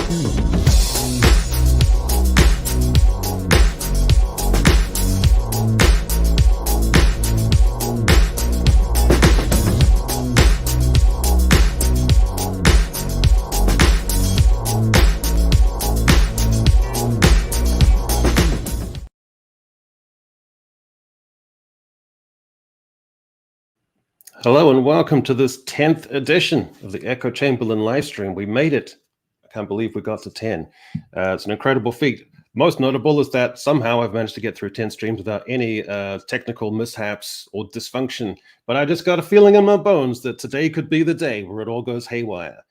Hello and welcome to this 10th edition of the Echo Chamberlain livestream. We made it. I can't believe we got to 10. It's an incredible feat. Most notable is that somehow I've managed to get through 10 streams without any technical mishaps or dysfunction. But I just got a feeling in my bones that today could be the day where it all goes haywire.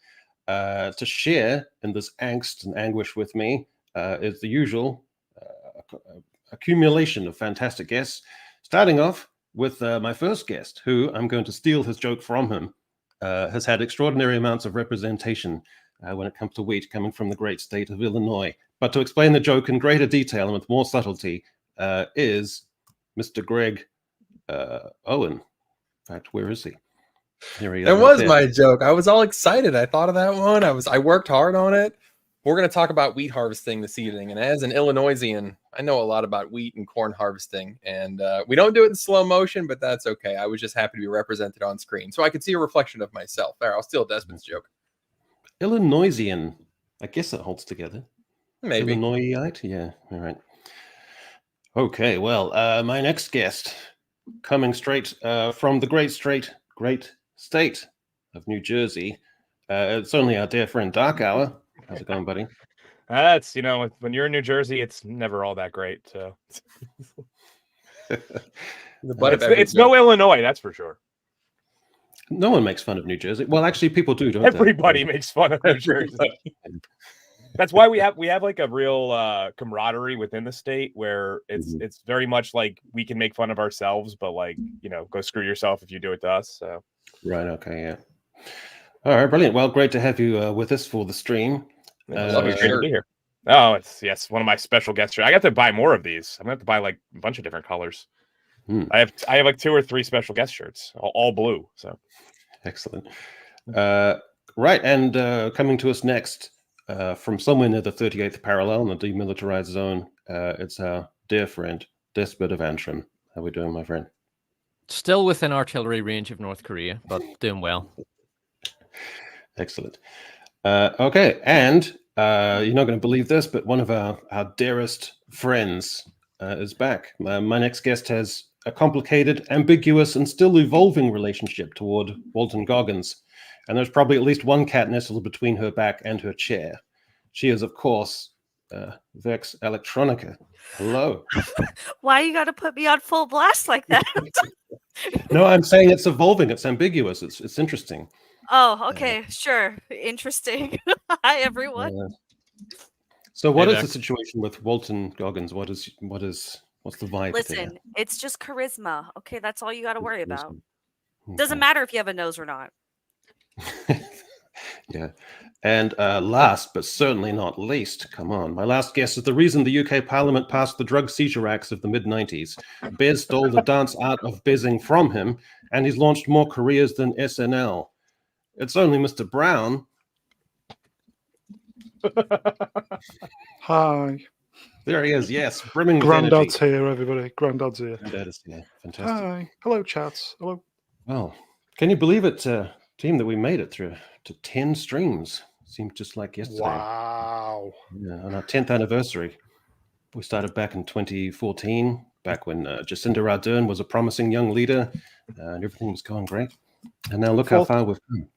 To share in this angst and anguish with me is the usual accumulation of fantastic guests. Starting off with my first guest, who I'm going to steal his joke from him, has had extraordinary amounts of representation when it comes to wheat coming from the great state of Illinois. But to explain the joke in greater detail and with more subtlety is Mr. Greg Owen. In fact, where is he? Here he is. It was my joke. I was all excited. I thought of that one. I worked hard on it. We're going to talk about wheat harvesting this evening. And as an Illinoisian, I know a lot about wheat and corn harvesting. And we don't do it in slow motion, but that's okay. I was just happy to be represented on screen so I could see a reflection of myself. There, I'll steal Despot's joke. Illinoisian. I guess it holds together. Maybe. Illinoisite? Yeah, all right. Okay, well, my next guest, coming straight from the great state of New Jersey. It's only our dear friend Darkhour. How's it going, buddy? That's, when you're in New Jersey, it's never all that great. So it's no Illinois, that's for sure. No one makes fun of New Jersey. Well, actually, people do, don't Everybody makes fun of New Jersey. That's why we have like a real camaraderie within the state where it's very much like we can make fun of ourselves, but like, go screw yourself if you do it to us. So right, okay, yeah. All right, brilliant. Well, great to have you with us for the stream. Great to be here. Oh, it's one of my special guests. I got to buy more of these. I'm gonna have to buy like a bunch of different colors. I have like 2 or 3 special guest shirts, all blue. So excellent. Right, and coming to us next from somewhere near the 38th parallel in the demilitarized zone, it's our dear friend Despot of Antrim. How are we doing, my friend? Still within artillery range of North Korea, but doing well. Excellent. Okay, and you're not going to believe this, but one of our dearest friends is back. My next guest has a complicated, ambiguous, and still evolving relationship toward Walton Goggins, and there's probably at least one cat nestled between her back and her chair. She is, of course, Vex Electronica. Hello. Why you got to put me on full blast like that? No, I'm saying it's evolving. It's ambiguous. It's interesting. Oh, okay, sure. Interesting. Hi, everyone. So what is the situation with Walton Goggins? What's the vibe? Listen, it's just charisma. Okay, that's all you got to worry about. Okay. Doesn't matter if you have a nose or not. Yeah. And last, but certainly not least, come on, my last guess is the reason the UK Parliament passed the Drug Seizure Acts of the mid-90s. Bez stole the dance art of bezzing from him, and he's launched more careers than SNL. It's only Mr. Brown. Hi. There he is, yes. Brimming Grandad's here, everybody. Grandad's here. Grandad is here. Fantastic. Hi. Hello, chats. Hello. Well, can you believe it, team, that we made it through to 10 streams? Seemed just like yesterday. Wow. Yeah, on our 10th anniversary. We started back in 2014, back when Jacinda Ardern was a promising young leader, and everything was going great. And now look how far we've come.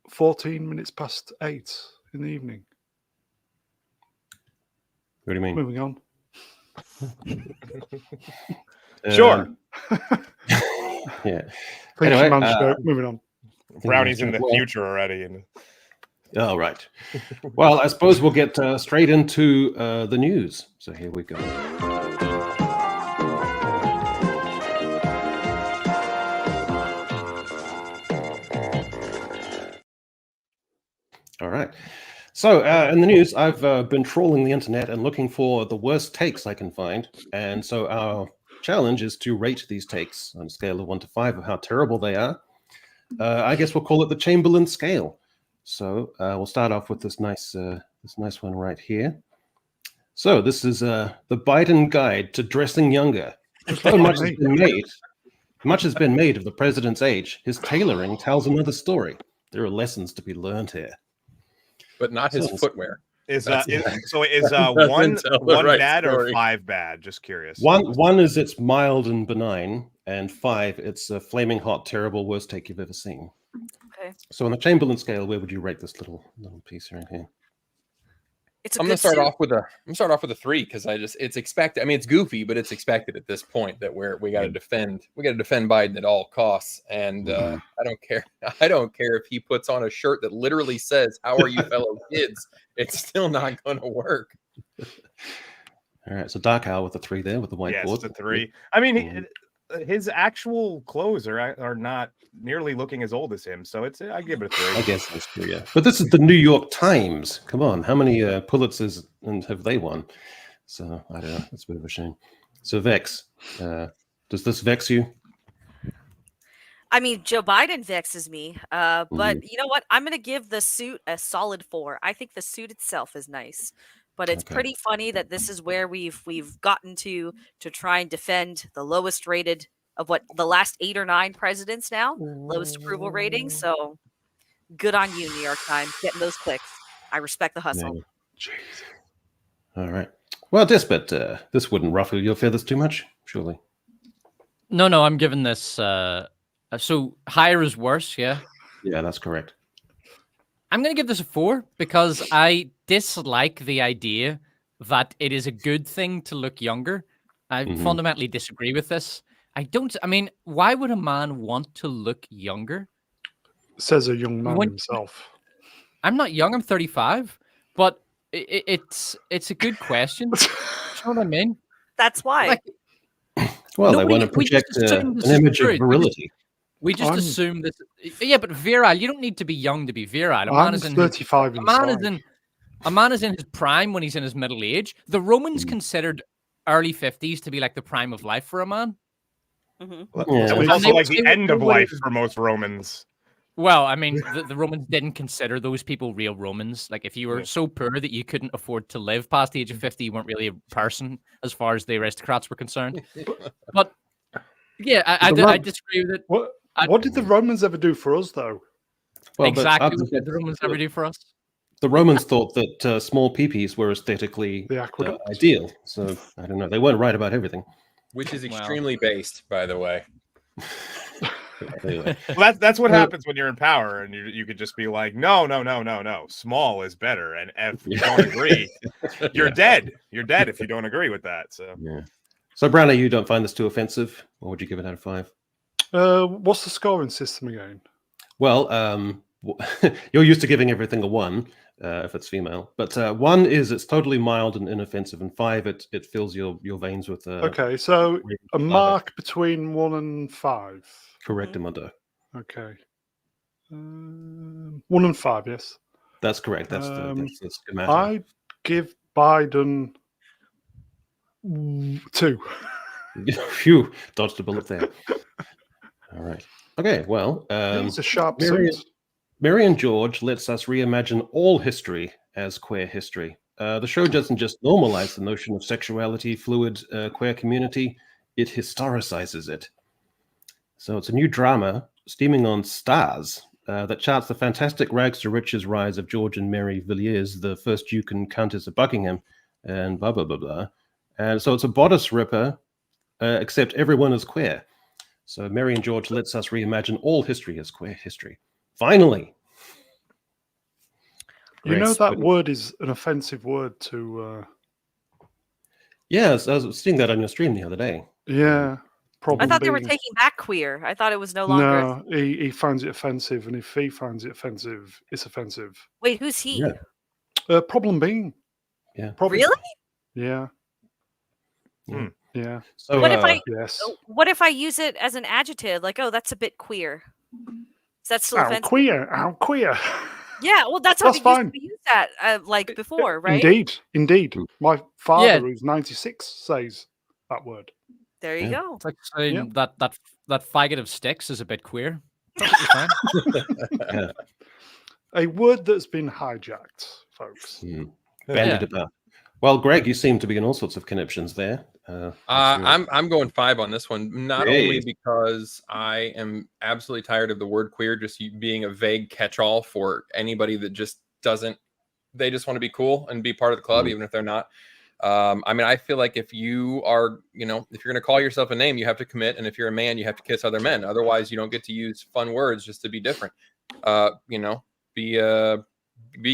14 minutes past 8 in the evening. What do you mean? Moving on. Sure. Yeah. Anyway, moving on. Brownie's in the future already. Oh, right. Well, I suppose we'll get straight into the news. So here we go. All right. So in the news, I've been trawling the internet and looking for the worst takes I can find. And so our challenge is to rate these takes on a scale of 1 to 5 of how terrible they are. I guess we'll call it the Chamberlain scale. So we'll start off with this nice this nice one right here. So this is the Biden Guide to Dressing Younger. So much has been made. Much has been made of the president's age. His tailoring tells another story. There are lessons to be learned here. But not his So- footwear. Is That's- one tell the right bad or story. 5 bad? Just curious. One is it's mild and benign, and 5 it's a flaming hot, terrible, worst take you've ever seen. Okay. So on the Chamberlain scale, where would you rate this little piece right here? It's a I'm good gonna start suit. off with a 3 because it's expected. I mean, it's goofy, but it's expected at this point that we got to defend Biden at all costs. And I don't care. I don't care if he puts on a shirt that literally says "How are you, fellow kids?" It's still not going to work. All right, so Darkhour with the 3 there with the whiteboard. Yes, it's a 3. I mean, his actual clothes are not nearly looking as old as him, so I give it a 3. I guess that's true, yeah. But this is the New York Times. Come on, how many Pulitzers have they won? So I don't know. That's a bit of a shame. So Vex, does this vex you? I mean, Joe Biden vexes me, but you know what? I'm going to give the suit a solid 4. I think the suit itself is nice, but it's Okay. pretty funny that this is where we've gotten to try and defend the lowest rated of what the last 8 or 9 presidents now, lowest approval rating. So good on you, New York Times, getting those clicks. I respect the hustle. Yeah. All right. Well, Despot, this wouldn't ruffle your feathers too much, surely. No, I'm giving this. So higher is worse. Yeah. Yeah, that's correct. I'm going to give this a 4 because I dislike the idea that it is a good thing to look younger. I fundamentally disagree with this. I mean, why would a man want to look younger? Says a young man himself. I'm not young. I'm 35, but it's a good question. You know what I mean? That's why. Like, Well, nobody- they want to we just project assume this an is image true. of virility. We just assume this. Yeah, but virile. You don't need to be young to be virile. I'm 35 A man inside. a man is in his prime when he's in his middle age. The Romans considered early 50s to be like the prime of life for a man. Mhm. Yeah. That was And also they- like the they- end of they- life for most Romans. Well, I mean, the Romans didn't consider those people real Romans. Like, if you were so poor that you couldn't afford to live past the age of 50, you weren't really a person as far as the aristocrats were concerned. But yeah, I disagree with it. What did the Romans ever do for us, though? Well, Exactly but what did the Romans ever do for us. the Romans thought that small peepees were aesthetically The aqueduct? ideal. So I don't know. They weren't right about everything. Which is extremely based, by the way. Anyway. Well, that's what happens when you're in power, and you could just be like, no, small is better, and if you don't agree, you're dead. You're dead if you don't agree with that. So Yeah. So Brownie, you don't find this too offensive, or would you give it out of 5? What's the scoring system again? Well, you're used to giving everything a 1 if it's female, but 1 is it's totally mild and inoffensive, and 5 it fills your veins with. Okay, so a mark between 1 and 5. Correct, Amanda. Okay. 1 and 5, yes. That's correct. That's the schematic. I give Biden 2. Phew, dodged a bullet there. All right. Okay, well, It's a sharp Mary, suit. Mary and George lets us reimagine all history as queer history. The show doesn't just normalize the notion of sexuality, fluid queer community, it historicizes it. So it's a new drama steaming on Stars that charts the fantastic rags to riches rise of George and Mary Villiers, the first Duke and Countess of Buckingham, and blah, blah, blah, blah. And so it's a bodice ripper, except everyone is queer. So Mary and George lets us reimagine all history as queer history. Finally. You know Grace, that but- word is an offensive word to... Yes, I was seeing that on your stream the other day. yeah. Problem I thought they were being- taking back queer. I thought it was no longer. No, he finds it offensive, and if he finds it offensive, it's offensive. Wait, who's he? Yeah. Problem being... Yeah. Problem, Really? Yeah. Hmm. Yeah. So, What if I? Yes. What if I use it as an adjective? Like, oh, that's a bit queer. Is that still offensive? How queer. Yeah, well, that's how That's we fine. used to use that, like before, right? Indeed. My father, Yeah. who's 96, says that word. There you Yeah. go. It's like saying Yeah. that faggot of sticks is a bit queer. Perfectly fine. A word that's been hijacked, folks. Bandied about. Well, Greg, you seem to be in all sorts of conniptions there. I'm going 5 on this one, not only Jeez. because I am absolutely tired of the word queer just being a vague catch-all for anybody that just doesn't. They just want to be cool and be part of the club, even if they're not. I mean, I feel like if you are, if you're going to call yourself a name, you have to commit, and if you're a man, you have to kiss other men. Otherwise, you don't get to use fun words just to be different. Be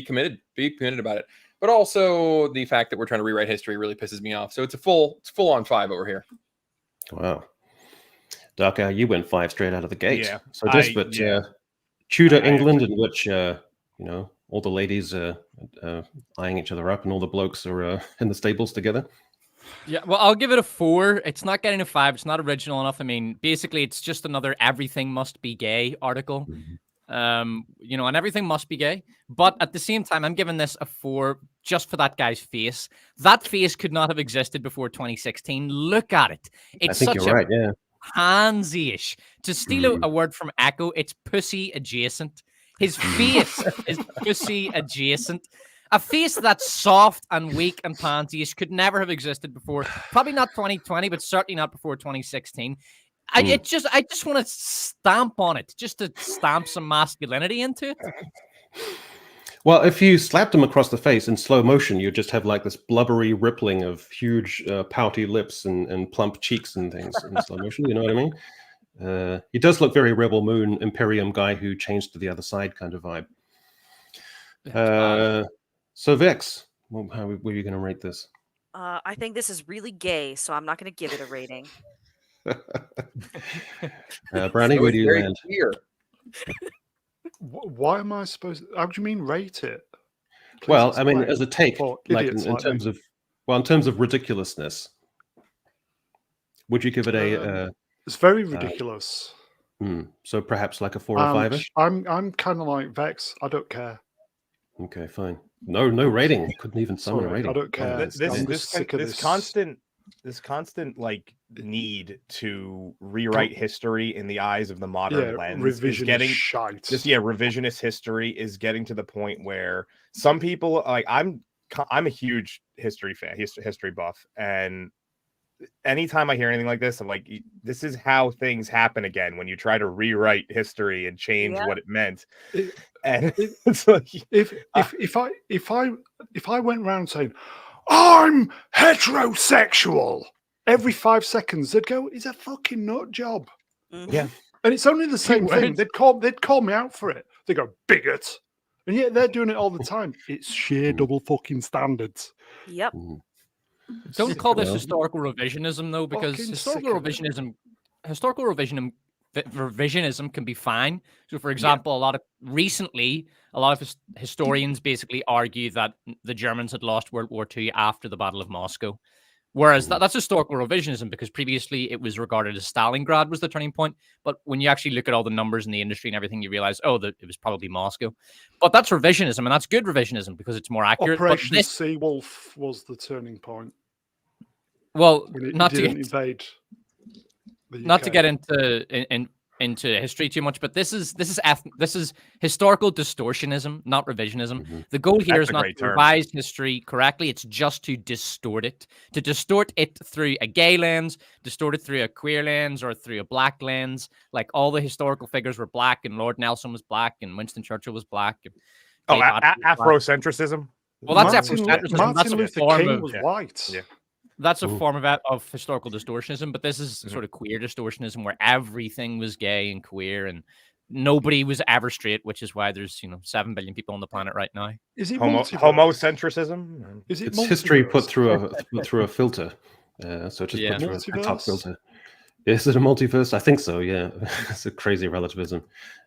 committed. Be committed about it. But also the fact that we're trying to rewrite history really pisses me off. So it's full on 5 over here. Wow. Darkhour, you went 5 straight out of the gate. Yeah. So Despot, Tudor England, in which all the ladies are eyeing each other up, and all the blokes are in the stables together. Yeah, well, I'll give it a 4. It's not getting a 5. It's not original enough. I mean, basically, it's just another everything must be gay article. And everything must be gay. But at the same time, I'm giving this a 4 just for that guy's face. That face could not have existed before 2016. Look at it. It's I think such you're right, yeah. handsy-ish. To steal a word from Echo, it's pussy adjacent. His face is pussy adjacent. A face that's soft and weak and pansy-ish could never have existed before. Probably not 2020, but certainly not before 2016. I just want to stamp on it, just to stamp some masculinity into it. Well, if you slapped him across the face in slow motion, you'd just have like this blubbery rippling of huge pouty lips and plump cheeks and things in slow motion. You know what I mean? He does look very Rebel Moon Imperium guy who changed to the other side kind of vibe. So Vex, how were you going to rate this? I think this is really gay, so I'm not going to give it a rating. Brownie, where do you land? Why am I supposed? How do you mean rate it? Please Well, I mean, explain. as a take, For like idiots in like terms me. in terms of ridiculousness, would you give it a? It's very ridiculous. So perhaps like a 4 or 5-ish. I'm kind of like Vex. I don't care. Okay, fine. No rating. Couldn't even summon a Sorry, rating. I don't care. This I'm just sick of this. constant like need to rewrite history in the eyes of the modern lens is getting shite. Revisionist history is getting to the point where some people, like, I'm a huge history fan, history buff, and anytime I hear anything like this, I'm like, this is how things happen again when you try to rewrite history and change what it meant. And it's like, if I went around saying I'm heterosexual every 5 seconds, they'd go, "It's a fucking nut job." Yeah, and it's only the same thing. They'd call me out for it. They go, "Bigot," and yet they're doing it all the time. It's sheer double fucking standards. Yep. Don't call this historical revisionism, though, because Fucking historical sick of it. revisionism can be fine. So, for example, a lot of historians basically argue that the Germans had lost World War II after the Battle of Moscow. Whereas that's historical revisionism, because previously it was regarded as Stalingrad was the turning point. But when you actually look at all the numbers in the industry and everything, you realize, it was probably Moscow. But that's revisionism, and that's good revisionism because it's more accurate. Operation but this, Seawolf was the turning point. well, When it not to didn't get, invade the not to UK. get into history too much, but this is historical distortionism, not revisionism. The goal here is not to revise history correctly; it's just to distort it through a gay lens, distort it through a queer lens, or through a black lens. Like all the historical figures were black, and Lord Nelson was black, and Winston Churchill was black. And Afrocentrism. Well, that's Martin Afrocentrism. That's a Luther form King of was white. Yeah. That's a form of historical distortionism, but this is sort of queer distortionism where everything was gay and queer and nobody was ever straight, which is why there's 7 billion people on the planet right now. Is it homocentrism? Is it It's history put multiverse? through a filter. So just put through a top Multiverse? filter. Is it a multiverse? I think so, yeah. It's a crazy relativism.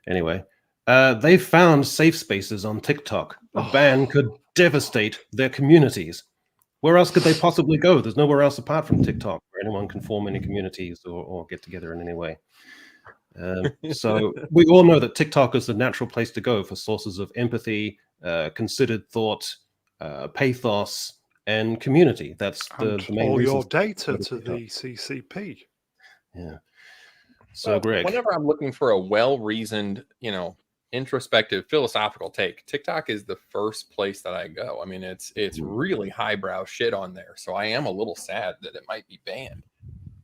Anyway, they found safe spaces on TikTok. A ban could devastate their communities. Where else could they possibly go? There's nowhere else apart from TikTok where anyone can form any communities or get together in any way. So we all know that TikTok is the natural place to go for sources of empathy, considered thought, pathos, and community. That's the main all reason your data to the CCP. Yeah. So, Greg, whenever I'm looking for a well-reasoned, introspective, philosophical take. TikTok is the first place that I go. I mean, it's really highbrow shit on there. So I am a little sad that it might be banned.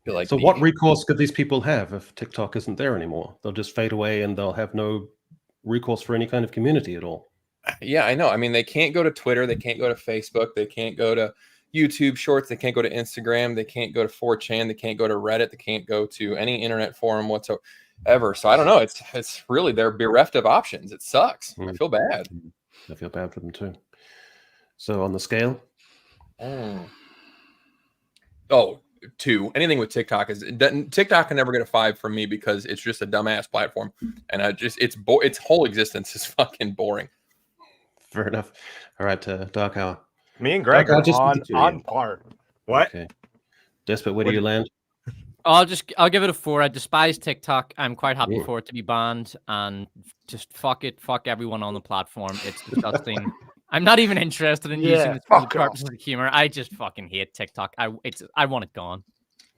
Like so what recourse could these people have if TikTok isn't there anymore? They'll just fade away and they'll have no recourse for any kind of community at all. Yeah, I know. I mean, they can't go to Twitter. They can't go to Facebook. They can't go to YouTube Shorts. They can't go to Instagram. They can't go to 4chan. They can't go to Reddit. They can't go to any internet forum whatsoever. So I don't know. It's really, they're bereft of options. It sucks. I feel bad. I feel bad for them too. So on the scale? Oh, 2. Anything with TikTok TikTok can never get a 5 from me because it's just a dumbass platform, and its whole existence is fucking boring. Fair enough. All right, Darkhour. Me and Greg are on par. What? Okay. Despot, where do you land? I'll give it a 4. I despise TikTok. I'm quite happy for it to be banned, and just fuck it. Fuck everyone on the platform. It's disgusting. I'm not even interested in using it for the purpose of humor. I just fucking hate TikTok. I want it gone.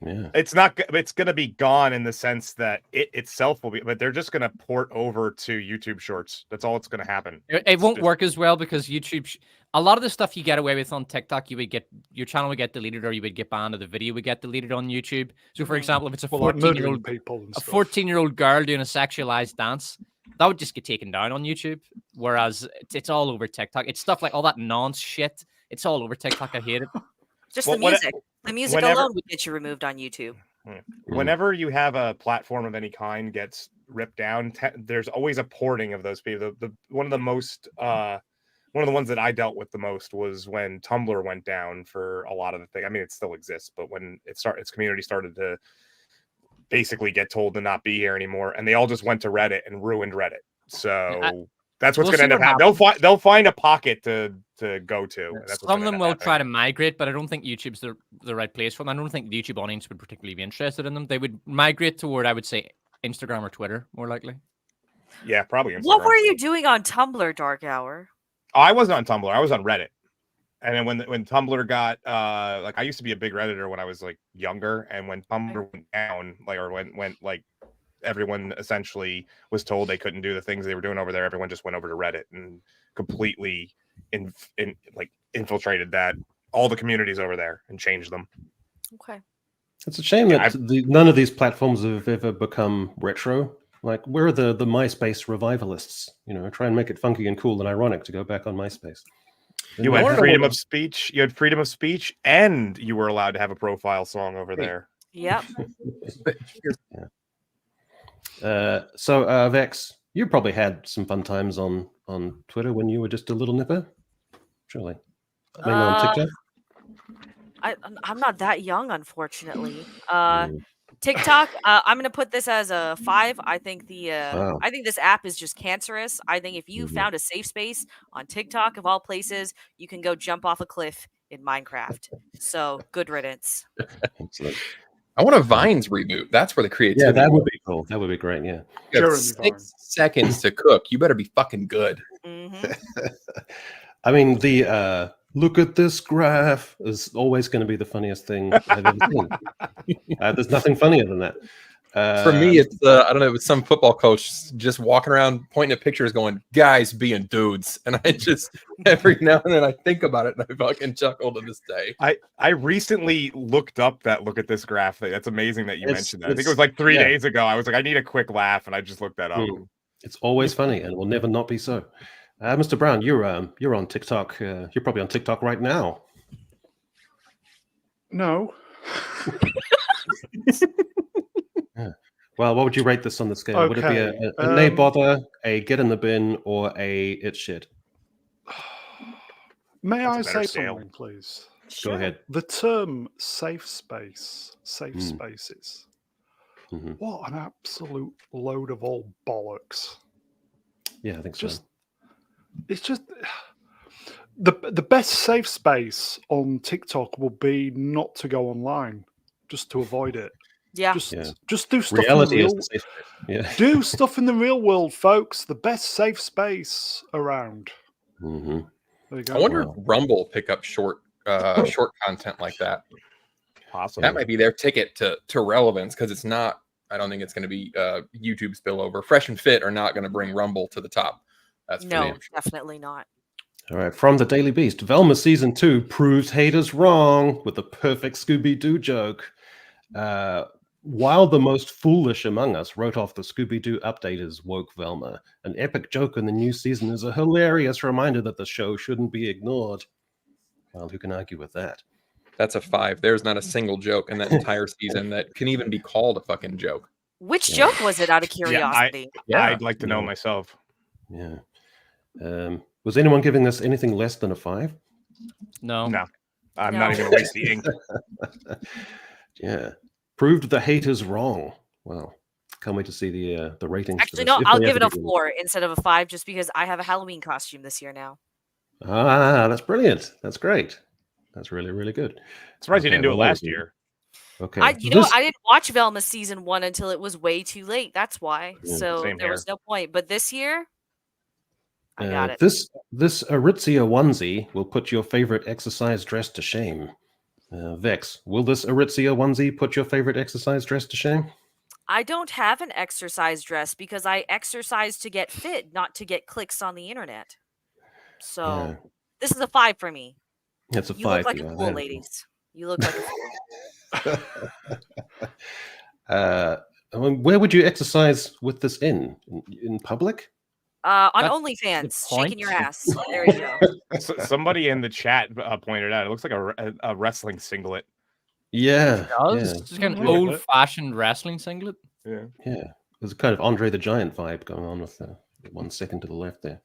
Yeah. It's going to be gone in the sense that it itself will be, but they're just going to port over to YouTube Shorts. That's all it's going to happen. It won't work as well because YouTube, a lot of the stuff you get away with on TikTok, your channel would get deleted or you would get banned or the video would get deleted on YouTube. So for example, if it's a 14-year-old girl doing a sexualized dance, that would just get taken down on YouTube. Whereas it's all over TikTok. It's stuff like all that nonce shit. It's all over TikTok. I hate it. Just the music. The music alone would get you removed on YouTube. Whenever you have a platform of any kind gets ripped down, there's always a porting of those people. One of the ones that I dealt with the most was when Tumblr went down for a lot of the thing. I mean, it still exists, but when its community started to basically get told to not be here anymore, and they all just went to Reddit and ruined Reddit. So that's what's going to end up happening. They'll find a pocket to go to. Some of them will try to migrate, but I don't think YouTube's the right place for them. I don't think the YouTube audience would particularly be interested in them. They would migrate toward, I would say, Instagram or Twitter, more likely. Yeah, probably Instagram. What were you doing on Tumblr, Darkhour? I wasn't on Tumblr. I was on Reddit. And then when Tumblr got like, I used to be a big Redditor when I was like younger, and when Tumblr went down, when everyone essentially was told they couldn't do the things they were doing over there, everyone just went over to Reddit and completely infiltrated all the communities over there and changed them. Okay. It's a shame that none of these platforms have ever become retro. Like, we're the MySpace revivalists. Try and make it funky and cool and ironic to go back on MySpace. You had freedom of speech. You had freedom of speech, and you were allowed to have a profile song over there. Yep. So Vex, you probably had some fun times on Twitter when you were just a little nipper, surely. I mean, on TikTok. I'm not that young, unfortunately. TikTok, I'm gonna put this as a 5. I think I think this app is just cancerous. I think if you found a safe space on TikTok, of all places, you can go jump off a cliff in Minecraft. So good riddance. I want a Vines reboot. That's where the creativity. Yeah, that would be cool. That would be great. Yeah. You got 6 seconds to cook. You better be fucking good. I mean, the look at this graph is always going to be the funniest thing I've ever seen. There's nothing funnier than that. For me, it's I don't know, it's some football coach just walking around pointing at pictures going, guys being dudes. And I just, every now and then I think about it and I fucking chuckle to this day. I recently looked up that look at this graph thing. That's amazing that you mentioned that. I think it was like 3 days ago. I was like, I need a quick laugh, and I just looked that up. It's always funny and will never not be so. Mr. Brown, you're on TikTok. You're probably on TikTok right now. No. Yeah. Well, what would you rate this on the scale? Okay. Would it be a nay bother, a get in the bin, or a it's shit? May I say scale. something, please? Go ahead. The term safe spaces. What an absolute load of all bollocks. Yeah, I think so. It's just the best safe space on TikTok will be not to go online, just to avoid it. Yeah. Just do stuff. Reality is the safe space. Yeah. Do stuff in the real world, folks. The best safe space around. Mm-hmm. There you go. I wonder if Rumble pick up short content like that. Possibly. That might be their ticket to relevance, because it's not I don't think it's going to be YouTube spillover. Fresh and Fit are not going to bring Rumble to the top. That's for No, damn sure. definitely not. All right, from the Daily Beast, Velma Season 2 proves haters wrong with the perfect Scooby-Doo joke. While the most foolish among us wrote off the Scooby-Doo update as woke Velma, an epic joke in the new season is a hilarious reminder that the show shouldn't be ignored. Well, who can argue with that? That's a 5. There's not a single joke in that entire season that can even be called a fucking joke. Which joke was it, out of curiosity? I'd like to know myself. Yeah. Was anyone giving this anything less than a 5? No, I'm No. not even going to waste the ink. Yeah. Proved the haters wrong. Well, can't wait to see the ratings. for Actually, this, no, if I'll they give it ever a do. 4 instead of a 5, just because I have a Halloween costume this year now. Ah, that's brilliant. That's great. That's really, really good. Surprised you Okay, didn't do it well, that last was- year. Okay. I didn't watch Velma season 1 until it was way too late. That's why. Yeah, So same there was no point. But this year, I got it. This Aritzia onesie will put your favorite exercise dress to shame. Vex, will this Aritzia onesie put your favorite exercise dress to shame? I don't have an exercise dress because I exercise to get fit, not to get clicks on the internet. So Yeah. this is a 5 for me. It's a You 5. look like yeah, a I fool, had- ladies. You look like a fool. Where would you exercise with this in public? On That's OnlyFans, the shaking your point. ass. There you go. Somebody in the chat pointed out it looks like a wrestling singlet. Yeah, Does it's just an Yeah. old-fashioned wrestling singlet. Yeah. yeah. There's a kind of Andre the Giant vibe going on with 1 second to the left there.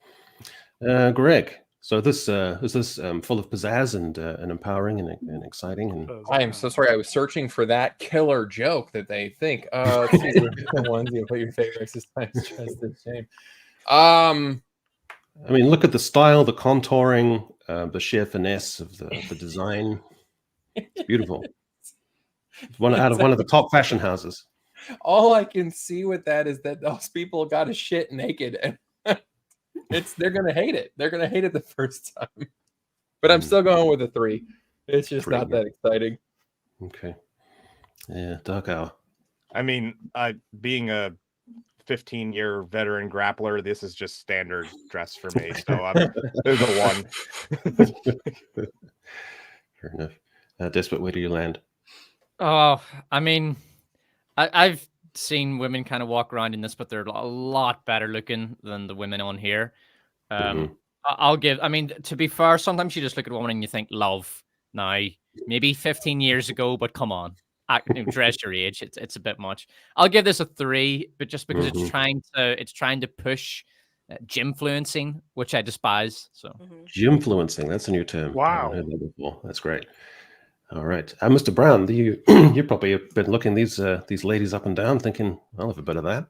Greg, so this is this full of pizzazz and empowering and exciting and I am so sorry. I was searching for that killer joke that they think. Let's see the ones you put your favorite exercise dress to shame. I mean, look at the style, the contouring, the sheer finesse of the design. It's beautiful. It's one out of one of the top fashion houses. All I can see with that is that those people got to shit naked, and they're gonna hate it. They're gonna hate it the first time. But I'm still going with a 3. It's just 3, not yeah. that exciting. Okay. Yeah, Darkhour. I mean, being a 15-year veteran grappler, this is just standard dress for me. So there's a 1. Fair enough. Despot, where do you land? Oh, I mean, I've seen women kind of walk around in this, but they're a lot better looking than the women on here. I'll give. I mean, to be fair, sometimes you just look at a woman and you think love. Now, maybe 15 years ago, but come on, dress your age. It's a bit much. I'll give this a 3, but just because it's trying to push gymfluencing, which I despise. So Gymfluencing, that's a new term. I Wow. haven't heard that before. That's great. All right. Mr. Brown, you probably have been looking these ladies up and down thinking, I'll have a bit of that.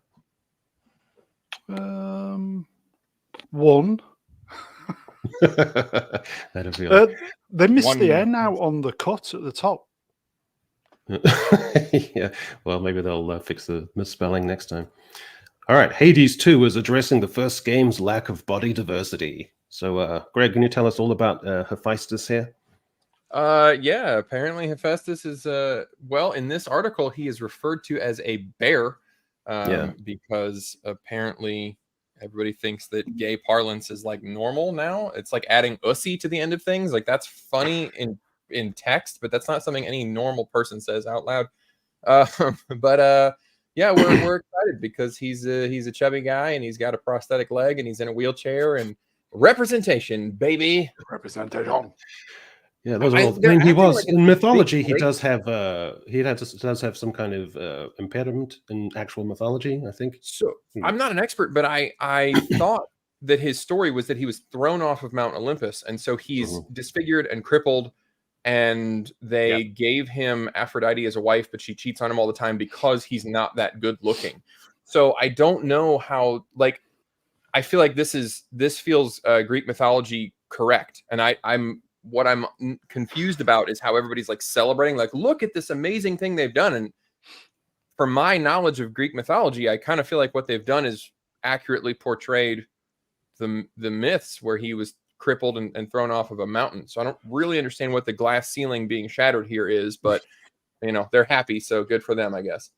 1. That'll be They missed 1. the N out on the cut at the top. yeah. Well, maybe they'll fix the misspelling next time. All right. Hades 2 is addressing the first game's lack of body diversity. So, Greg, can you tell us all about Hephaestus here? Yeah, apparently Hephaestus is well, in this article he is referred to as a bear because apparently everybody thinks that gay parlance is like normal now. It's like adding ussy to the end of things. Like that's funny in text, but that's not something any normal person says out loud. Yeah, we're excited because he's a chubby guy and he's got a prosthetic leg and he's in a wheelchair and representation, baby. Representation. Yeah, those are all. I they're mean, he acting was like a in mythology. big He does have does have some kind of impediment in actual mythology. I think. So I'm not an expert, but I thought that his story was that he was thrown off of Mount Olympus, and so he's disfigured and crippled. And they gave him Aphrodite as a wife, but she cheats on him all the time because he's not that good looking. So I don't know how. Like, I feel like this feels Greek mythology correct, and I'm confused about is how everybody's like celebrating, like, look at this amazing thing they've done. And from my knowledge of Greek mythology, I kind of feel like what they've done is accurately portrayed the myths where he was crippled and thrown off of a mountain. So I don't really understand what the glass ceiling being shattered here is, but you know, they're happy. So good for them, I guess.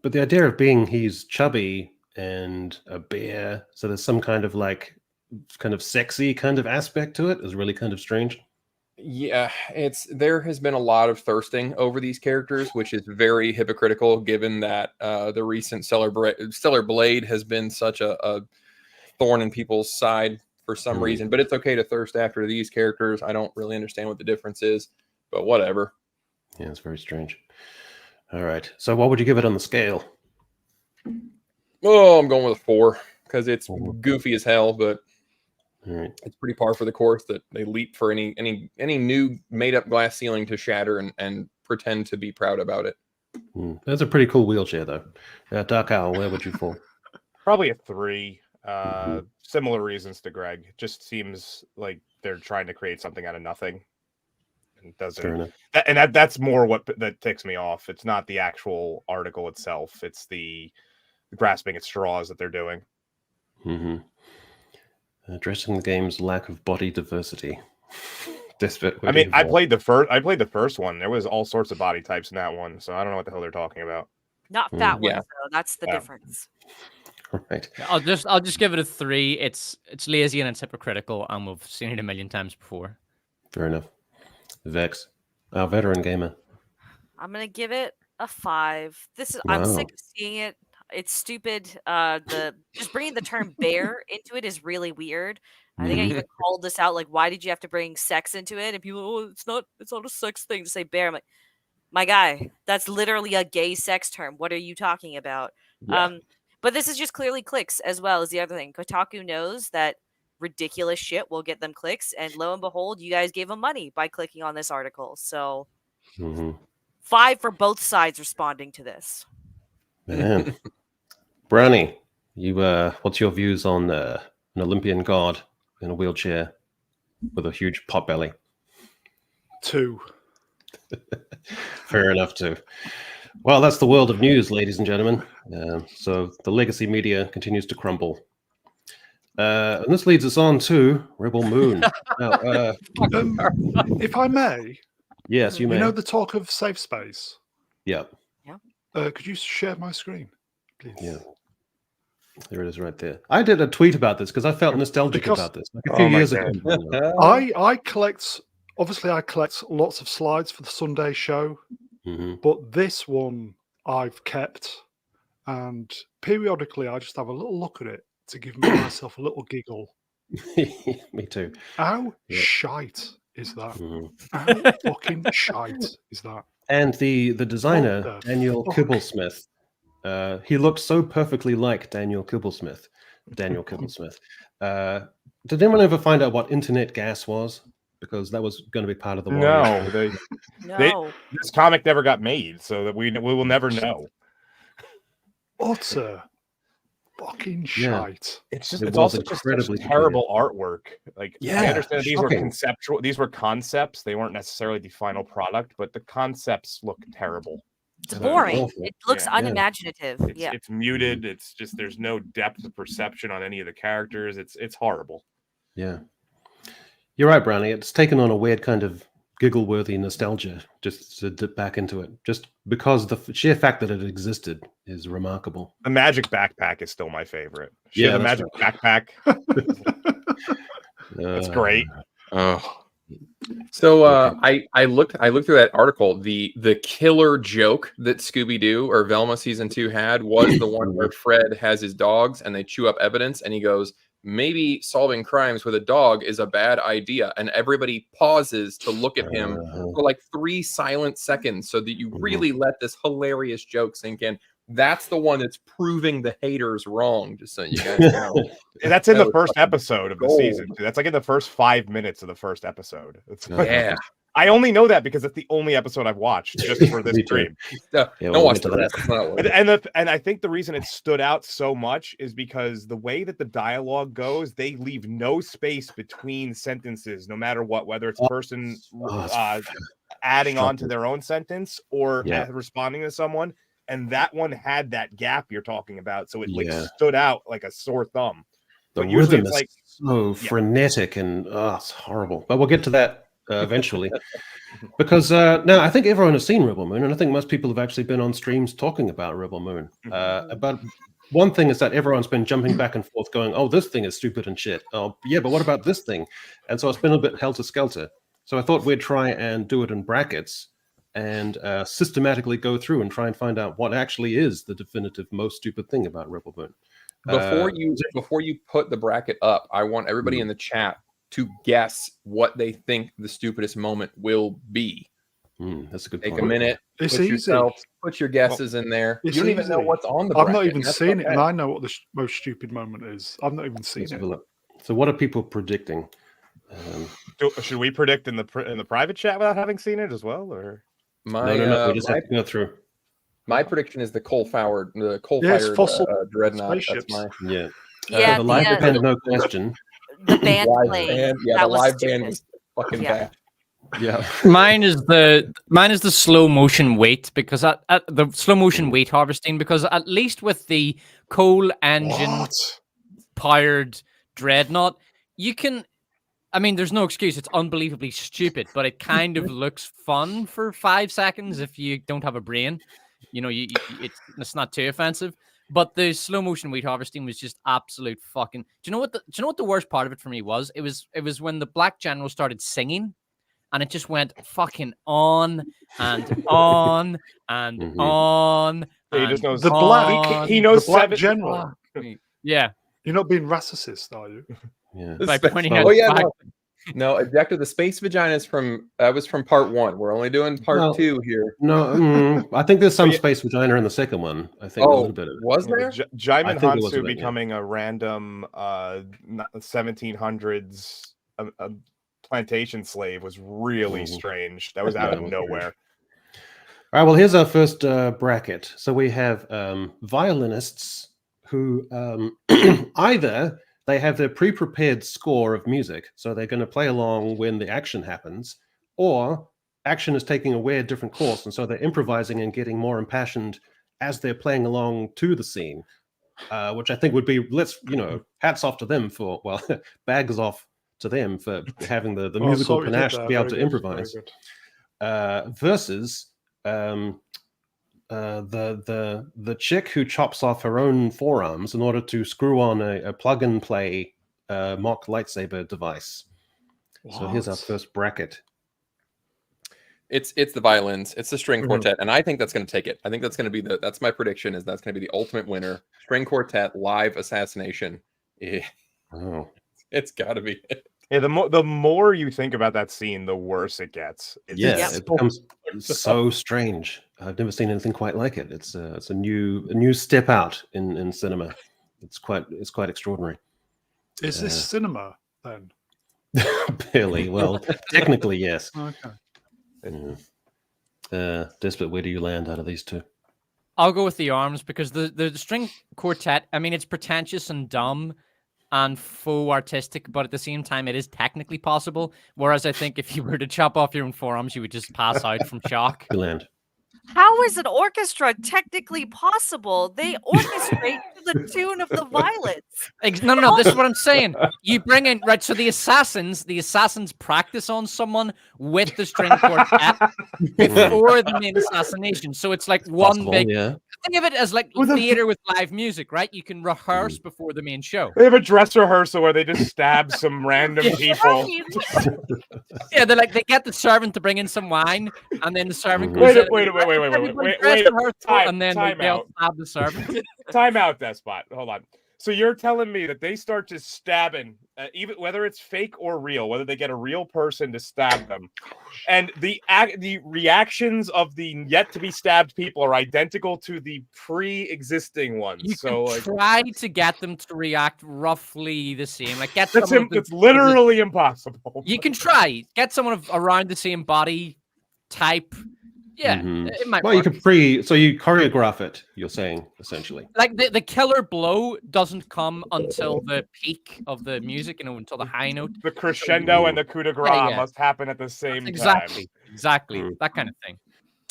But the idea of being he's chubby and a bear, so there's some kind of sexy kind of aspect to it is really kind of strange. Yeah, there has been a lot of thirsting over these characters, which is very hypocritical given that the recent Stellar Blade has been such a thorn in people's side for some reason. But it's okay to thirst after these characters. I don't really understand what the difference is, but whatever. Yeah, it's very strange. All right. So what would you give it on the scale? Oh, I'm going with a 4 because it's goofy as hell, but all right. It's pretty par for the course that they leap for any new made up glass ceiling to shatter and pretend to be proud about it. That's a pretty cool wheelchair, though. Darkhour, where would you fall? Probably a 3. Similar reasons to Greg. Just seems like they're trying to create something out of nothing. And doesn't. Fair enough. That's more that ticks me off. It's not the actual article itself. It's the grasping at straws that they're doing. Addressing the game's lack of body diversity. Despot, I mean, I played the first one. There was all sorts of body types in that one, so I don't know what the hell they're talking about. Not fat ones, though. That's the difference. Right. I'll just give it a 3. It's lazy and it's hypocritical, and we've seen it a million times before. Fair enough. Vex, our veteran gamer. I'm gonna give it a 5. Wow. I'm sick of seeing it. It's stupid. Just bringing the term bear into it is really weird. I think I even called this out. Like, why did you have to bring sex into it? And people, it's not a sex thing to say bear. I'm like, my guy, that's literally a gay sex term. What are you talking about? Yeah. But this is just clearly clicks as well as the other thing. Kotaku knows that ridiculous shit will get them clicks, and lo and behold, you guys gave them money by clicking on this article. So 5 for both sides responding to this. Man. Brownie, you what's your views on an Olympian god in a wheelchair with a huge pot belly? 2. Fair enough, too. Well, that's the world of news, ladies and gentlemen. So the legacy media continues to crumble. And this leads us on to Rebel Moon. Now, if I may, yes, you may. You know the talk of safe space? Yeah. Could you share my screen, please? Yeah. There it is right there. I did a tweet about this because I felt nostalgic about this. Like a few years ago. I collect lots of slides for the Sunday show, but this one I've kept, and periodically I just have a little look at it to give myself a little giggle. Me too. How shite is that? How fucking shite is that? And the designer, Daniel Kibblesmith, he looked so perfectly like Daniel Kibblesmith. Did anyone ever find out what internet gas was? Because that was going to be part of the war. No, this comic never got made, so that we will never know. Utter fucking shite. It's also just terrible artwork. Like, I understand these were conceptual. These were concepts. They weren't necessarily the final product, but the concepts look terrible. It's boring. It looks unimaginative. It's muted. It's just there's no depth of perception on any of the characters. It's horrible. Yeah. You're right, Brownie. It's taken on a weird kind of giggle-worthy nostalgia just to dip back into it. Just because the sheer fact that it existed is remarkable. The magic backpack is still my favorite. The magic backpack. That's great. So I looked through that article. The killer joke that Scooby-Doo or Velma season 2 had was the one where Fred has his dogs and they chew up evidence, and he goes, maybe solving crimes with a dog is a bad idea, and everybody pauses to look at him for like 3 silent seconds so that you really let this hilarious joke sink in. That's the one that's proving the haters wrong, just so you guys know. And that's in the first episode of the season. That's like in the first 5 minutes of the first episode. I only know that because it's the only episode I've watched just for this stream. Don't watch the rest. And I think the reason it stood out so much is because the way that the dialogue goes, they leave no space between sentences, no matter what, whether it's a person adding on to their own sentence or responding to someone. And that one had that gap you're talking about, so it stood out like a sore thumb. The rhythm is so frenetic and it's horrible. But we'll get to that eventually. Because now I think everyone has seen Rebel Moon, and I think most people have actually been on streams talking about Rebel Moon. But one thing is that everyone's been jumping back and forth going, oh, this thing is stupid and shit. Oh, yeah, but what about this thing? And so it's been a bit helter-skelter. So I thought we'd try and do it in brackets and systematically go through and try and find out what actually is the definitive most stupid thing about Rebel Moon. Before you put the bracket up, I want everybody in the chat to guess what they think the stupidest moment will be. That's a good Take point. a minute. It's put easy. Put your guesses in there. You It's don't even know easy. what's on the I've bracket. not even That's seen it, okay. and I know what the most stupid moment is. I've not even seen Let's have it. a look. So what are people predicting? Should we predict in the private chat without having seen it as well, or No. We just have to go through. My prediction is the coal-fired Yes, fossil dreadnought. spaceships. That's my Yeah. Yeah, the live band, no question. the band live playing. band. Yeah, that the was live stupid. band was fucking Yeah. bad. Yeah. Mine is the slow motion wait, because at the slow motion wait harvesting, because at least with the coal engine What? powered dreadnought, you can. I mean, there's no excuse. It's unbelievably stupid, but it kind of looks fun for 5 seconds if you don't have a brain. You know, it's not too offensive. But the slow motion wheat harvesting was just absolute fucking. Do you know what the worst part of it for me was? It was when the Black General started singing, and it just went fucking on and on and on. he just knows The black. he knows the Black 7 General. Yeah, You're not being racist, are you? Yeah. by pointing Oh, out. yeah, the fact- No, Ejector, the space vagina is was from part 1. We're only doing part Well, 2 here. No, I think there's some space vagina in the second one. I think a little bit of it. Was there? Jaimin I think it was a Hansu bit, becoming a random 1700s plantation slave was really strange. That was out of nowhere. All right, well, here's our first bracket. So we have violinists who either they have their pre-prepared score of music, so they're going to play along when the action happens, or action is taking a weird different course, and so they're improvising and getting more impassioned as they're playing along to the scene, which I think would be, hats off to them for, well, bags off to them for having the musical panache to be able to improvise, versus the chick who chops off her own forearms in order to screw on a plug and play mock lightsaber device. So here's our first bracket. It's the violins, it's the string quartet, and I think that's going to take it. I think that's going to be that's my prediction, is that's going to be the ultimate winner. String quartet live assassination. Yeah. Oh, It's got to be it. Yeah, the more you think about that scene, the worse it gets. it becomes so strange. I've never seen anything quite like it. It's a new step out in cinema. It's quite extraordinary. Is this cinema then? Barely. Well, technically, yes. Okay. Despot, where do you land out of these two? I'll go with the arms, because the string quartet, I mean, it's pretentious and dumb and faux artistic, but at the same time, it is technically possible. Whereas I think if you were to chop off your own forearms, you would just pass out from shock. You land. How is an orchestra technically possible? They orchestrate to the tune of the violins. No, this is what I'm saying. You bring in, right, so the assassins practice on someone with the string quartet before the main assassination. So it's like one big, think of it as like theater with live music, right? You can rehearse before the main show. They have a dress rehearsal where they just stab some random people. Yeah, they get the servant to bring in some wine, and then the servant goes wait. and then Time they'll out. stab the servant. Time out, Despot. Hold on. So you're telling me that they start just stabbing, even whether it's fake or real, whether they get a real person to stab them, and the reactions of the yet to be stabbed people are identical to the pre-existing ones. You so can try to get them to react roughly the same. Like get that's someone it's literally impossible. You can try get someone around the same body type. Yeah, it might. Well, work. you choreograph it. You're saying essentially, like the killer blow doesn't come until the peak of the music, until the high note. The crescendo and the coup de grace must happen at the same time. Exactly, that kind of thing.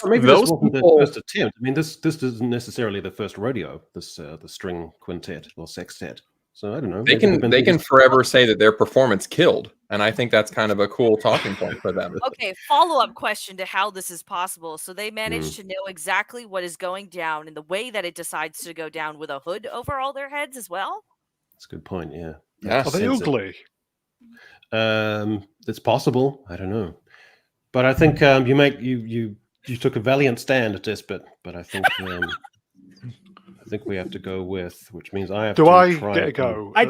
Or maybe this wasn't the first attempt. I mean, this isn't necessarily the first rodeo. This the string quintet or sextet. So I don't know. They can forever say that their performance killed, and I think that's kind of a cool talking point for them. Okay, follow-up question to how this is possible. So they managed to know exactly what is going down and the way that it decides to go down with a hood over all their heads as well? That's a good point, yeah. Yeah. Are they ugly? It's possible. I don't know. But I think you took a valiant stand, Despot, but I think we have to go with, which means I have to try get a go? I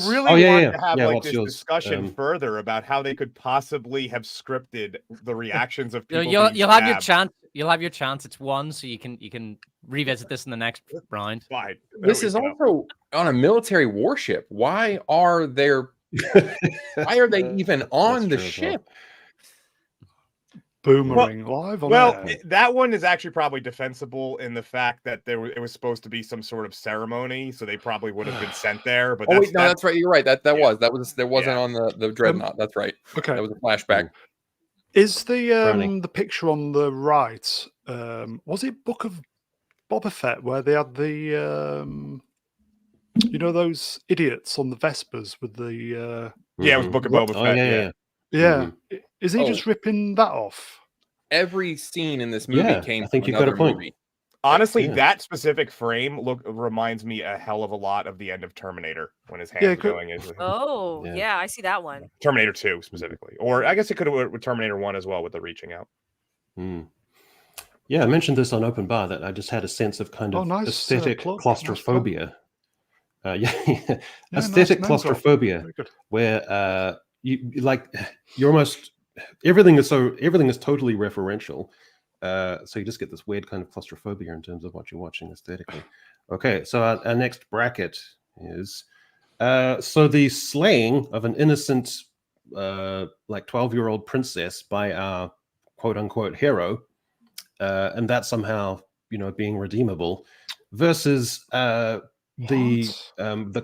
really want to have what's this yours? discussion further about how they could possibly have scripted the reactions of people. You'll have your chance. You'll have your chance. It's one, so you can revisit this in the next round. Fine. This is also on a military warship. Why are they even on the ship? Boomerang live on air. That one is actually probably defensible in the fact that it was supposed to be some sort of ceremony, so they probably would have been sent there. But that's right. You're right. That wasn't on the dreadnought. That's right. Okay, that was a flashback. Is the picture on the right? Was it Book of Boba Fett where they had the those idiots on the Vespers with the it was Book of Boba Fett. Yeah. Is he just ripping that off? Every scene in this movie came. I think from you've got a point. Movie. Honestly, that specific frame reminds me a hell of a lot of the end of Terminator when his hands are going into. Oh, yeah, I see that one. Terminator 2 specifically, or I guess it could have with Terminator 1 as well with the reaching out. Yeah, I mentioned this on Open Bar that I just had a sense of kind of aesthetic claustrophobia. Aesthetic claustrophobia, where you're almost everything is totally referential. So you just get this weird kind of claustrophobia in terms of what you're watching aesthetically. Okay, so our next bracket is so the slaying of an innocent 12-year-old princess by our quote unquote hero, and that somehow being redeemable, versus the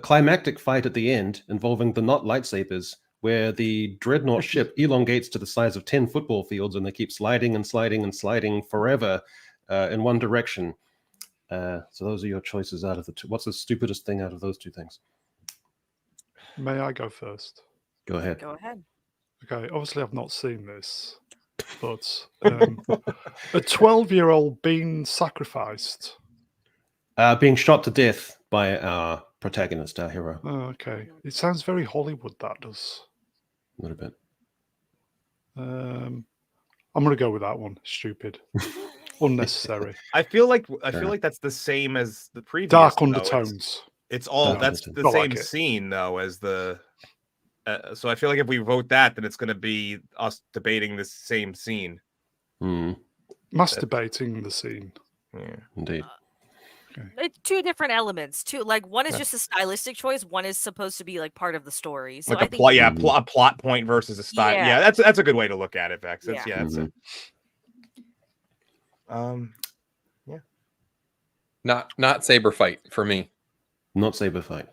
climactic fight at the end involving the not lightsabers, where the dreadnought ship elongates to the size of 10 football fields and they keep sliding and sliding and sliding forever in one direction. So those are your choices out of the two. What's the stupidest thing out of those two things? May I go first? Go ahead. Go ahead. Okay, obviously I've not seen this, but a 12-year-old being sacrificed. Being shot to death by our protagonist, our hero. Oh, okay. It sounds very Hollywood, that does. A little bit. I'm going to go with that one. Stupid. Unnecessary. I feel like that's the same as the previous. Dark undertones. It's all that's the same scene though as the. So I feel like if we vote that, then it's going to be us debating the same scene. Masturbating the scene. Yeah, indeed. It's two different elements too. Like one is just a stylistic choice. One is supposed to be like part of the story. So like a plot point versus a style. Yeah, that's a good way to look at it, Vex. That's that's it. Not saber fight for me. Not saber fight.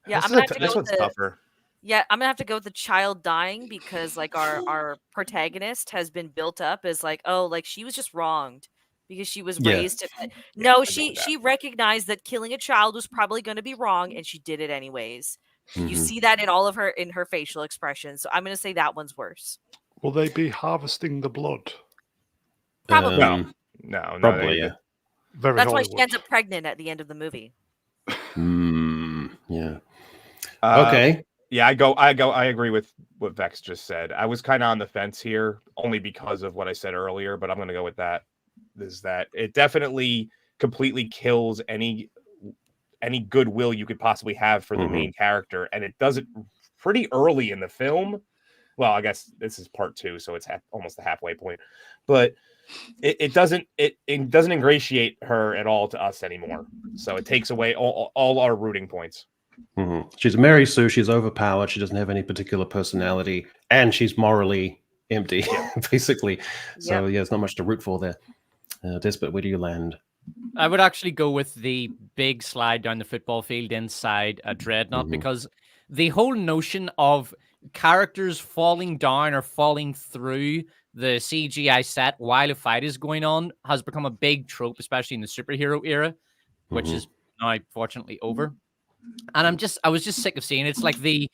Yeah, this one's tougher. Yeah, I'm gonna have to go with the child dying because like our protagonist has been built up as like, oh, like she was just wronged because she was raised to. No, she recognized that killing a child was probably going to be wrong, and she did it anyways. You see that in all of her facial expressions. So I'm going to say that one's worse. Will they be harvesting the blood? Probably. No, probably. Yeah. Very That's Hollywood. why she ends up pregnant at the end of the movie. Yeah. Okay. Yeah, I agree with what Vex just said. I was kind of on the fence here only because of what I said earlier, but I'm going to go with that. Is that it definitely completely kills any goodwill you could possibly have for the main character, and it does it pretty early in the film. Well, I guess this is part 2, so it's almost the halfway point, but it doesn't ingratiate her at all to us anymore. So it takes away all our rooting points. She's Mary Sue. She's overpowered. She doesn't have any particular personality, and she's morally empty, basically. So there's not much to root for there. Despot, where do you land? I would actually go with the big slide down the football field inside a dreadnought because the whole notion of characters falling down or falling through the CGI set while a fight is going on has become a big trope, especially in the superhero era, which is now fortunately over. And I was just sick of seeing it. It's like the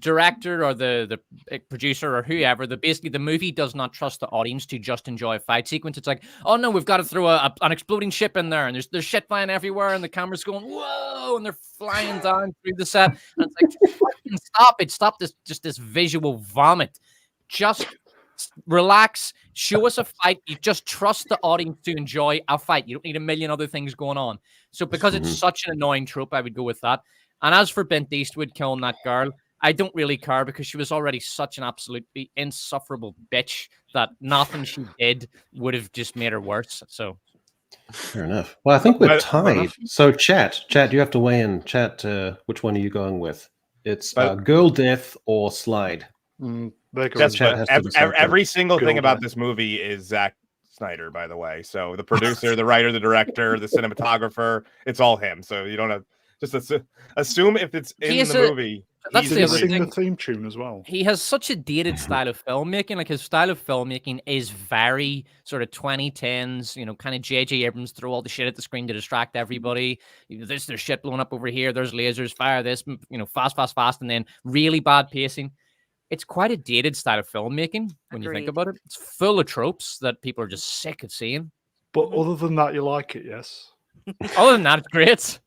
director or the producer or whoever, basically the movie does not trust the audience to just enjoy a fight sequence. It's like, oh no, we've got to throw an exploding ship in there, and there's shit flying everywhere, and the camera's going whoa, and they're flying down through the set, and it's like, fucking stop this visual vomit. Just relax, show us a fight. You just trust the audience to enjoy a fight. You don't need a million other things going on. So because it's such an annoying trope, I would go with that. And as for Bent Eastwood killing that girl, I don't really care because she was already such an absolutely insufferable bitch that nothing she did would have just made her worse. So fair enough. Well, I think we're tied. So chat, you have to weigh in. Chat, which one are you going with? It's girl death or slide. Every single thing about this movie is Zack Snyder, by the way. So the producer, the writer, the director, the cinematographer, it's all him. So you don't have just assume if it's in the movie. That's the other thing. The theme tune as well. He has such a dated style of filmmaking. Like his style of filmmaking is very sort of 2010s, kind of J.J. Abrams throw all the shit at the screen to distract everybody. There's shit blowing up over here. There's lasers, fire this, fast, and then really bad pacing. It's quite a dated style of filmmaking when you think about it. It's full of tropes that people are just sick of seeing. But other than that, you like it, yes? Other than that, it's great.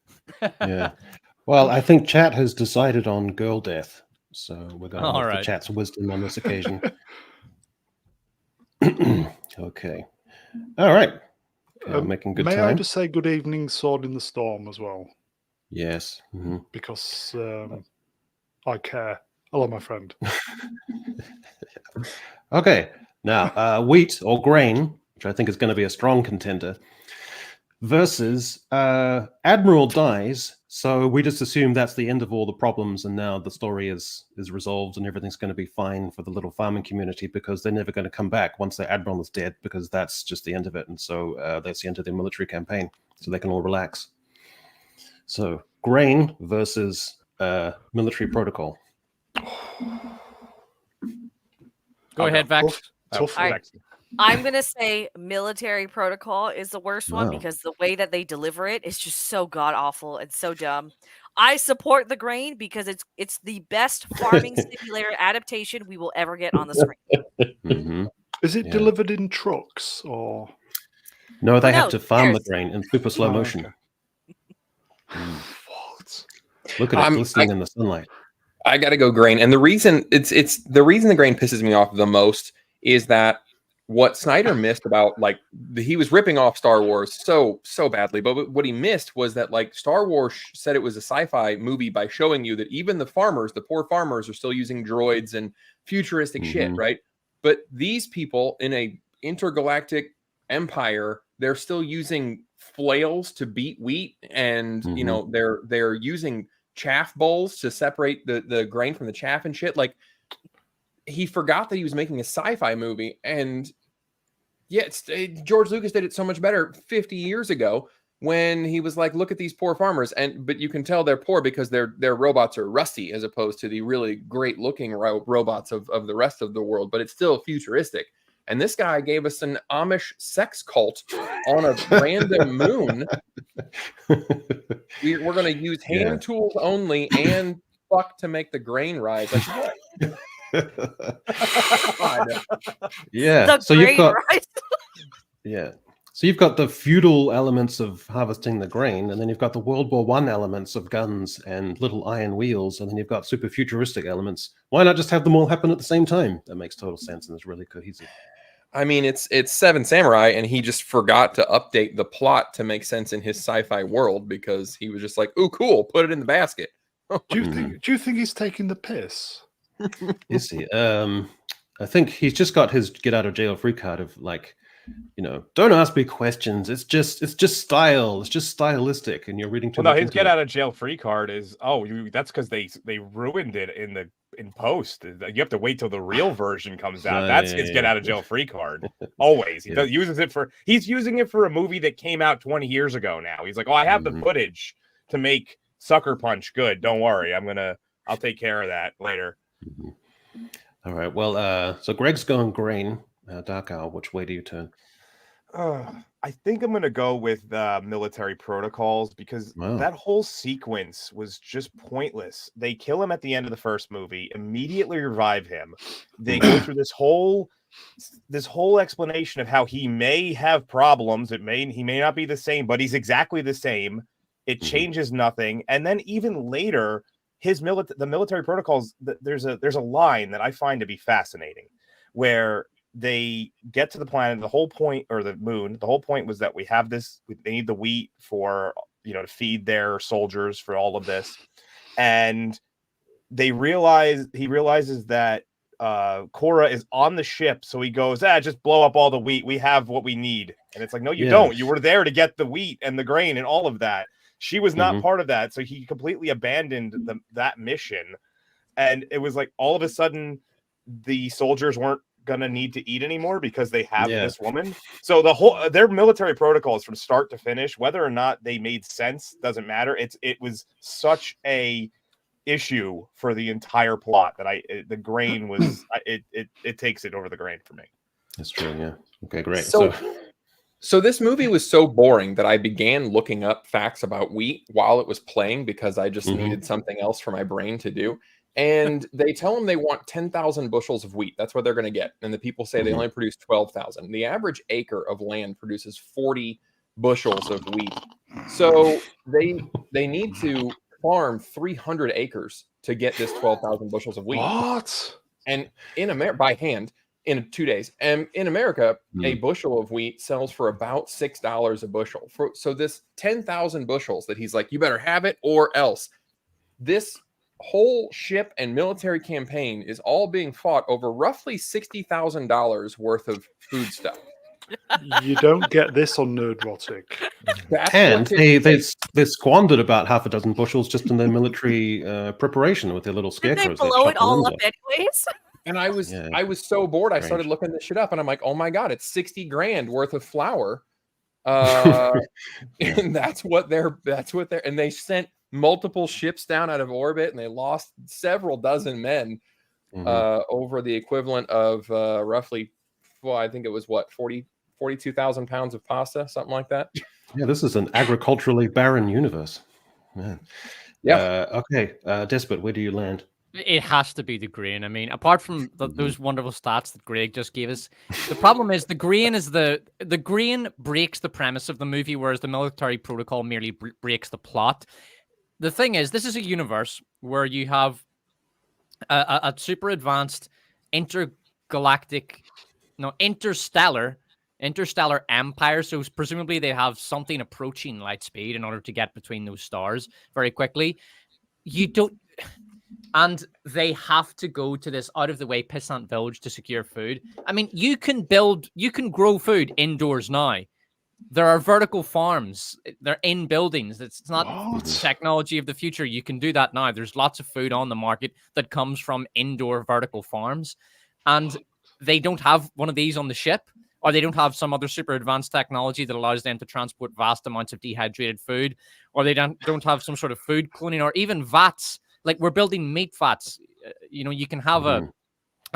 Yeah. Well, I think chat has decided on girl death, so we're going with the chat's wisdom on this occasion. Okay. All right. Making good time. May I just say good evening, Sword in the Storm, as well? Yes. Mm-hmm. Because I care. Hello, my friend. Okay. Now, wheat or grain, which I think is going to be a strong contender, versus Admiral dies, so we just assume that's the end of all the problems, and now the story is resolved and everything's going to be fine for the little farming community because they're never going to come back once their admiral is dead, because that's just the end of it, and so that's the end of their military campaign, so they can all relax. So grain versus military protocol. Go ahead, Vax. Tough. I'm going to say military protocol is the worst one because the way that they deliver it is just so god-awful and so dumb. I support the grain because it's the best farming simulator adaptation we will ever get on the screen. Mm-hmm. Is it delivered in trucks or? No, they have to farm the grain in super slow motion. Okay. Look at it glistening in the sunlight. I got to go grain, and the reason the reason the grain pisses me off the most is that what Snyder missed about, like, he was ripping off Star Wars so badly, but what he missed was that, like, Star Wars said it was a sci-fi movie by showing you that even the poor farmers are still using droids and futuristic shit, right? But these people in a intergalactic empire, they're still using flails to beat wheat, and they're using chaff bowls to separate the grain from the chaff and shit. Like, he forgot that he was making a sci-fi movie, and George Lucas did it so much better 50 years ago when he was like, look at these poor farmers, but you can tell they're poor because their robots are rusty as opposed to the really great looking robots of the rest of the world, but it's still futuristic. And this guy gave us an Amish sex cult on a random moon. We're going to use hand tools only and fuck to make the grain rise. Like, what? Yeah. So you've got So you've got the feudal elements of harvesting the grain, and then you've got the World War I elements of guns and little iron wheels, and then you've got super futuristic elements. Why not just have them all happen at the same time? That makes total sense and is really cohesive. I mean, it's Seven Samurai, and he just forgot to update the plot to make sense in his sci-fi world because he was just like, "Ooh, cool, put it in the basket." Do you think he's taking the piss? Is he? I think he's just got his get out of jail free card of, like, don't ask me questions. It's just style. It's just stylistic, and you're reading too much. No, his get out of jail free card is that's because they ruined it in post. You have to wait till the real version comes out. That's his get out of jail free card. Always, he's using it for a movie that came out 20 years ago. Now he's like, I have the footage to make Sucker Punch good. Don't worry, I'll take care of that later. All right. Well, so Greg's going grain. Darkhour, which way do you turn? I think I'm going to go with military protocols because Wow. that whole sequence was just pointless. They kill him at the end of the first movie, immediately revive him. They go through this whole explanation of how he may have problems. He may not be the same, but he's exactly the same. It changes nothing. And then even later, the military protocols, there's a line that I find to be fascinating where they get to the planet, the whole point, or the moon, the whole point was that they need the wheat for, to feed their soldiers for all of this. And he realizes that Korra is on the ship. So he goes, just blow up all the wheat. We have what we need. And it's like, no, you don't. You were there to get the wheat and the grain and all of that. She was not part of that. So he completely abandoned that mission. And it was like, all of a sudden, the soldiers weren't gonna need to eat anymore because they have this woman. So their military protocols from start to finish, whether or not they made sense, doesn't matter. It was such a issue for the entire plot that the grain was it takes it over the grain for me. That's true. Yeah. Okay. Great. So this movie was so boring that I began looking up facts about wheat while it was playing because I just needed something else for my brain to do. And they tell them they want 10,000 bushels of wheat. That's what they're going to get. And the people say they only produce 12,000. The average acre of land produces 40 bushels of wheat. So they need to farm 300 acres to get this 12,000 bushels of wheat. What? And in America, by hand, in 2 days. And in America, a bushel of wheat sells for about $6 a bushel. So this 10,000 bushels that he's like, you better have it or else. This whole ship and military campaign is all being fought over roughly $60,000 worth of food stuff. You don't get this on Nerdrotic. And they squandered about half a dozen bushels just in their military preparation with their little scarecrows. Did they blow it all up anyways? And I was so bored. I started looking this shit up, and I'm like, oh my god, it's 60 grand worth of flour. And that's what they're and they sent multiple ships down out of orbit, and they lost several dozen men over the equivalent of roughly, I think it was 42,000 pounds of pasta, something like that. Yeah, this is an agriculturally barren universe. Man. Yeah. Okay, Despot, where do you land? It has to be the grain. I mean, apart from those wonderful stats that Greg just gave us, the problem is the grain breaks the premise of the movie, whereas the military protocol merely breaks the plot. The thing is, this is a universe where you have a super advanced interstellar empire. So presumably they have something approaching light speed in order to get between those stars very quickly. And they have to go to this out of the way pissant village to secure food. I mean, you can grow food indoors now. There are vertical farms. They're in buildings. It's not technology of the future. You can do that now. There's lots of food on the market that comes from indoor vertical farms. And they don't have one of these on the ship, or they don't have some other super advanced technology that allows them to transport vast amounts of dehydrated food, or they don't have some sort of food cloning, or even vats. Like, we're building meat vats. You can have a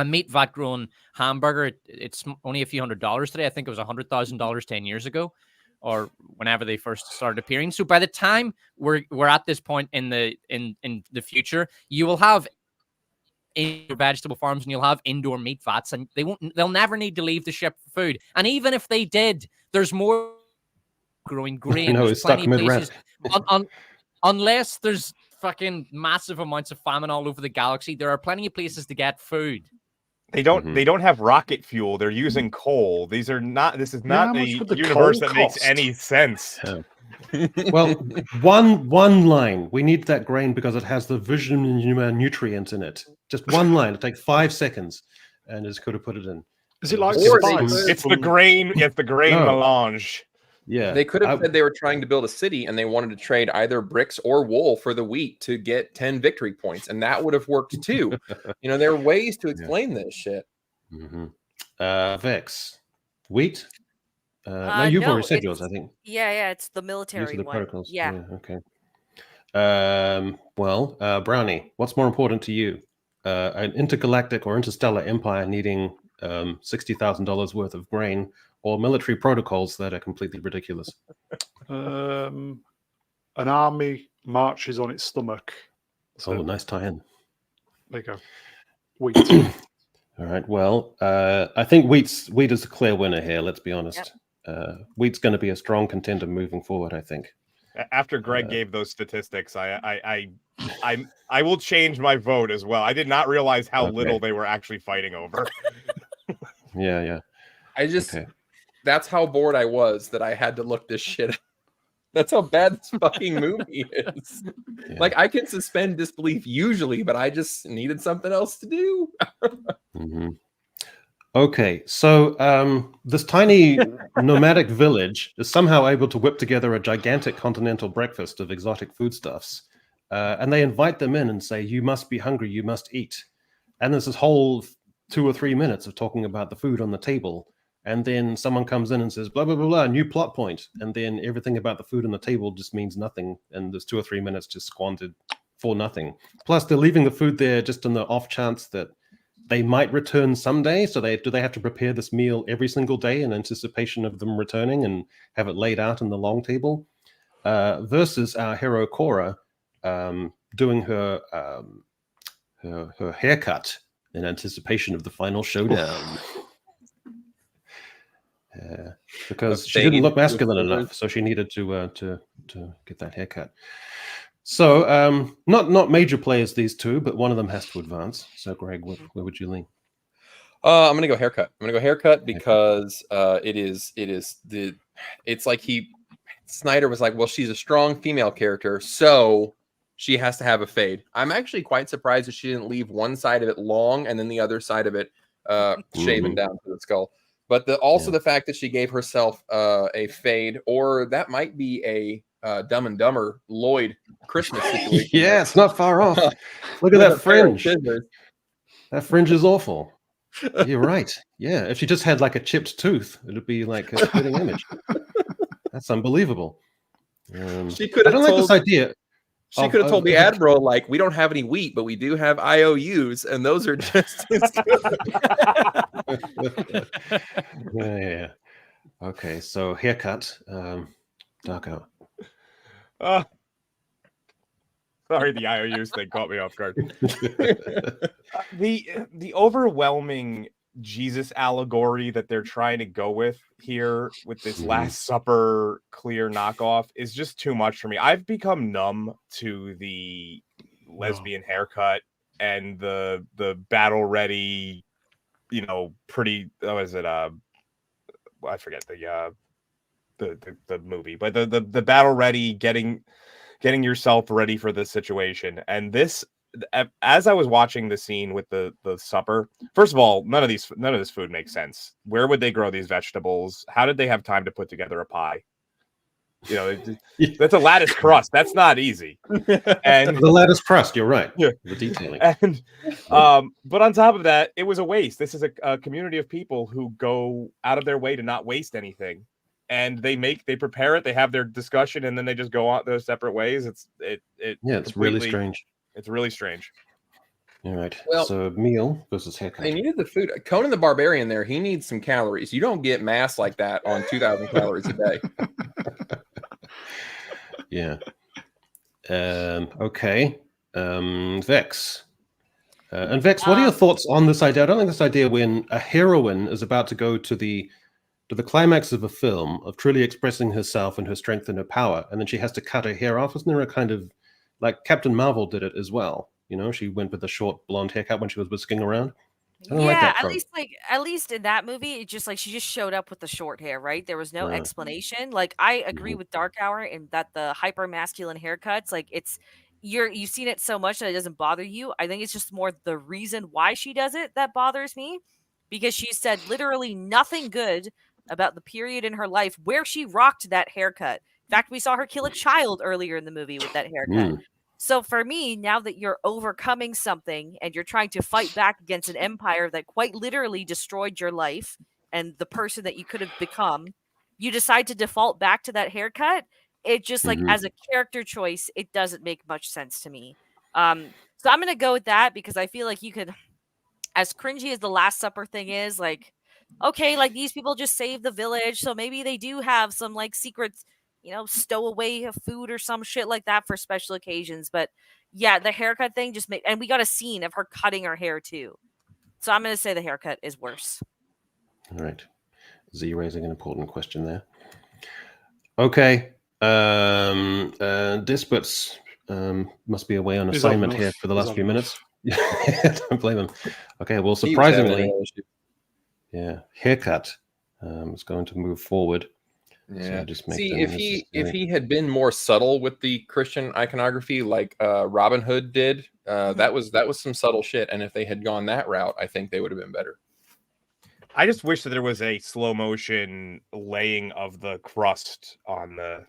meat vat grown hamburger. It's only a few $100s today. I think it was $100,000 10 years ago, or whenever they first started appearing. So by the time we're at this point in the future, you will have indoor vegetable farms and you'll have indoor meat vats, and they'll never need to leave the ship for food. And even if they did, there's more growing grain. No, it's stuck mid-rest. Unless there's fucking massive amounts of famine all over the galaxy, there are plenty of places to get food. They don't have rocket fuel. They're using coal. This is not a universe that makes any sense. Well, one line. We need that grain because it has the vitamin nutrient in it. Just one line. It takes 5 seconds, and just could have put it in. Is it like Spice? It's the grain. It's the grain melange. Yeah, they could have said they were trying to build a city and they wanted to trade either bricks or wool for the wheat to get 10 victory points, and that would have worked too. There are ways to explain this shit. Vex, wheat. No, you've already said yours, I think. Yeah, it's the military one. Protocols. Yeah. Okay. Brownie, what's more important to you? An intergalactic or interstellar empire needing $60,000 worth of grain, or military protocols that are completely ridiculous? An army marches on its stomach. Oh, nice tie-in. There you go. Wheat. All right. Well, I think wheat is a clear winner here. Let's be honest. Wheat's going to be a strong contender moving forward, I think. After Greg gave those statistics, I will change my vote as well. I did not realize how little they were actually fighting over. Yeah. That's how bored I was that I had to look this shit up. That's how bad this fucking movie is. Yeah. Like, I can suspend disbelief usually, but I just needed something else to do. Okay, so this tiny nomadic village is somehow able to whip together a gigantic continental breakfast of exotic foodstuffs. And they invite them in and say, you must be hungry, you must eat. And there's this whole 2 or 3 minutes of talking about the food on the table. And then someone comes in and says, blah, blah, blah, blah, new plot point. And then everything about the food on the table just means nothing. And there's 2 or 3 minutes just squandered for nothing. Plus, they're leaving the food there just on the off chance that they might return someday. So do they have to prepare this meal every single day in anticipation of them returning and have it laid out on the long table? Versus our hero Cora doing her haircut in anticipation of the final showdown. Because she didn't look masculine enough, so she needed to get that haircut. So not major players, these two, but one of them has to advance. So Greg, where would you lean? I'm gonna go haircut. I'm gonna go haircut because it's like Snyder was like, well, she's a strong female character, so she has to have a fade. I'm actually quite surprised that she didn't leave one side of it long and then the other side of it shaven down to the skull. But the fact that she gave herself a fade, or that might be a Dumb and Dumber Lloyd Christmas situation. Yeah, it's not far off. Look at that fringe. That fringe is awful. You're right. Yeah, if she just had like a chipped tooth, it would be like a spitting image. That's unbelievable. She could have like this idea. She could have told the Admiral, like, we don't have any wheat, but we do have IOUs, and those are just as good. Yeah. Okay, so haircut, Darkhour. Sorry, the IOUs thing caught me off guard. The overwhelming Jesus allegory that they're trying to go with here with this Last Supper clear knockoff is just too much for me. I've become numb to the lesbian haircut and the battle ready, pretty, what is it? I forget the movie, but the battle ready, getting yourself ready for this situation. And this, as I was watching the scene with the supper, first of all, none of this food makes sense. Where would they grow these vegetables? How did they have time to put together a pie? That's a lattice crust. That's not easy. And the lattice crust, you're right. Yeah. The detailing. And but on top of that, it was a waste. This is a community of people who go out of their way to not waste anything. And they prepare it, they have their discussion, and then they just go out their separate ways. It's really strange. It's really strange. All right. Well, so meal versus haircut. They needed the food. Conan the Barbarian there, he needs some calories. You don't get mass like that on 2,000 calories a day. Yeah. Okay. Vex. And Vex, what are your thoughts on this idea? I don't think this idea when a heroine is about to go to the climax of a film of truly expressing herself and her strength and her power, and then she has to cut her hair off. Isn't there a kind of, like Captain Marvel did it as well? She went with the short blonde haircut when she was whisking around. At least in that movie, it's just like she just showed up with the short hair, right? There was no explanation. Like, I agree with Darkhour in that the hyper masculine haircuts, like, you've seen it so much that it doesn't bother you. I think it's just more the reason why she does it that bothers me, because she said literally nothing good about the period in her life where she rocked that haircut. In fact, we saw her kill a child earlier in the movie with that haircut. So for me, now that you're overcoming something and you're trying to fight back against an empire that quite literally destroyed your life and the person that you could have become, you decide to default back to that haircut. It just like as a character choice, it doesn't make much sense to me. So I'm going to go with that because I feel like you could, as cringy as the Last Supper thing is, like, okay, like these people just saved the village, so maybe they do have some like secrets, stowaway of food or some shit like that for special occasions. But yeah, the haircut thing just made, and we got a scene of her cutting her hair too. So I'm gonna say the haircut is worse. All right. Z raising an important question there. Okay. Despots must be away on He's had assignment enough. here for the He's last had few enough. minutes. Don't blame him. Okay, well, He was having surprisingly, an issue. yeah, haircut is going to move forward. Yeah. So just make See, them if he had been more subtle with the Christian iconography, like Robin Hood did, that was some subtle shit. And if they had gone that route, I think they would have been better. I just wish that there was a slow motion laying of the crust on the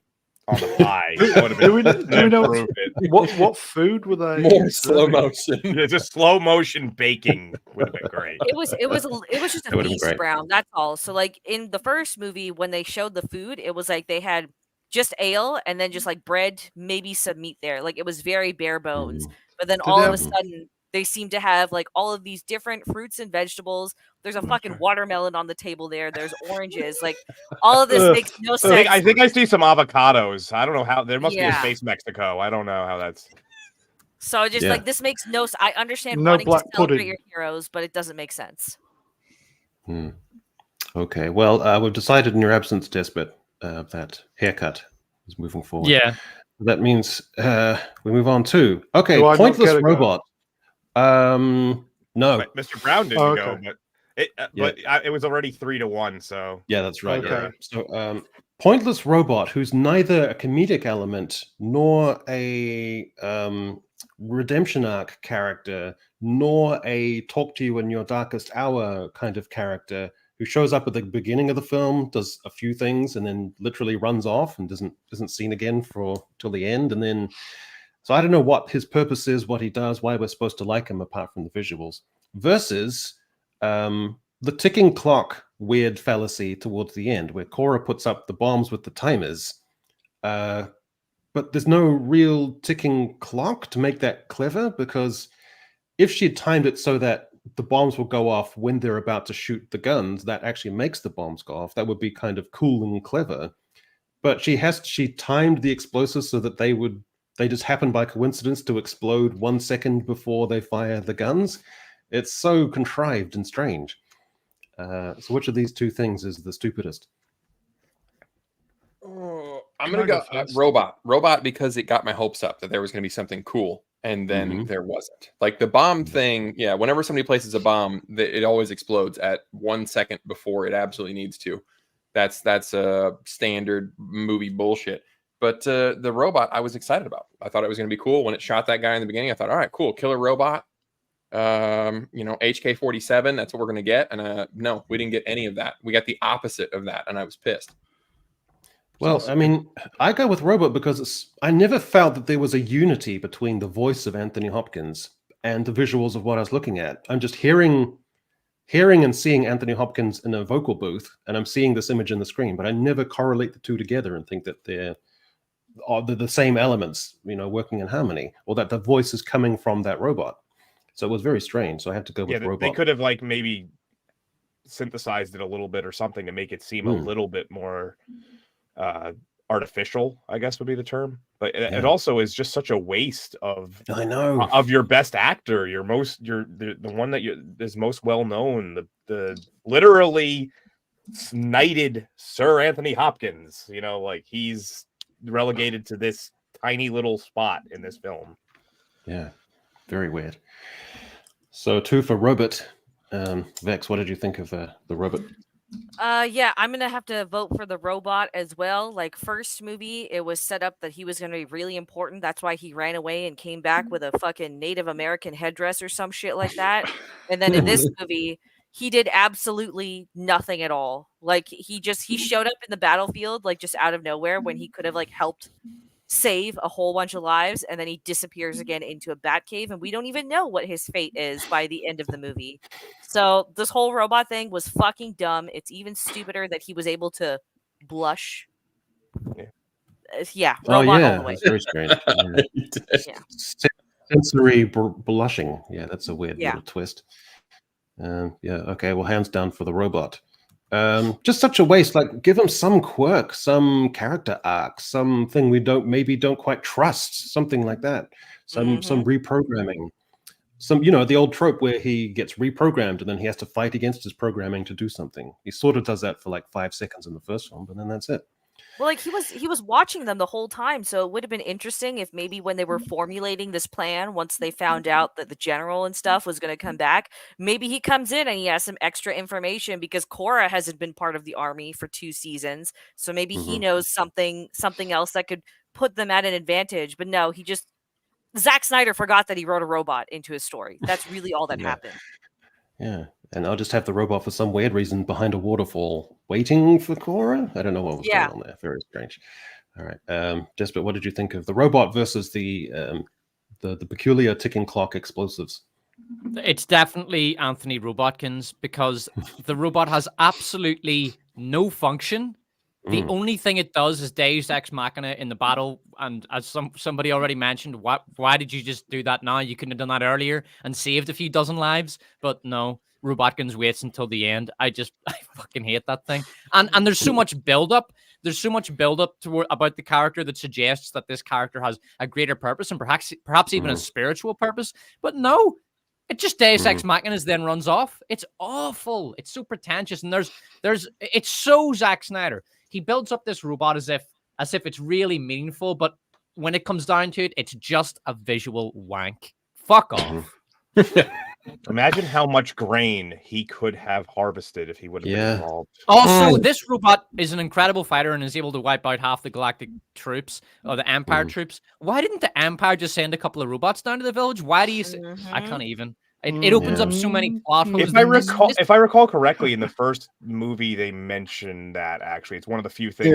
pie. That would have Do we been know improvement. what food were they? More slow serving? motion. It's a slow motion baking would have been great. It was just That a would've been feast great. brown. That's all. So like in the first movie, when they showed the food, it was like they had just ale and then just like bread, maybe some meat there. Like it was very bare bones. But then Did all they of a have- sudden, they seem to have like all of these different fruits and vegetables. There's a fucking watermelon on the table there. There's oranges. Like all of this Ugh. makes no I sense. I think I see some avocados. I don't know how. There must be a Yeah. space Mexico. I don't know how that's. So just Yeah. like this makes no. I understand No wanting to black celebrate pudding. your heroes, but it doesn't make sense. Okay, well, we've decided in your absence, Despot, that haircut is moving forward. Yeah. That means we move on to Do I not pointless get a go? robot. No. But Mr. Brown didn't Oh, go, okay. but it was already 3-1. So Yeah, that's right. Okay. Yeah. So, pointless robot who's neither a comedic element nor a redemption arc character, nor a talk to you in your darkest hour kind of character, who shows up at the beginning of the film, does a few things, and then literally runs off and isn't seen again till the end, and then. So I don't know what his purpose is, what he does, why we're supposed to like him apart from the visuals. Versus the ticking clock weird fallacy towards the end, where Cora puts up the bombs with the timers, but there's no real ticking clock to make that clever, because if she had timed it so that the bombs will go off when they're about to shoot the guns, that actually makes the bombs go off. That would be kind of cool and clever. But she timed the explosives so that they just happen by coincidence to explode 1 second before they fire the guns. It's so contrived and strange. So which of these two things is the stupidest? I'm Can gonna I go go first? robot because it got my hopes up that there was gonna be something cool, and then there wasn't. Like the bomb thing, yeah. Whenever somebody places a bomb, it always explodes at 1 second before it absolutely needs to. That's a standard movie bullshit. But the robot, I was excited about. I thought it was gonna be cool when it shot that guy in the beginning. I thought, all right, cool, killer robot. HK-47. That's what we're gonna get. And no, we didn't get any of that. We got the opposite of that, and I was pissed. Well, I mean, I go with robot because I never felt that there was a unity between the voice of Anthony Hopkins and the visuals of what I was looking at. I'm just hearing and seeing Anthony Hopkins in a vocal booth, and I'm seeing this image in the screen, but I never correlate the two together and think that they're the same elements, working in harmony, or that the voice is coming from that robot. So it was very strange. So I had to go with robot. They could have like maybe synthesized it a little bit or something to make it seem a little bit more artificial, I guess would be the term. But it also is just such a waste of your best actor, the one that is most well known, the literally knighted Sir Anthony Hopkins. Like he's relegated to this tiny little spot in this film. Yeah, very weird. So 2 for robot. Vex, what did you think of the robot? Yeah, I'm gonna have to vote for the robot as well. Like first movie, it was set up that he was gonna be really important. That's why he ran away and came back with a fucking Native American headdress or some shit like that. And then in this movie, he did absolutely nothing at all. Like he showed up in the battlefield like just out of nowhere when he could have like helped save a whole bunch of lives, and then he disappears again into a bat cave, and we don't even know what his fate is by the end of the movie. So this whole robot thing was fucking dumb. It's even stupider that he was able to blush. Yeah, robot all the way. That's very strange. Sensory blushing. Yeah, that's a weird little twist. Okay, well, hands down for the robot. Just such a waste. Like, give him some quirk, some character arc, something we don't quite trust, something like that. Some reprogramming. Some, the old trope where he gets reprogrammed and then he has to fight against his programming to do something. He sort of does that for like 5 seconds in the first film, but then that's it. Well, like he was watching them the whole time, so it would have been interesting if maybe when they were formulating this plan, once they found out that the general and stuff was going to come back, maybe he comes in and he has some extra information because Korra hasn't been part of the army for 2 seasons, so maybe he knows something else that could put them at an advantage. But no, Zack Snyder forgot that he wrote a robot into his story. That's really all that happened. Yeah. And I'll just have the robot for some weird reason behind a waterfall waiting for Korra. I don't know what was going on there. Very strange. All right. Despot, what did you think of the robot versus the peculiar ticking clock explosives? It's definitely Anthony Robotkins because the robot has absolutely no function. The only thing it does is Deus Ex Machina in the battle. And as somebody already mentioned, why did you just do that now? You couldn't have done that earlier and saved a few dozen lives. But no, Robotkins waits until the end. I fucking hate that thing. And there's so much buildup. There's so much buildup about the character that suggests that this character has a greater purpose and perhaps even a spiritual purpose. But no, it just Deus Ex Machina then runs off. It's awful. It's so pretentious. And it's so Zack Snyder. He builds up this robot as if it's really meaningful, but when it comes down to it, it's just a visual wank. Fuck off. Imagine how much grain he could have harvested if he would have been involved. Also, this robot is an incredible fighter and is able to wipe out half the galactic troops or the Empire troops. Why didn't the Empire just send a couple of robots down to the village? Why do you say I can't even? It opens up so many plot holes. If I recall correctly, in the first movie, they mentioned that actually it's one of the few things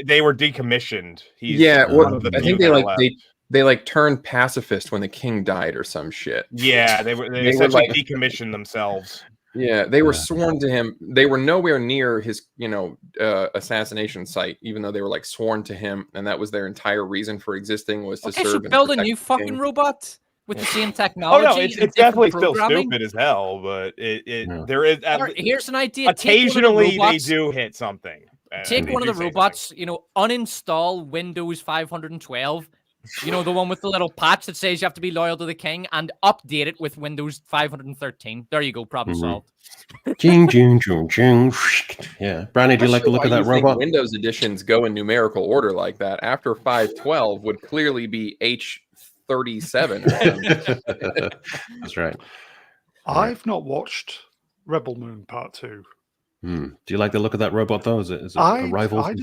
they were decommissioned. I think they turned pacifist when the king died or some shit. Yeah, they essentially decommissioned themselves. Yeah, they were sworn to him. They were nowhere near his, assassination site, even though they were sworn to him, and that was their entire reason for existing was to serve. So build a new fucking robot with the same technology. Oh no, it's definitely still stupid as hell, but there is. Here's an idea. Occasionally, they do hit something. Take one of the robots. Uninstall Windows 512. The one with the little patch that says you have to be loyal to the king, and update it with Windows 513. There you go, problem solved. Ching, ching, ching, ching. Yeah, Brownie, do you like the look of that robot? Windows editions go in numerical order like that. After 512 would clearly be H37. That's right. I've not watched Rebel Moon Part 2. Do you like the look of that robot though? Is it a rival? I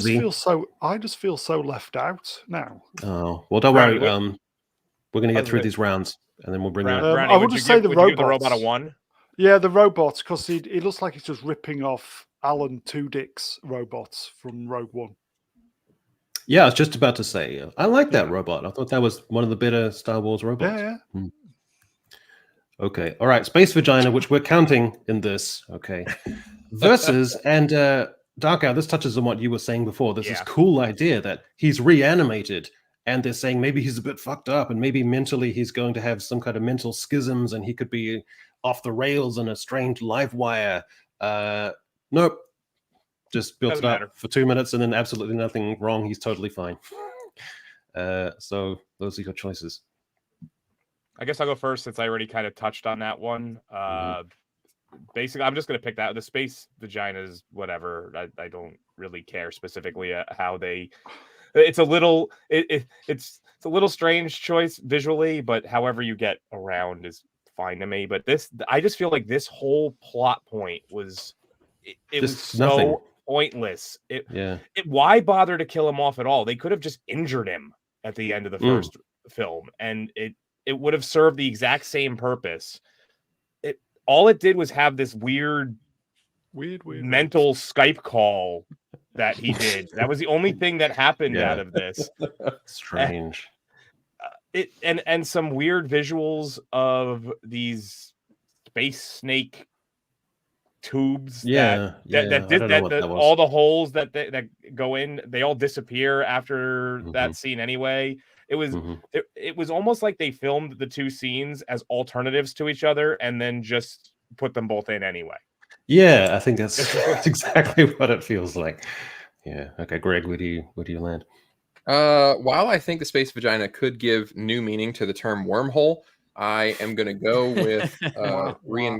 just feel so left out now. Oh well, don't worry. We're gonna get through these rounds, and then we'll bring you. I would just say the robot a 1. Yeah, the robots, because he looks like he's just ripping off Alan Tudyk's robots from Rogue One. Yeah, I was just about to say, I like that robot. I thought that was one of the better Star Wars robots. Yeah. Okay, all right. Space Vagina, which we're counting in this. Okay, versus and Darkhour. This touches on what you were saying before. There's this cool idea that he's reanimated, and they're saying maybe he's a bit fucked up, and maybe mentally he's going to have some kind of mental schisms, and he could be off the rails on a strange live wire. Nope. Just built it up for 2 minutes and then absolutely nothing wrong. He's totally fine. So those are your choices. I guess I'll go first since I already kind of touched on that one. Basically, I'm just going to pick that. The space vaginas, whatever. I don't really care specifically how they. It's a little. It's a little strange choice visually, but however you get around is fine to me. But I just feel like this whole plot point was. It was so nothing. Pointless. Why bother to kill him off at all? They could have just injured him at the end of the first film, and it would have served the exact same purpose. All it did was have this weird mental Skype call that he did. That was the only thing that happened out of this. Strange. And some weird visuals of these space snake tubes that all the holes that go in, they all disappear after that scene anyway. It was it was almost like they filmed the two scenes as alternatives to each other and then just put them both in anyway. Yeah, I think that's exactly what it feels like. Yeah. Okay, Greg, where do you land? While I think the space vagina could give new meaning to the term wormhole, I am going to go with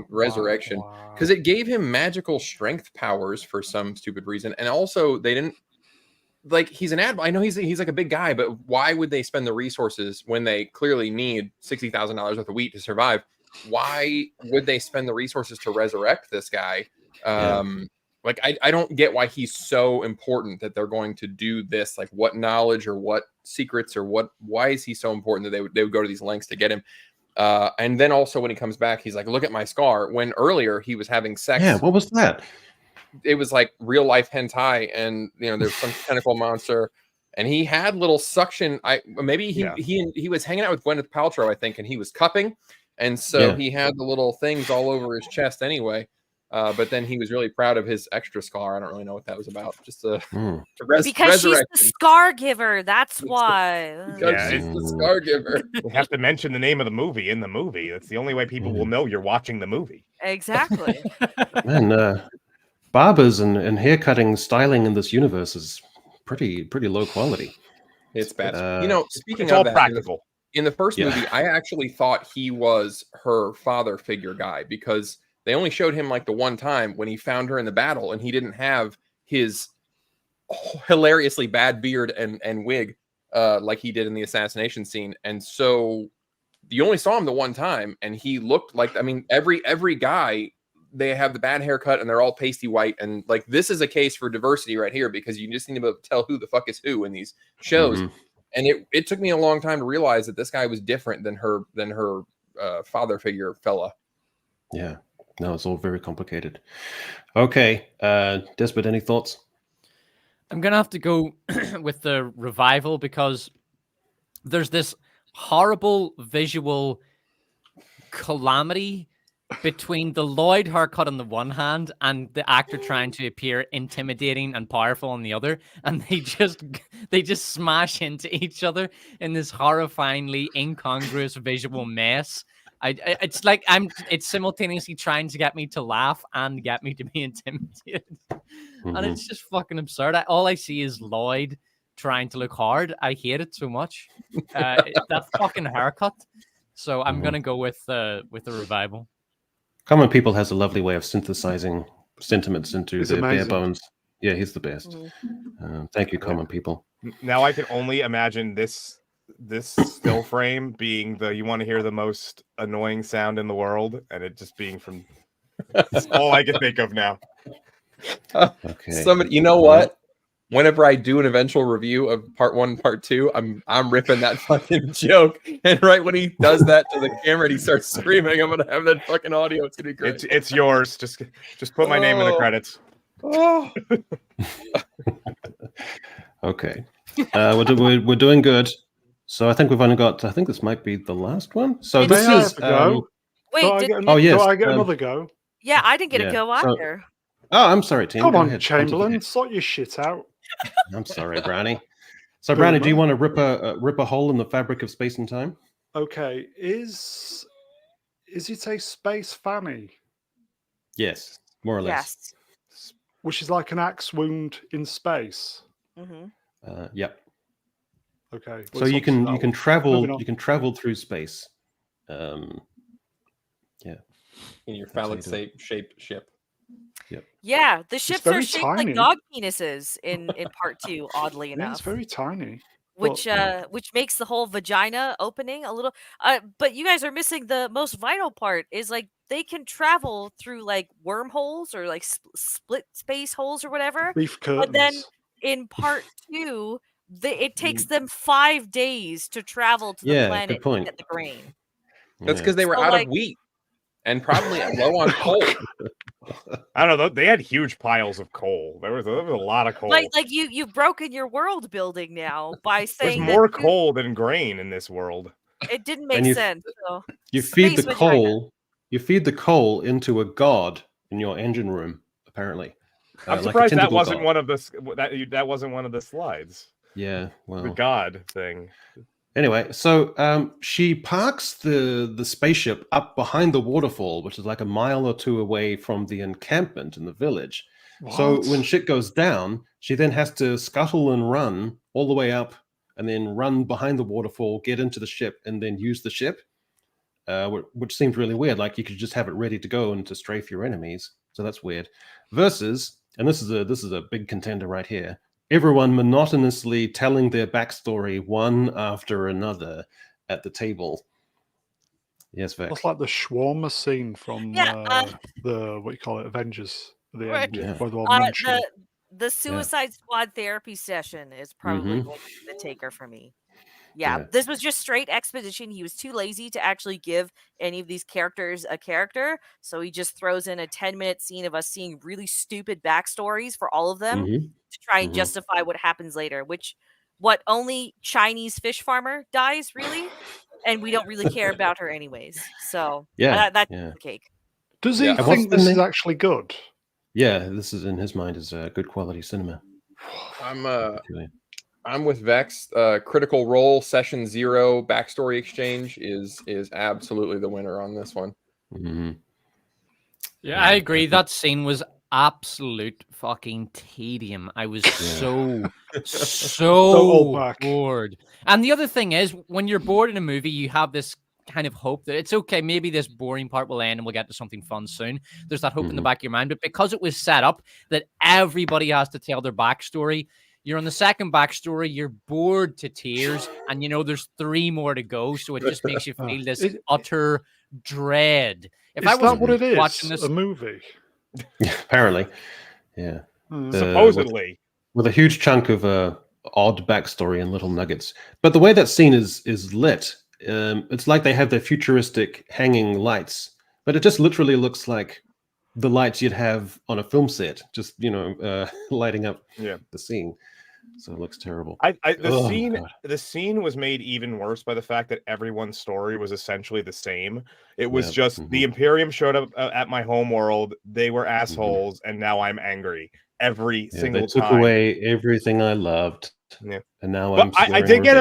resurrection because it gave him magical strength powers for some stupid reason, and also they didn't like he's an admiral. I know he's like a big guy, but why would they spend the resources when they clearly need $60,000 worth of wheat to survive? Why would they spend the resources to resurrect this guy? Like I don't get why he's so important that they're going to do this. Like what knowledge or what secrets or why is he so important that they would go to these lengths to get him? And then also when he comes back, he's like, look at my scar. When earlier he was having sex. Yeah, what was that? It was like real life hentai, and there's some tentacle monster, and he had little suction. Maybe he was hanging out with Gwyneth Paltrow, I think, and he was cupping, and so he had the little things all over his chest anyway. But then he was really proud of his extra scar. I don't really know what that was about. Just to because she's the scar giver. That's why. Because she's the scar giver. You have to mention the name of the movie in the movie. That's the only way people will know you're watching the movie. Exactly. Man, barbers and haircutting styling in this universe is pretty low quality. It's bad. Speaking it's of all that, practical. In the first movie, I actually thought he was her father figure guy because they only showed him like the one time when he found her in the battle, and he didn't have his hilariously bad beard and wig like he did in the assassination scene. And so you only saw him the one time, and he looked like, I mean, every guy, they have the bad haircut and they're all pasty white. And like, this is a case for diversity right here, because you just need to be able to tell who the fuck is who in these shows. And it took me a long time to realize that this guy was different than her father figure fella. Yeah. No, it's all very complicated. Okay. Despot, any thoughts? I'm going to have to go with the revival because there's this horrible visual calamity between the Lloyd haircut on the one hand and the actor trying to appear intimidating and powerful on the other, and they just smash into each other in this horrifyingly incongruous visual mess. It's like it's simultaneously trying to get me to laugh and get me to be intimidated, and it's just fucking absurd. All I see is Lloyd trying to look hard. I hate it so much. That fucking haircut. So I'm gonna go with the revival. Common People has a lovely way of synthesizing sentiments into He's the amazing. bare bones. Yeah, he's the best. Thank you, Common People. Now I can only imagine this still frame being you want to hear the most annoying sound in the world, and it just being from. That's all I can think of now. Okay. Somebody, you know what? Whenever I do an eventual review of part 1 and part 2, I'm ripping that fucking joke. And right when he does that to the camera and he starts screaming, I'm gonna have that fucking audio. It's gonna be great. It's yours. Just put my name in the credits. Oh. Okay. We're doing good. So I think we've only got. I think this might be the last one. So this is. Go? Wait, Do I did, get an- Oh, yes, do I get another go? yeah, I didn't get Yeah, a go so- either. Oh, I'm sorry, team. Come Go on, ahead. Chamberlain, sort your shit out. I'm sorry, Brownie. So, Brownie, do you want to rip a hole in the fabric of space and time? Okay, is it a space fanny, Yes, more or less. Yes. which is like an axe wound in space? Mm-hmm. Yep. Okay. well, So it's you can obviously that one. travel Moving on. through space. Yeah. In your phallic shaped ship. Yeah, the ships are very shaped tiny. like dog penises in part 2, oddly Yeah, enough. it's very tiny. Which makes the whole vagina opening a little but you guys are missing the most vital part is like they can travel through like wormholes or like split space holes or whatever. Beef curtains. But then in part 2 it takes them 5 days to travel to the Yeah, planet good point. to get the grain. That's because they were So, out like- of wheat and probably low on coal. I don't know. They had huge piles of coal. There was a lot of coal. Like you've broken your world building now by There's saying more that coal than grain in this world. it didn't make And you- sense. So You feed the space vagina. coal. You feed the coal into a god in your engine room. Apparently, I'm like a surprised that tentacle wasn't god. one of the that wasn't one of the slides. Yeah, The well, god thing. Anyway, so she parks the spaceship up behind the waterfall, which is like a mile or two away from the encampment in the village. So What? when shit goes down, she then has to scuttle and run all the way up, and then run behind the waterfall, get into the ship, and then use the ship, which seemed really weird. Like you could just have it ready to go and to strafe your enemies. So that's weird. Versus, and this is a big contender right here, everyone monotonously telling their backstory one after another at the table. Yes, Vex. That's like the shawarma scene from the what you call it, Avengers at the end, Yeah. where they're all munching. The Suicide Squad therapy session is probably going to be the taker for me. Yeah, this was just straight exposition. He was too lazy to actually give any of these characters a character, so he just throws in a 10-minute scene of us seeing really stupid backstories for all of them to try and justify what happens later, what only Chinese fish farmer dies, really, and we don't really care about her anyways. So that's the cake. Does he think this is actually good? Yeah, this is in his mind is good quality cinema. I'm with Vex. Critical Role Session 0 backstory exchange is absolutely the winner on this one. Yeah, I agree. That scene was absolute fucking tedium. I was so bored. And the other thing is, when you're bored in a movie, you have this kind of hope that it's okay, maybe this boring part will end and we'll get to something fun soon. There's that hope in the back of your mind. But because it was set up that everybody has to tell their backstory, you're on the second backstory, you're bored to tears, and you know there's 3 more to go, so it just makes you feel this utter dread. Is that what it is? Watching this... a movie? Apparently, yeah. Supposedly. With a huge chunk of odd backstory and little nuggets. But the way that scene is lit, it's like they have their futuristic hanging lights, but it just literally looks like the lights you'd have on a film set, just, lighting up the scene. So it looks terrible. The scene was made even worse by the fact that everyone's story was essentially the same. It was just the Imperium showed up at my home world. They were assholes, and now I'm angry every single time. They took away everything I loved. Yeah, and now I did get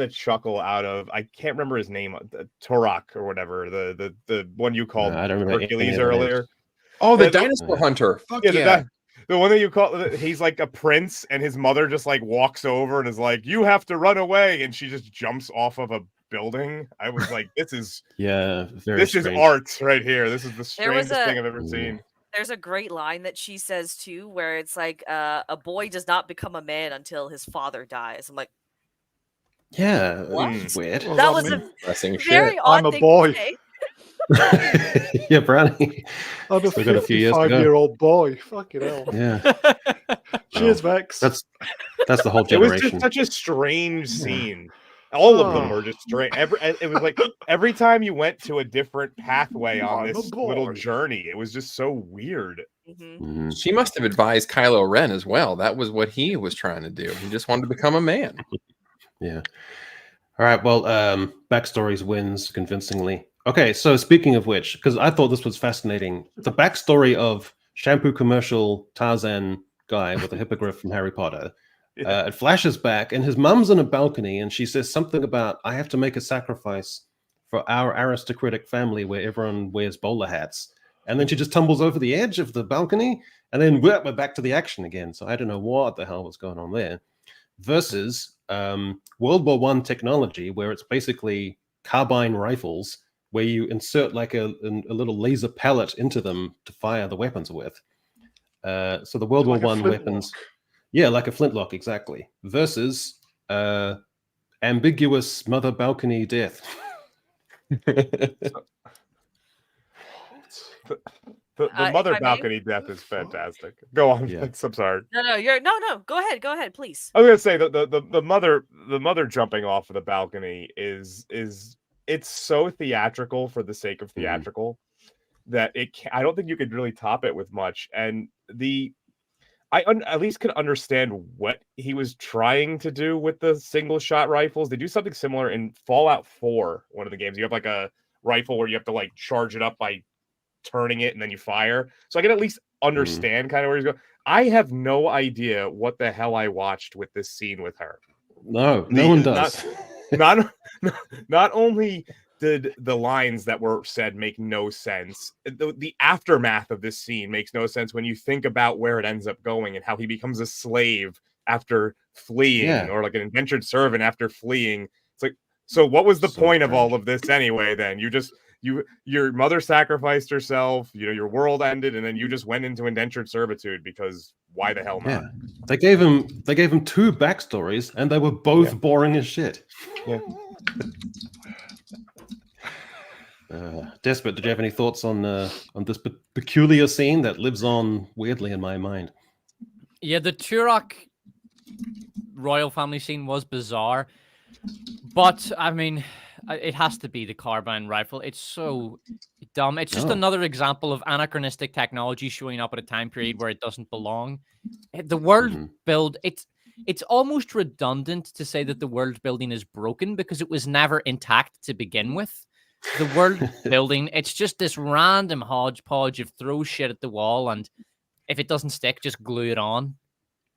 a chuckle out of, I can't remember his name, Turok or whatever, the one you called Hercules earlier. Oh, the dinosaur hunter. Fuck yeah. The one that you call, he's like a prince, and his mother just like walks over and is like, "You have to run away," and she just jumps off of a building. I was like, "This is this is art right here. This is the strangest thing I've ever seen." There's a great line that she says too, where it's like, "A boy does not become a man until his father dies." I'm like, "Yeah, what? Weird." That was a very odd I'm thing a boy. to say. Yeah, Brownie. I'm a 55-year-old boy. Fucking hell. Yeah. Cheers, Vex. That's the whole generation. It was just such a strange scene. All of them were just strange. It was like every time you went to a different pathway on this little journey, it was just so weird. She must have advised Kylo Ren as well. That was what he was trying to do. He just wanted to become a man. Yeah. All right. Well, backstories wins convincingly. Okay, so speaking of which, because I thought this was fascinating, the backstory of shampoo commercial Tarzan guy with a hippogriff from Harry Potter, it flashes back, and his mum's on a balcony, and she says something about, "I have to make a sacrifice for our aristocratic family where everyone wears bowler hats." And then she just tumbles over the edge of the balcony, and then we're back to the action again. So I don't know what the hell was going on there. Versus World War I technology, where it's basically carbine rifles, where you insert like a little laser pellet into them to fire the weapons with. So the World War I weapons, like a flintlock, exactly. Versus ambiguous mother balcony death. The mother balcony death is fantastic. Go on. I'm sorry. No. Go ahead, please. I was gonna say the mother jumping off of the balcony is it's so theatrical for the sake of theatrical that I don't think you could really top it with much. And I at least can understand what he was trying to do with the single shot rifles. They do something similar in Fallout 4, one of the games. You have like a rifle where you have to like charge it up by turning it and then you fire. So I can at least understand kind of where he's going. I have no idea what the hell I watched with this scene with her. No one does. Not only did the lines that were said make no sense, the aftermath of this scene makes no sense when you think about where it ends up going and how he becomes a slave after fleeing, or like an indentured servant after fleeing. It's like, so what was the point of all of this anyway? Then your mother sacrificed herself, your world ended, and then you just went into indentured servitude because why the hell not? Yeah. They gave him 2 backstories, and they were both boring as shit. Yeah. Despot, did you have any thoughts on this peculiar scene that lives on weirdly in my mind? Yeah, the Turok royal family scene was bizarre, but I mean, it has to be the carbine rifle. It's so dumb. It's just another example of anachronistic technology showing up at a time period where it doesn't belong. The world build, it's almost redundant to say that the world building is broken because it was never intact to begin with. The world building, it's just this random hodgepodge of throw shit at the wall, and if it doesn't stick, just glue it on.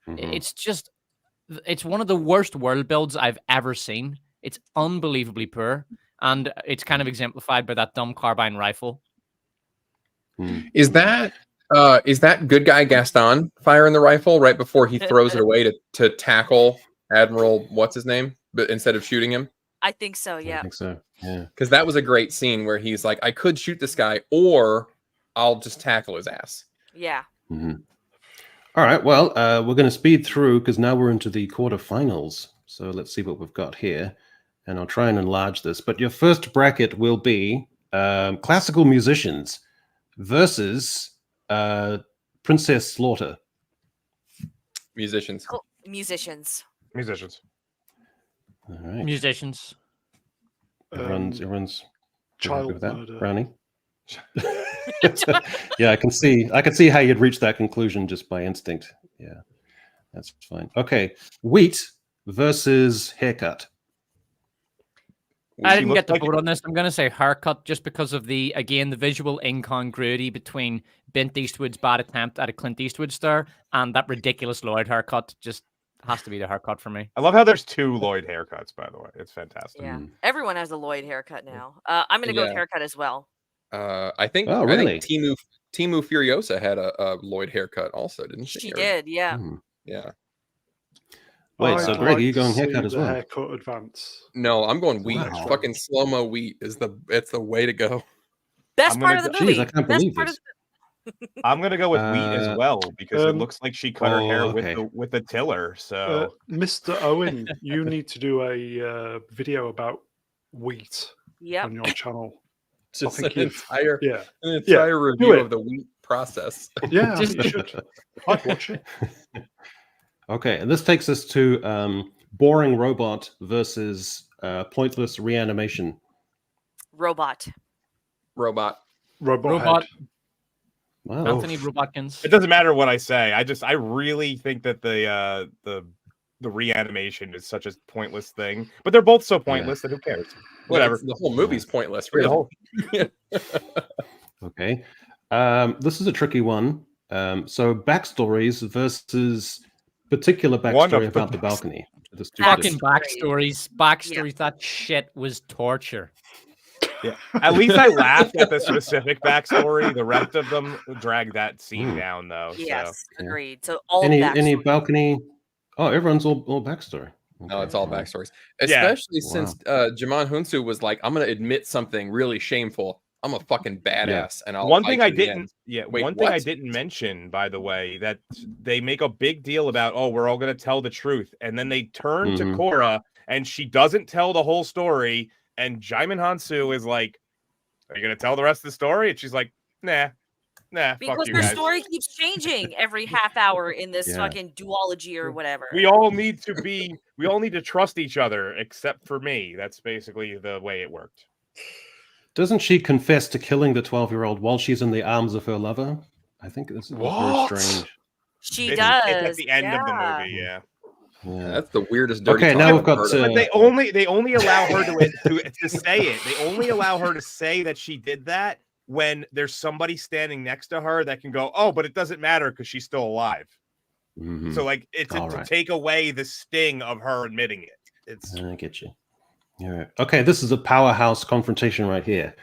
It's one of the worst world builds I've ever seen. It's unbelievably poor, and it's kind of exemplified by that dumb carbine rifle. Is that good guy Gaston firing the rifle right before he throws it away to tackle Admiral what's his name, but instead of shooting him? I think so. Yeah. I think so. Yeah. Because that was a great scene where he's like, I could shoot this guy, or I'll just tackle his ass. Yeah. All right. Well, we're going to speed through because now we're into the quarterfinals. So let's see what we've got here, and I'll try and enlarge this. But your first bracket will be classical musicians versus Princess Slaughter. Musicians. Cool. Musicians. All right. Musicians. Everyone's child with that. murder. Brownie. Yeah, I can see how you'd reach that conclusion just by instinct. Yeah, that's fine. Okay, wheat versus haircut. I didn't get to vote on this. I'm going to say haircut just because of the visual incongruity between Bint Eastwood's bad attempt at a Clint Eastwood star and that ridiculous Lloyd haircut. Just has to be the haircut for me. I love how there's 2 Lloyd haircuts, by the way. It's fantastic. Yeah. Everyone has a Lloyd haircut now. I'm going to go with haircut as well. I think Timu Furiosa had a Lloyd haircut also, didn't she? She did, yeah. Yeah. Wait, so Greg, are you going haircut as well? Haircut advance. No, I'm going wheat. Wow. Fucking slow-mo wheat it's the way to go. Best part of the movie. Jeez, I can't believe this. I'm gonna go with wheat as well because it looks like she cut her hair with the tiller. So, Mr. Owen, you need to do a video about wheat on your channel. Just I think an entire do review it. of the wheat process. Yeah, you should. I'd watch it. Okay, and this takes us to boring robot versus pointless reanimation. Robot. Robot. Wow. Anthony Robotkins. it doesn't matter what I say. I really think that the reanimation is such a pointless thing. But they're both so pointless that who cares? Whatever. The whole movie's pointless, really. Okay. This is a tricky one. So backstories versus particular backstory about the balcony. Fucking backstories. That shit was torture. Yeah. At least I laughed at the specific backstory. The rest of them drag that scene down, though. Yes, so. agreed. So all any balcony. Oh, everyone's all backstory. Okay. No, it's all backstories. Especially since Jamon Hunsu was like, I'm gonna admit something really shameful. I'm a fucking badass. And one thing I didn't mention, by the way, that they make a big deal about, we're all gonna tell the truth, and then they turn to Korra and she doesn't tell the whole story. And Jaimin Hansu is like, are you going to tell the rest of the story? And she's like, nah, because fuck you the guys. story keeps changing every half hour in this fucking duology or whatever. We all need to trust each other, except for me. That's basically the way it worked. Doesn't she confess to killing the 12-year-old while she's in the arms of her lover? I think this is very strange. She does. It's at the end of the movie, yeah. That's the weirdest dirty Okay, now we've got but they only allow her to say it. They only allow her to say that she did that when there's somebody standing next to her that can go, but it doesn't matter because she's still alive. So like it's to take away the sting of her admitting it. It's I get you. All right. Okay, this is a powerhouse confrontation right here.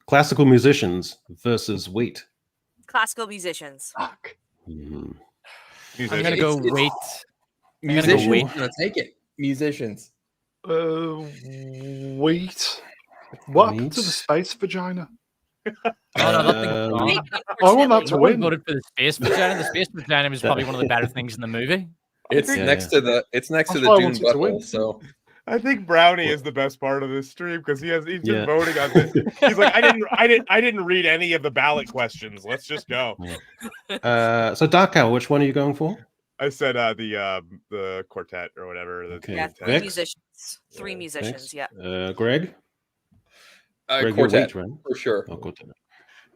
Classical musicians versus wheat. Classical musicians. Fuck. Mhm. I'm gonna musicians. go It's- wait. Musicians wait. gonna take it. Musicians. Wheat. What happened to the Wheat. space vagina? Oh no, that thing's Um, gone. Make it, I want that unfortunately. to No one win. voted for the space vagina. The space vagina was That- probably one of the better things in the movie. It's Yeah, next to the That's to why the I Dune wanted to win. butthole. So I think Brownie is the best part of this stream because he's just Yeah. voting on this. He's like, I didn't read any of the ballot questions. Let's just go. So Darkhour, which one are you going for? I said the quartet or whatever. The Okay. Yeah, quintet. three Vex? musicians. Three musicians. Thanks. Yeah. Greg? Greg, you're quartet wheat, right? for sure. Oh, quartet.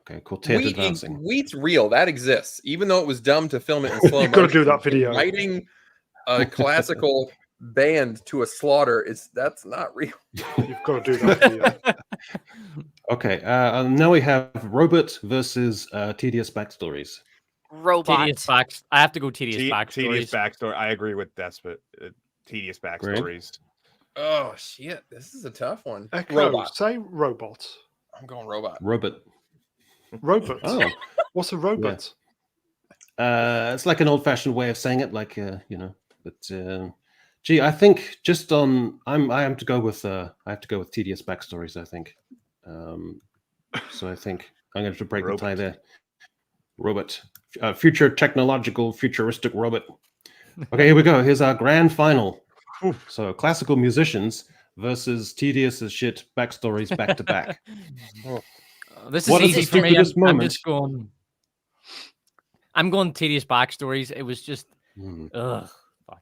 Okay, quartet advancing. Wheat's real. That exists. Even though it was dumb to film it in slow You've motion. got to do that video. Writing a classical band to a slaughter that's not real. You've got to do that video. Okay, now we have Robot versus Tedious Backstories. Robot. Tedious backs. I have to go tedious backstories. Tedious backstory. I agree with Despot. Tedious backstories. Oh shit, this is a tough one. Echo, Robot. say robot. I'm going robot. Robot. Robot. Oh, What's a robot? it's like an old-fashioned way of saying it, like but gee, I think just on I have to go with Tedious Backstories. I think. So I think I'm going to break the tie there. Robot, futuristic robot. Okay, here we go. Here's our grand final. So classical musicians versus tedious as shit backstories back to back. This is What is easy the for me. stupidest I'm moment? just going. I'm going tedious backstories. It was just. Mm. Ugh. Fuck.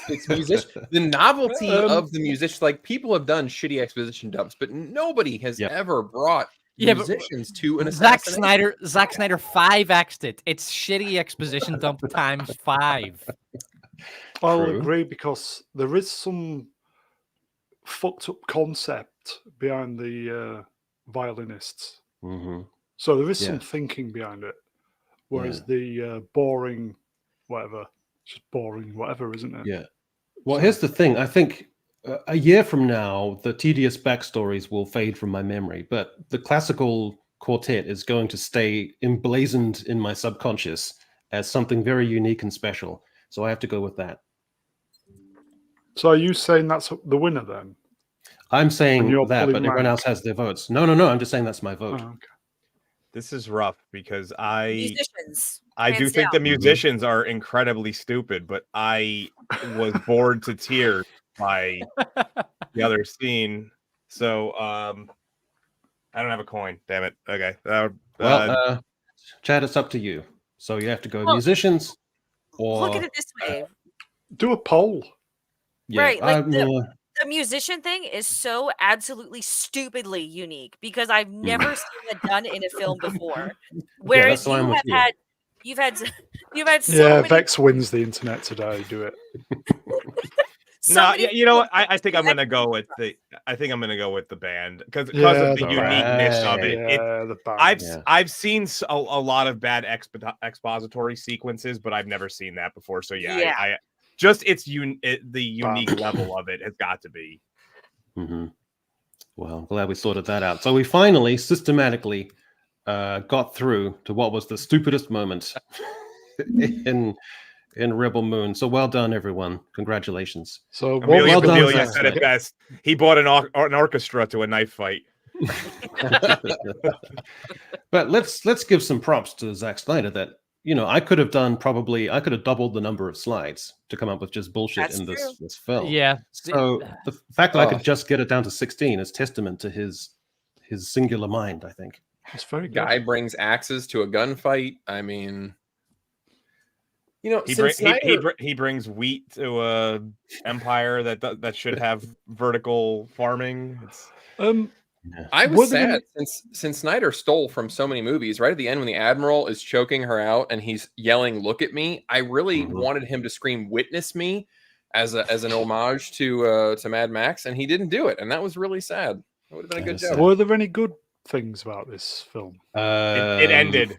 It's musician. The novelty of the musician, like people have done shitty exposition dumps, but nobody has ever brought Yeah, but musicians to an Zack assassination. Snyder 5x'd it. It's shitty exposition dump times 5. I'll True. agree because there is some fucked up concept behind the violinists. Mhm. So there is Yeah. some thinking behind it. Whereas the boring, whatever, it's just boring, whatever, isn't it? Yeah. Well, here's the thing. I think a year from now, the tedious backstories will fade from my memory, but the classical quartet is going to stay emblazoned in my subconscious as something very unique and special. So I have to go with that. So are you saying that's the winner then? I'm saying you're that, pulling but everyone rank. else has their votes. No. I'm just saying that's my vote. Oh, okay. This is rough because I Musicians. do hands think the down. musicians are incredibly stupid, but I was bored to tears by the other scene. So I don't have a coin. Damn it. Okay. Well, Chad, it's up to you. So you have to go Well, musicians or Look at it this way. Do a poll. yeah, Right, like I'm, The musician thing is so absolutely stupidly unique because I've never seen it done in a film before. Whereas that's why I'm with you. you've had so Yeah, many. Vex wins the internet today. Do it. so no, many you know what? people- I think I'm gonna go with the band because Yeah, of the the uniqueness of band. it. Yeah, the band. I've seen a lot of bad expository sequences, but I've never seen that before. So Yeah. I just the unique level of it has got to be. Mm-hmm. Well, glad we sorted that out. So we finally systematically got through to what was the stupidest moment in Rebel Moon. So well done, everyone. Congratulations. So what Amelia well done, Bedelia Zach. said it best. He brought an orchestra to a knife fight. But let's give some props to Zack Snyder that I could have doubled the number of slides to come up with just bullshit That's in true. this film. Yeah. So the fact that I could just get it down to 16 is testament to his singular mind, I think. It's very good. Guy brings axes to a gunfight. I mean, He brings wheat to a empire that should have vertical farming. I Were was there sad since Snyder stole from so many movies. Right at the end, when the Admiral is choking her out and he's yelling, "Look at me!" I really wanted him to scream, "Witness me," as an homage to Mad Max, and he didn't do it, and that was really sad. It would have been a That good is joke. sad. Were there any good things about this film? It ended.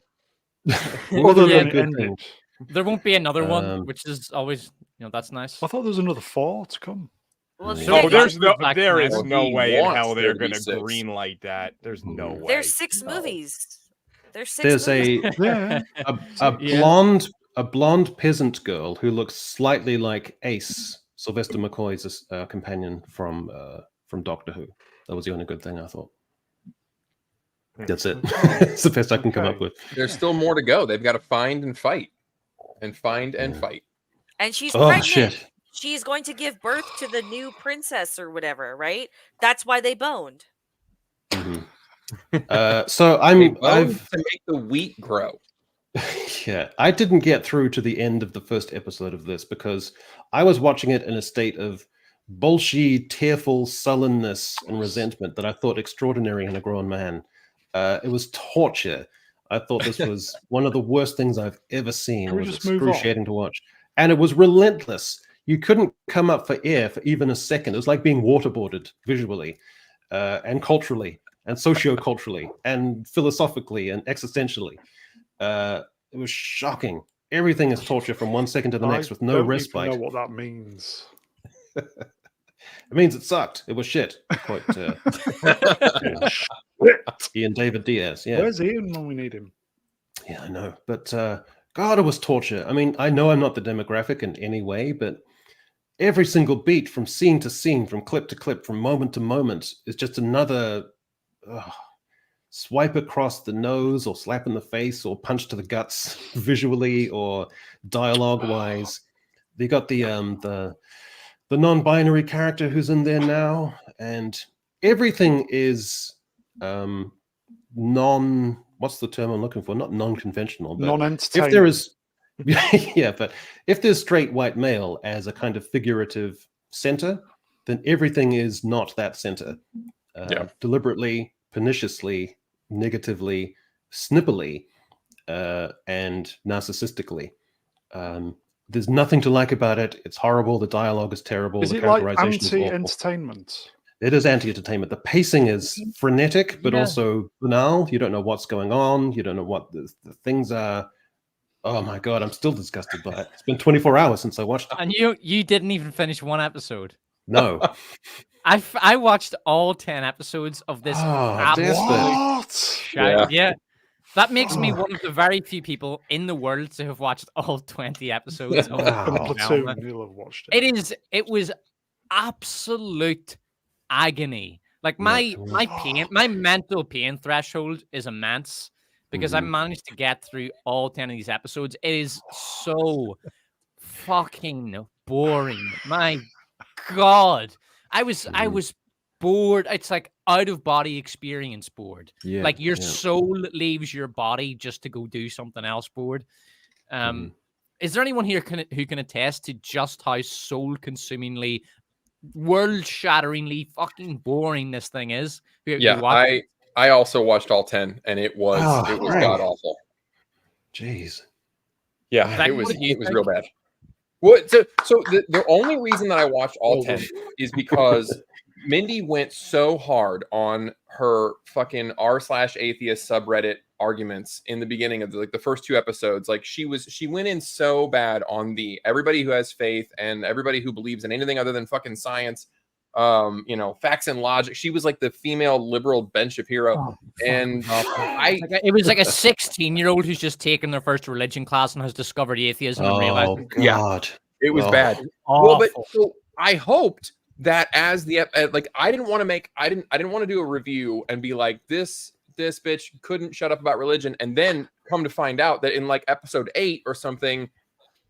What Other were the than it good ended. things? There won't be another one, Um, which is always That's nice. I thought there was another 4 to come. Well, Yeah. No, there's, there is Well, no he way in wants hell there they're to be gonna 6. green light that. There's no way. there's 6 No. movies. There's 6 There's movies. Yeah. a blonde peasant girl who looks slightly like Ace, Sylvester McCoy's companion from Doctor Who. That was the only good thing I thought. That's it. It's the best I can come up with. There's still more to go. They've got to find and fight, and find and fight. And she's Oh pregnant. shit! She's going to give birth to the new princess or whatever, right? That's why they boned. Mhm. So They boned I've to make the wheat grow. yeah, I didn't get through to the end of the first episode of this because I was watching it in a state of bullshit, tearful sullenness and resentment that I thought extraordinary in a grown man. It was torture. I thought this was one of the worst things I've ever seen. Can It we was just move on? excruciating to watch. And it was relentless. You couldn't come up for air for even a second. It was like being waterboarded visually and culturally and socio-culturally and philosophically and existentially. It was shocking. Everything is torture from one second to the next with no don't respite. even know what that means. It means it sucked. It was shit. Quite Ian David Diaz. Yeah. Where's Ian when we need him? Yeah, I know. But God, it was torture. I mean, I know I'm not the demographic in any way, but every single beat from scene to scene, from clip to clip, from moment to moment is just another swipe across the nose or slap in the face or punch to the guts visually or dialogue wise. They got the non-binary character who's in there now, and everything is what's the term I'm looking for? Not non-conventional, but Non-entertainment. if there is yeah, but if there's straight white male as a kind of figurative center, then everything is not that center. Deliberately, perniciously, negatively, snippily, and narcissistically. There's nothing to like about it. It's horrible. The dialogue is terrible. Is the it like characterization is awful. anti-entertainment? It is anti-entertainment. The pacing is frenetic, but also banal. You don't know what's going on. You don't know what the things are. Oh my God, I'm still disgusted by it. It's been 24 hours since I watched it. And you didn't even finish one episode. No. I watched all 10 episodes of this. What? Yeah. That makes me one of the very few people in the world to have watched all 20 episodes of Platoon, you'll have watched it. It was absolute agony. Like my pain, my mental pain threshold is immense because I managed to get through all 10 of these episodes. It is so fucking boring. My God. I was bored. It's like out of body experience bored. Yeah, like your soul leaves your body just to go do something else bored. Is there anyone here who can attest to just how soul consumingly, world shatteringly fucking boring this thing is? I also watched all 10 and it was god awful. Jeez. Yeah, it was real bad. What? So the only reason that I watched all 10 is because Mindy went so hard on her fucking r/atheist subreddit arguments in the beginning of the first 2 episodes. Like she went in so bad on the everybody who has faith and everybody who believes in anything other than fucking science, facts and logic. She was like the female liberal Ben Shapiro. And it was like a 16-year-old who's just taken their first religion class and has discovered atheism and realized it was bad. Well, but so I hoped that as the I didn't want to do a review and be like this bitch couldn't shut up about religion and then come to find out that in like episode 8 or something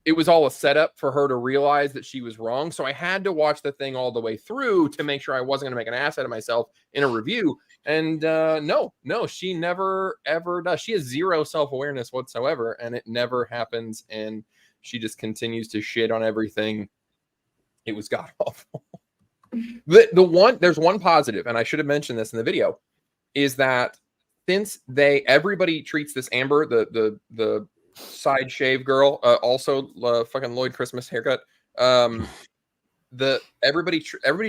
it was all a setup for her to realize that she was wrong. So I had to watch the thing all the way through to make sure I wasn't going to make an ass out of myself in a review. And no, she never ever does. She has zero self-awareness whatsoever, and it never happens. And she just continues to shit on everything. It was god awful. There's one positive, and I should have mentioned this in the video, is that since everybody treats this Amber, the side shave girl, also fucking Lloyd Christmas haircut, everybody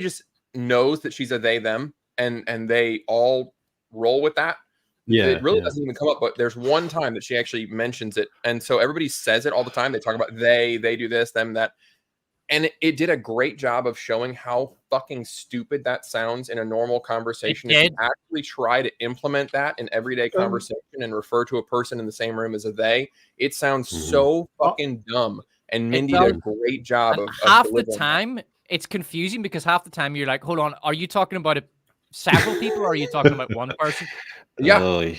just knows that she's a they them, and they all roll with that. It really doesn't even come up, but there's one time that she actually mentions it, and so everybody says it all the time. They talk about they do this, them, that. And it did a great job of showing how fucking stupid that sounds in a normal conversation. If you actually try to implement that in everyday conversation and refer to a person in the same room as a they, it sounds so fucking dumb. And Mindy did a great job of half the time it's confusing because half the time you're like, hold on, are you talking about several people or are you talking about one person? Yeah.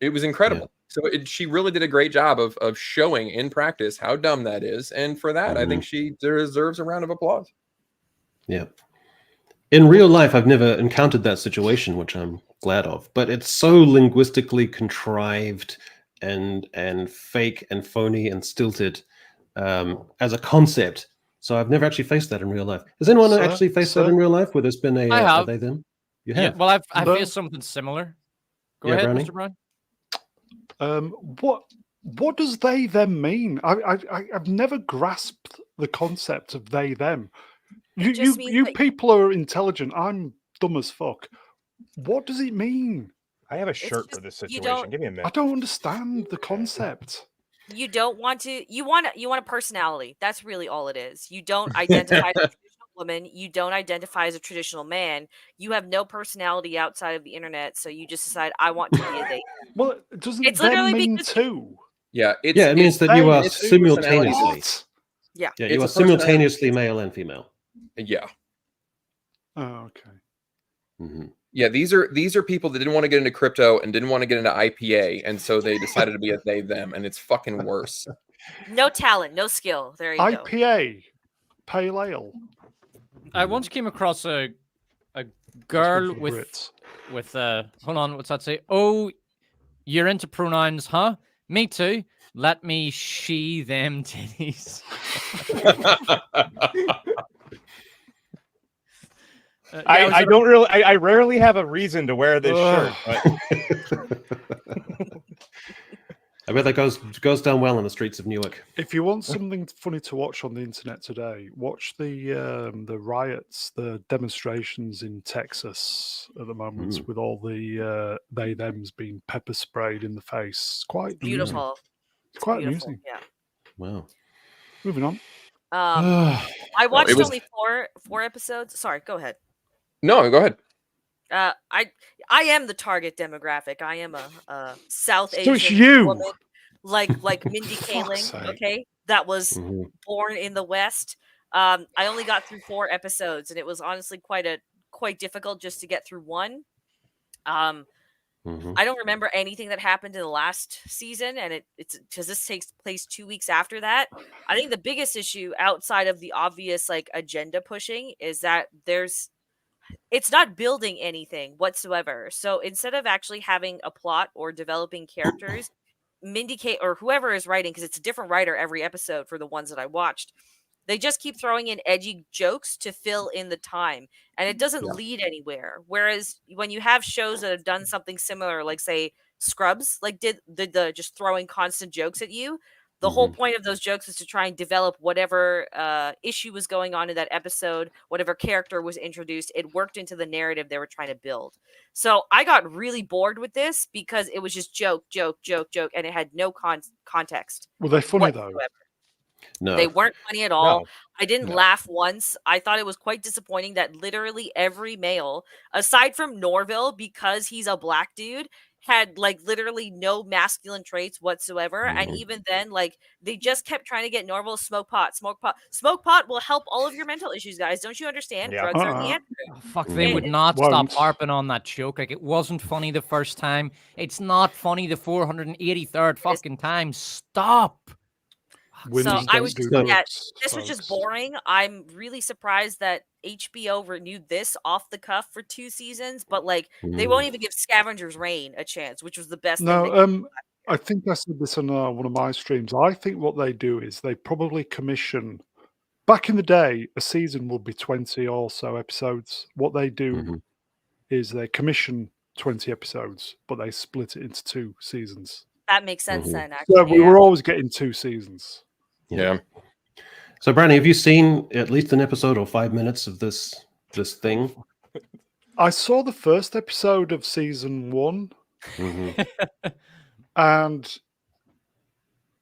It was incredible. So she really did a great job of showing in practice how dumb that is. And for that, I think she deserves a round of applause. Yeah. In real life, I've never encountered that situation, which I'm glad of. But it's so linguistically contrived and fake and phony and stilted as a concept. So I've never actually faced that in real life. Has anyone actually faced that in real life where there's been a they them? You have? Yeah, well, I've faced something similar. Go ahead, Brownie? Mr. Brown. What does they them mean? I've never grasped the concept of they them. You people are intelligent. I'm dumb as fuck. What does it mean? I have a shirt for this situation. Give me a minute. I don't understand the concept. You don't want to. You want a personality. That's really all it is. You don't identify as a traditional woman. You don't identify as a traditional man. You have no personality outside of the internet. So you just decide, I want to be a they. Well, doesn't them mean two? Yeah, it means that you are simultaneously. Yeah, you are simultaneously male and female. Yeah. Oh, okay. Yeah, these are people that didn't want to get into crypto and didn't want to get into IPA, and so they decided to be a they them, and it's fucking worse. No talent, no skill. There you go. IPA, pale ale. I once came across a girl with hold on, what's that say? Oh, you're into pronouns, huh? Me too. Let me she them titties. I rarely have a reason to wear this shirt. But... I bet that goes down well in the streets of Newark. If you want something funny to watch on the internet today, watch the riots, the demonstrations in Texas at the moment with all the they thems being pepper sprayed in the face. Quite beautiful. It's quite amusing. Yeah. Wow. Moving on. I watched only four episodes. Sorry, go ahead. No, go ahead. I am the target demographic. I am a South Asian so it's you. woman, like Mindy Kaling. Okay, that was born in the West. I only got through 4 episodes, and it was honestly quite difficult just to get through one. I don't remember anything that happened in the last season, and it's because this takes place 2 weeks after that. I think the biggest issue outside of the obvious agenda pushing is that it's not building anything whatsoever. So instead of actually having a plot or developing characters, Mindy K or whoever is writing, because it's a different writer every episode for the ones that I watched, they just keep throwing in edgy jokes to fill in the time, and it doesn't lead anywhere. Whereas when you have shows that have done something similar, like say Scrubs, did the just throwing constant jokes at you. The whole point of those jokes is to try and develop whatever issue was going on in that episode, whatever character was introduced. It worked into the narrative they were trying to build. So I got really bored with this because it was just joke, and it had no context. Were they funny though? No. They weren't funny at all. No. I didn't laugh once. I thought it was quite disappointing that literally every male, aside from Norville, because he's a black dude, had literally no masculine traits whatsoever. And even then, they just kept trying to get Norville to smoke pot. Smoke pot will help all of your mental issues, guys. Don't you understand? Drugs are the answer. Oh, fuck, they would not stop harping on that joke. It wasn't funny the first time. It's not funny the 483rd fucking time. Stop. So I was this was just boring. I'm really surprised that HBO renewed this off the cuff for 2 seasons, but they won't even give Scavenger's Reign a chance, which was the best thing. I think I said this on one of my streams. I think what they do is they probably commission. Back in the day, a season would be 20 or so episodes. What they do is they commission 20 episodes, but they split it into 2 seasons. That makes sense then, actually. So we were always getting 2 seasons. Yeah. So, Brandy, have you seen at least an episode or 5 minutes of this thing? I saw the first episode of season 1, and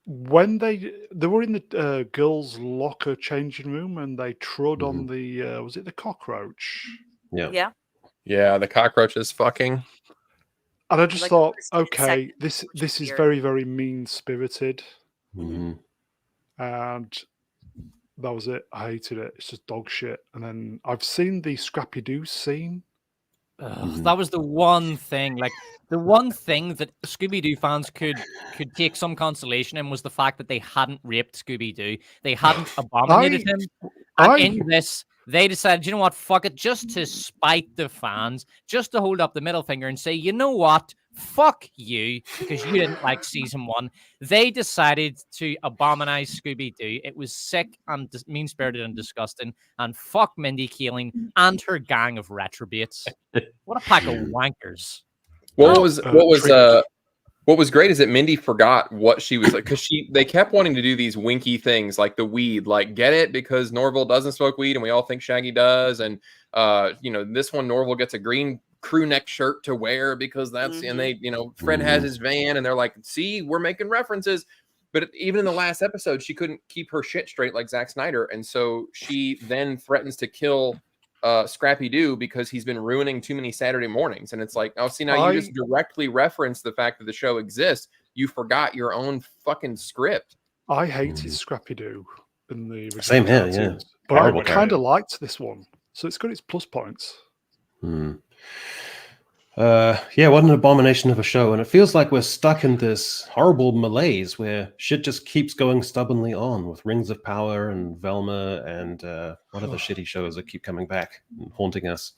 when they were in the girls' locker changing room and they trod on the was it the cockroach? Yeah. Yeah, the cockroach is fucking. And I just Like, thought, first insect, okay, which this is weird. very, very mean spirited, Mhm. and that was it. I hated it. It's just dog shit. And then I've seen the Scrappy Doo scene. That was the one thing, like the one thing that Scooby-Doo fans could take some consolation in was the fact that they hadn't raped Scooby-Doo. They hadn't abominated him. And in this, they decided, you know what, fuck it, just to spite the fans, just to hold up the middle finger and say, you know what, fuck you, because you didn't like season 1. They decided to abominize Scooby-Doo. It was sick and mean-spirited and disgusting. And fuck Mindy Kaling and her gang of retrobates. What a pack of wankers. What was great is that Mindy forgot what she was like, because they kept wanting to do these winky things like the weed, like get it because Norville doesn't smoke weed and we all think Shaggy does, and this one Norville gets a green crew neck shirt to wear because that's and they Fred has his van and they're like, see, we're making references. But even in the last episode, she couldn't keep her shit straight like Zack Snyder, and so she then threatens to kill Scrappy Doo because he's been ruining too many Saturday mornings. And it's like, oh, see, now you just directly reference the fact that the show exists. You forgot your own fucking script. I hated Scrappy Doo in the original Same here, cartoons, yeah. but Horrible I kind of liked this one, so it's got its plus points. What an abomination of a show, and it feels like we're stuck in this horrible malaise where shit just keeps going stubbornly on with Rings of Power and Velma and what other shitty shows that keep coming back and haunting us.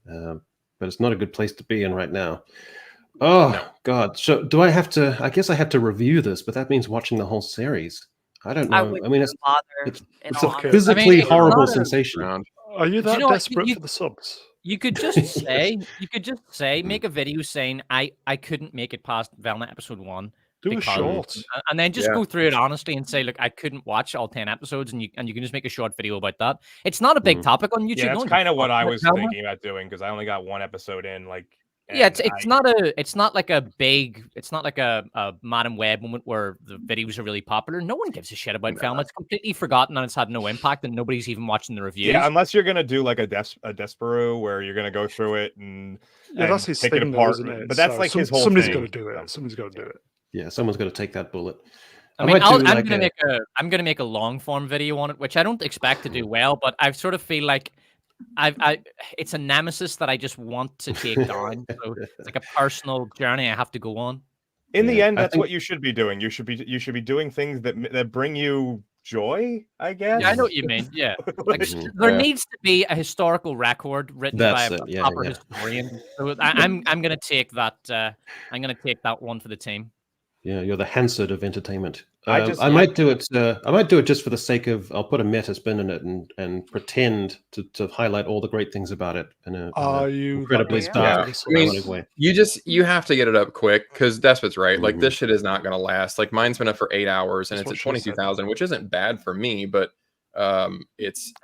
But it's not a good place to be in right now. God. So do I have to, I guess I have to review this, but that means watching the whole series. I don't know. I mean, it's a physically horrible sensation. Are you that desperate for the subs? You could just say, make a video saying I couldn't make it past Velma episode 1. Do a short. And then just go through it honestly and say, look, I couldn't watch all 10 episodes, and you can just make a short video about that. It's not a big topic on YouTube. Yeah, that's kind of what I was thinking about doing, because I only got one episode in. Yeah, it's not like a Madam Web moment where the videos are really popular. No one gives a shit about Velma. It's completely forgotten and it's had no impact, and nobody's even watching the reviews. Yeah, unless you're gonna do like a Despero where you're gonna go through it and that's his take thing, it apart. isn't it? But that's his whole somebody's thing. Got to do it. Somebody's got to do it. Yeah, someone's got to take that bullet. I'm gonna make a long form video on it, which I don't expect to do well, but I sort of feel like it's a nemesis that I just want to take down. So it's like a personal journey I have to go on. In the end, that's what you should be doing. You should be doing things that bring you joy, I guess. Yeah, I know what you mean. Yeah, there needs to be a historical record written by a proper historian. So I'm gonna take that. I'm gonna take that one for the team. Yeah, you're the Hansard of entertainment. I might do it. I might do it just for the sake of. I'll put a meta spin in it and pretend to highlight all the great things about it in an incredibly stark way. You have to get it up quick because Despot's right. Like this shit is not going to last. Like mine's been up for 8 hours and it's at 22,000, which isn't bad for me, but I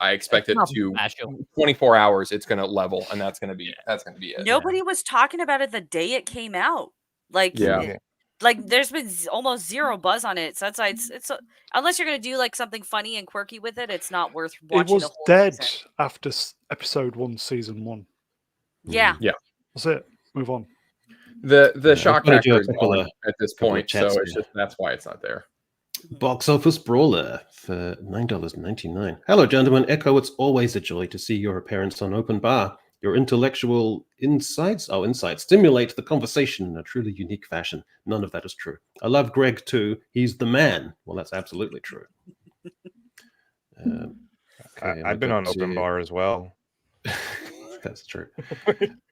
expect it to 24 hours. It's going to level, and that's going to be it. Nobody was talking about it the day it came out. There's been almost zero buzz on it, so it's unless you're gonna do like something funny and quirky with it, it's not worth watching. It was dead after episode 1, season 1. Yeah, that's it. Move on. The shock factor is gone at this point, so it's just that's why it's not there. Box Office Brawler for $9.99. Hello, gentlemen. Echo, it's always a joy to see your appearance on Open Bar. Your intellectual insights stimulate the conversation in a truly unique fashion. None of that is true. I love Greg too. He's the man. Well, that's absolutely true. I've been on Open Bar as well. That's true.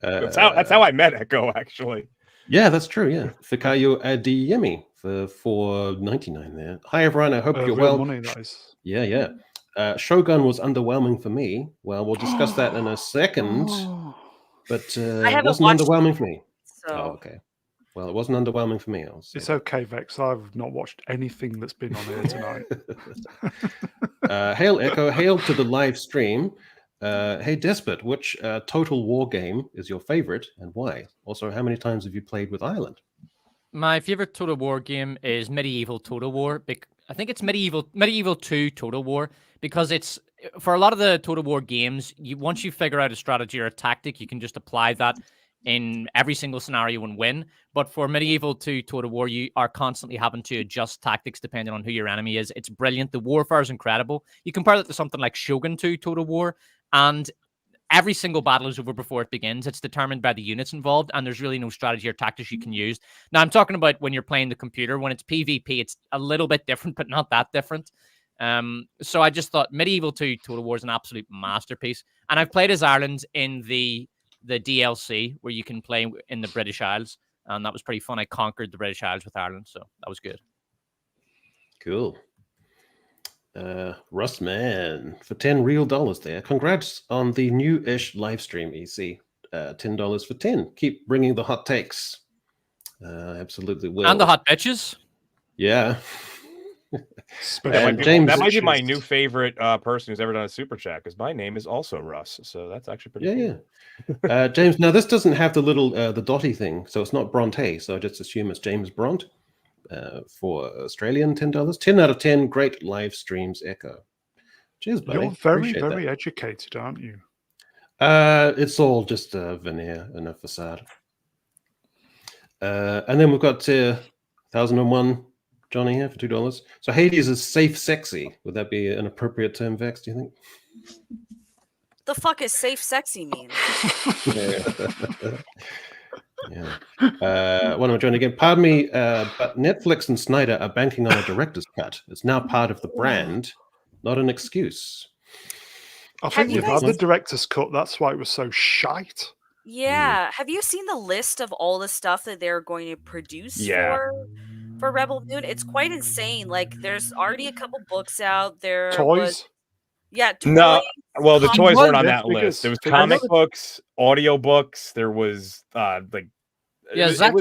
That's how I met Echo, actually. Yeah, that's true. Yeah, Fikayo Adiyemi for $4.99 there. Hi everyone. I hope you're well. Money, that is. Yeah. Shogun was underwhelming for me. Well, we'll discuss that in a second. But it wasn't underwhelming for me. So. Oh, okay. Well, it wasn't underwhelming for me. It's okay, Vex. I've not watched anything that's been on here tonight. Hail Echo. Hail to the live stream. Hey Despot, which Total War game is your favorite and why? Also, how many times have you played with Ireland? My favorite Total War game is Medieval Total War. I think it's Medieval 2 Total War, because it's for a lot of the Total War games, once you figure out a strategy or a tactic, you can just apply that in every single scenario and win. But for Medieval 2 Total War, you are constantly having to adjust tactics depending on who your enemy is. It's brilliant. The warfare is incredible. You compare that to something like Shogun 2 Total War, and every single battle is over before it begins. It's determined by the units involved, and there's really no strategy or tactics you can use. Now, I'm talking about when you're playing the computer. When it's PvP, it's a little bit different, but not that different. So I just thought Medieval 2 Total War is an absolute masterpiece. And I've played as Ireland in the DLC, where you can play in the British Isles, and that was pretty fun. I conquered the British Isles with Ireland, so that was good. Cool. Russ Man for $10 real there. Congrats on the new-ish live stream, EC. $10 for 10. Keep bringing the hot takes. Absolutely will. And the hot bitches. Yeah. That might be my new favorite person who's ever done a super chat, because my name is also Russ, so that's actually pretty cool. Yeah. James, now this doesn't have the little the dotty thing, so it's not Bronte, so I just assume it's James Bront. For Australian $10. 10 out of 10. Great live streams, Echo. Cheers, buddy. You're very educated, aren't you? It's all just a veneer and a facade. And then we've got 1001 Johnny here for $2. So Hades is safe sexy. Would that be an appropriate term, Vex, do you think? The fuck is safe sexy mean? Yeah. One more joining again. Pardon me, but Netflix and Snyder are banking on a director's cut. It's now part of the brand, not an excuse. I think we've had the director's cut. That's why it was so shite. Yeah. Have you seen the list of all the stuff that they're going to produce for Rebel Moon? It's quite insane. Like, there's already a couple books out there. Toys? Yeah. No. Well, the toys weren't on that list. There was comic books, audio books. There was Zack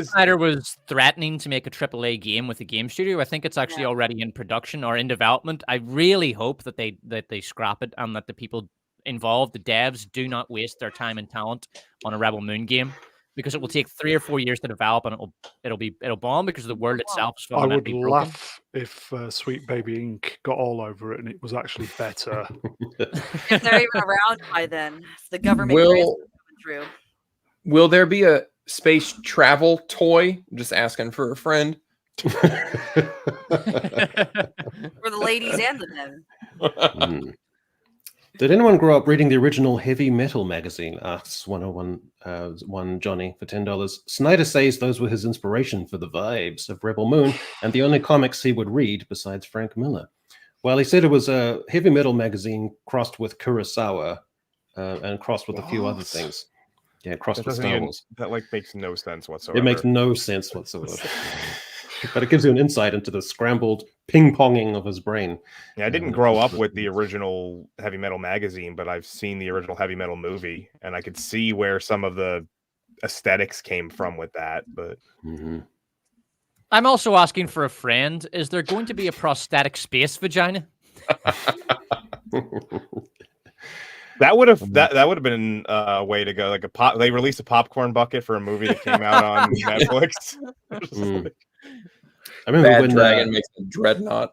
Snyder was threatening to make a AAA game with a game studio. I think it's actually already in production or in development. I really hope that they scrap it, and that the people involved, the devs, do not waste their time and talent on a Rebel Moon game, because it will take 3 or 4 years to develop, and it'll bomb because the world itself is fundamentally broken. I would laugh if Sweet Baby Ink got all over it and it was actually better. If they're even around by then, if the government is coming through. Will there be a space travel toy? I'm just asking for a friend. For the ladies and the men. Did anyone grow up reading the original heavy metal magazine? Asks 101 Johnny for $10. Snyder says those were his inspiration for the vibes of Rebel Moon and the only comics he would read besides Frank Miller. Well, he said it was a heavy metal magazine crossed with Kurosawa and crossed with a few other things. Yeah, crossed with Star Wars. That makes no sense whatsoever. It makes no sense whatsoever. But it gives you an insight into the scrambled ping-ponging of his brain. Yeah, I didn't grow up with the original heavy metal magazine, but I've seen the original heavy metal movie, and I could see where some of the aesthetics came from with that. But I'm also asking for a friend. Is there going to be a prosthetic space vagina? That would have been a way to go. Like they released a popcorn bucket for a movie that came out on Netflix. I remember when Dragon makes a dreadnought.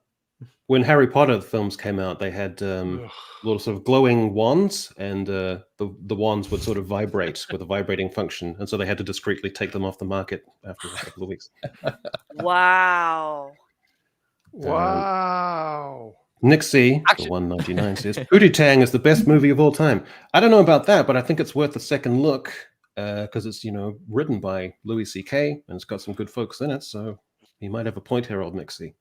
When Harry Potter films came out, they had little sort of glowing wands, and the wands would sort of vibrate with a vibrating function, and so they had to discreetly take them off the market after a couple of weeks. Wow. Nick C, for $1.99 says, Pootie Tang is the best movie of all time. I don't know about that, but I think it's worth a second look because it's, written by Louis C.K. and it's got some good folks in it, so he might have a point here, old Nick C.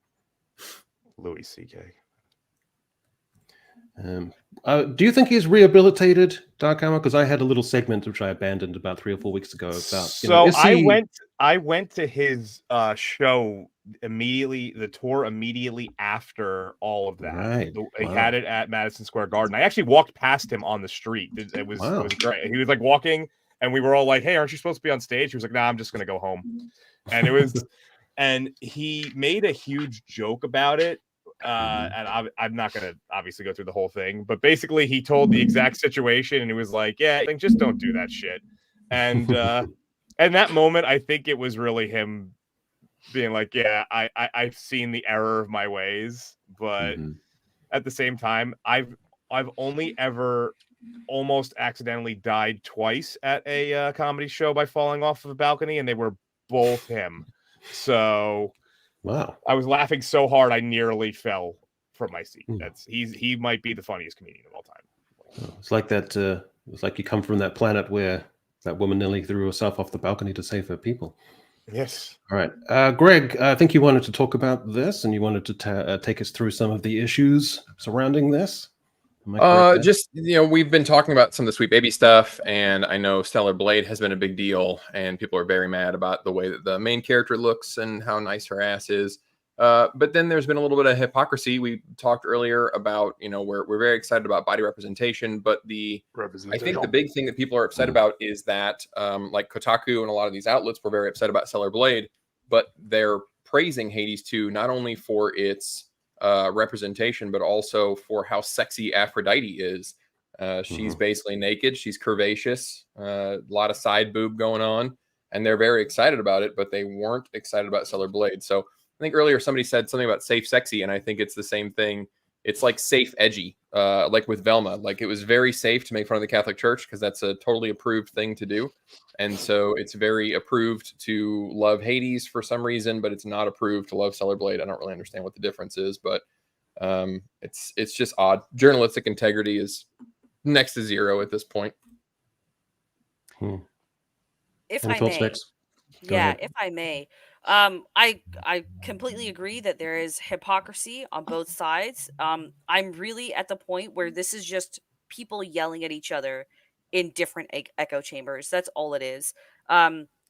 Louis C.K. Do you think he's rehabilitated, Darkhour? Because I had a little segment which I abandoned about 3 or 4 weeks ago. I went to his show immediately, the tour immediately after all of that. Right. He had it at Madison Square Garden. I actually walked past him on the street. It was great. He was like walking, and we were all like, "Hey, aren't you supposed to be on stage?" He was like, "Nah, I'm just gonna go home." And it was, and he made a huge joke about it. And I'm not going to obviously go through the whole thing, but basically he told the exact situation and he was like, yeah, just don't do that shit. And that moment, I think it was really him being like, yeah, I've seen the error of my ways, but at the same time, I've only ever almost accidentally died twice at a comedy show by falling off of a balcony, and they were both him. So Wow. I was laughing so hard I nearly fell from my seat. He might be the funniest comedian of all time. It's like that. It's like you come from that planet where that woman nearly threw herself off the balcony to save her people. Yes. All right, Greg. I think you wanted to talk about this, and you wanted to take us through some of the issues surrounding this. Just, we've been talking about some of the Sweet Baby stuff, and I know Stellar Blade has been a big deal, and people are very mad about the way that the main character looks and how nice her ass is. But then there's been a little bit of hypocrisy. We talked earlier about, we're very excited about body representation, but I think the big thing that people are upset about is that, like Kotaku and a lot of these outlets were very upset about Stellar Blade, but they're praising Hades 2 not only for its representation, but also for how sexy Aphrodite is. She's basically naked. She's curvaceous, a lot of side boob going on, and they're very excited about it, but they weren't excited about Stellar Blade. So I think earlier somebody said something about safe sexy, and I think it's the same thing. It's like safe edgy, like with Velma. Like, it was very safe to make fun of the Catholic Church because that's a totally approved thing to do. And so it's very approved to love Hades for some reason, but it's not approved to love Stellar Blade. I don't really understand what the difference is, but it's just odd. Journalistic integrity is next to zero at this point. If I may, I completely agree that there is hypocrisy on both sides. I'm really at the point where this is just people yelling at each other in different echo chambers. That's all it is.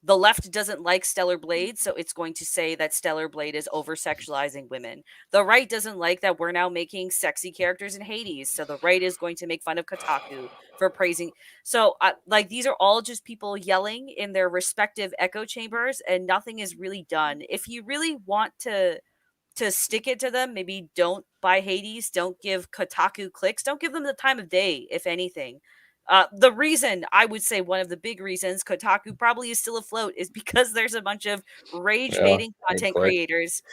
The left doesn't like Stellar Blade, so it's going to say that Stellar Blade is over-sexualizing women. The right doesn't like that we're now making sexy characters in Hades, so the right is going to make fun of Kotaku for praising. So, these are all just people yelling in their respective echo chambers, and nothing is really done. If you really want to stick it to them, maybe don't buy Hades, don't give Kotaku clicks, don't give them the time of day, if anything. The reason, I would say one of the big reasons Kotaku probably is still afloat is because there's a bunch of rage-baiting content creators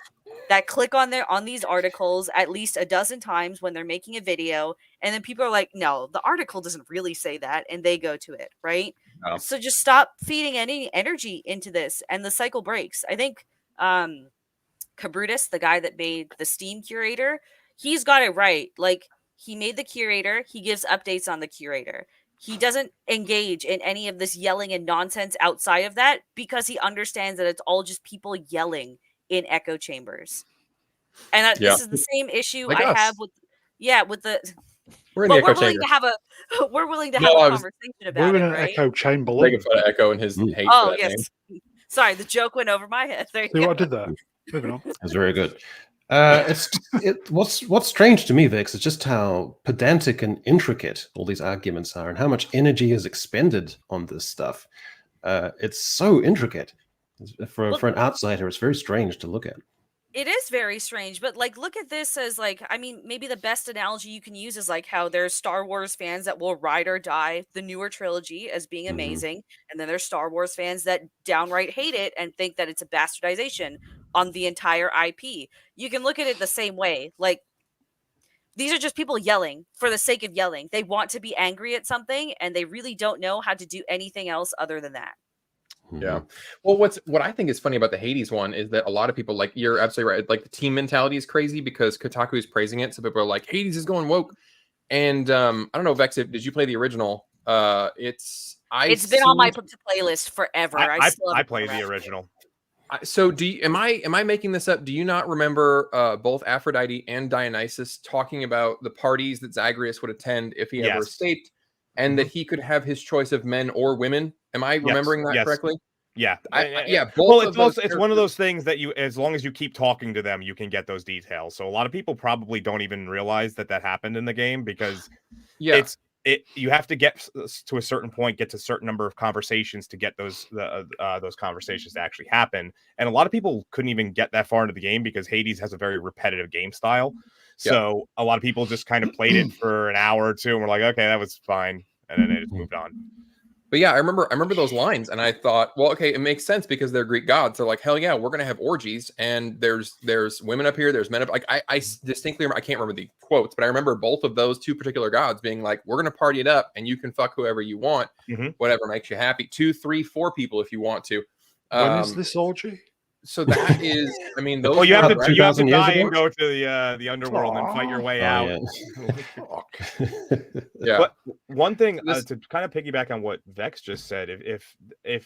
that click on these articles at least a dozen times when they're making a video, and then people are like, no, the article doesn't really say that, and they go to it, right? So just stop feeding any energy into this, and the cycle breaks. I think Cabrutus, the guy that made the Steam curator, he's got it right. Like, he made the curator, he gives updates on the curator. He doesn't engage in any of this yelling and nonsense outside of that because he understands that it's all just people yelling in echo chambers. And this is the same issue like I us. have with the. We're in the echo chamber. We're willing to have a conversation about we're in it, an right? echo chamberlain. Making fun of Echo and his hate Oh, for that yes. name. Sorry, the joke went over my head. There you See go. what I did there? Moving on. That's very good. What's strange to me, Vix, is just how pedantic and intricate all these arguments are, and how much energy is expended on this stuff. It's so intricate. For an outsider, it's very strange to look at. It is very strange, but look at this as maybe the best analogy you can use is how there's Star Wars fans that will ride or die the newer trilogy as being amazing, and then there's Star Wars fans that downright hate it and think that it's a bastardization on the entire IP. You can look at it the same way. These are just people yelling for the sake of yelling. They want to be angry at something, and they really don't know how to do anything else other than that. Yeah. Well, what I think is funny about the Hades one is that a lot of people, you're absolutely right. The team mentality is crazy because Kotaku is praising it. So people are like, Hades is going woke. And I don't know, Vex, did you play the original? It's been on my playlist forever. I played the original. So am I making this up? Do you not remember both Aphrodite and Dionysus talking about the parties that Zagreus would attend if he ever escaped, and that he could have his choice of men or women? Am I remembering that correctly? Yeah. It's one of those things that as long as you keep talking to them, you can get those details. So a lot of people probably don't even realize that happened in the game because you have to get to a certain point, get to a certain number of conversations to get those conversations to actually happen. And a lot of people couldn't even get that far into the game because Hades has a very repetitive game style. So a lot of people just kind of played it for an hour or two and were like, okay, that was fine. And then they just moved on. But yeah, I remember those lines, and I thought, well, okay, it makes sense because they're Greek gods. They're like, hell yeah, we're gonna have orgies, and there's women up here, there's men up. Like I distinctly remember, I can't remember the quotes, but I remember both of those two particular gods being like, we're gonna party it up, and you can fuck whoever you want, whatever makes you happy. 2, 3, 4 people if you want to. When is this orgy? So that is, I mean, those. Well, you have to 2,000 years die ago? and go to the underworld and fight your way out. Yeah. But one thing to kind of piggyback on what Vex just said, if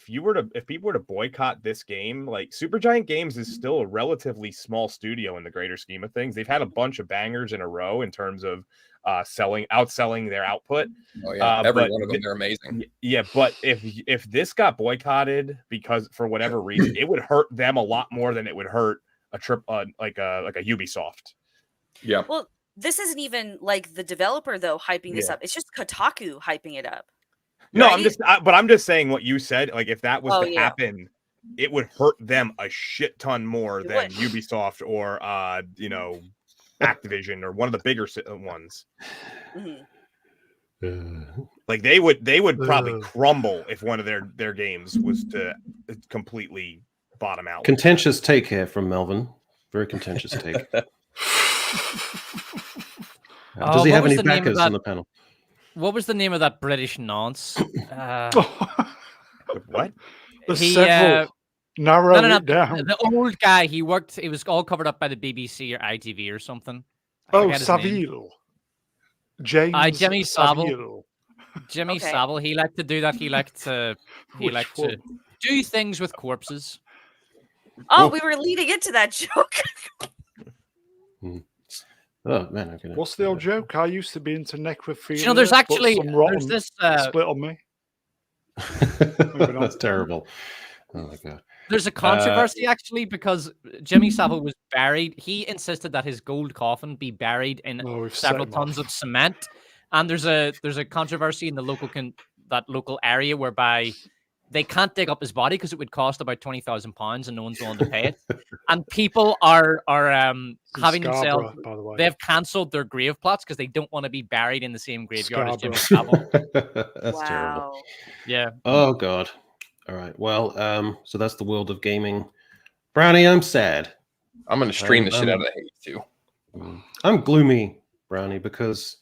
people were to boycott this game, like Supergiant Games is still a relatively small studio in the greater scheme of things. They've had a bunch of bangers in a row in terms of outselling their output. Oh yeah, every one of them, they're amazing. Yeah, but if this got boycotted because for whatever reason, it would hurt them a lot more than it would hurt like a Ubisoft. Yeah. Well, this isn't even like the developer though hyping this up. It's just Kotaku hyping it up. No, right? I'm just saying what you said. Like if that was to happen, it would hurt them a shit ton more than Ubisoft or Activision or one of the bigger ones. Like they would probably crumble if one of their games was to completely bottom out. Contentious take here from Melvin. Very contentious take. Does he have any backers on the panel? What was the name of that British nonce? What? Several. Narrow it down. The old guy. He was all covered up by the BBC or ITV or something. Savile. James. Jimmy Savile. Jimmy Savile. He liked to do that. He liked to do things with corpses. Oh, we were leading into that joke. Oh man, what's the old joke? I used to be into necrophilia. You know, there's this split on me. That's terrible. Oh my god. There's a controversy actually because Jimmy Savile was buried. He insisted that his gold coffin be buried in several tons of cement, and there's a controversy in the local area whereby they can't dig up his body because it would cost about £20,000 and no one's willing to pay it. And people are having themselves. By the way. They've cancelled their grave plots because they don't want to be buried in the same graveyard as Jimmy Savile. That's terrible. Yeah. Oh god. All right. Well, so that's the world of gaming. Brownie, I'm sad. I'm going to stream the shit out of the hate too. I'm gloomy, Brownie, because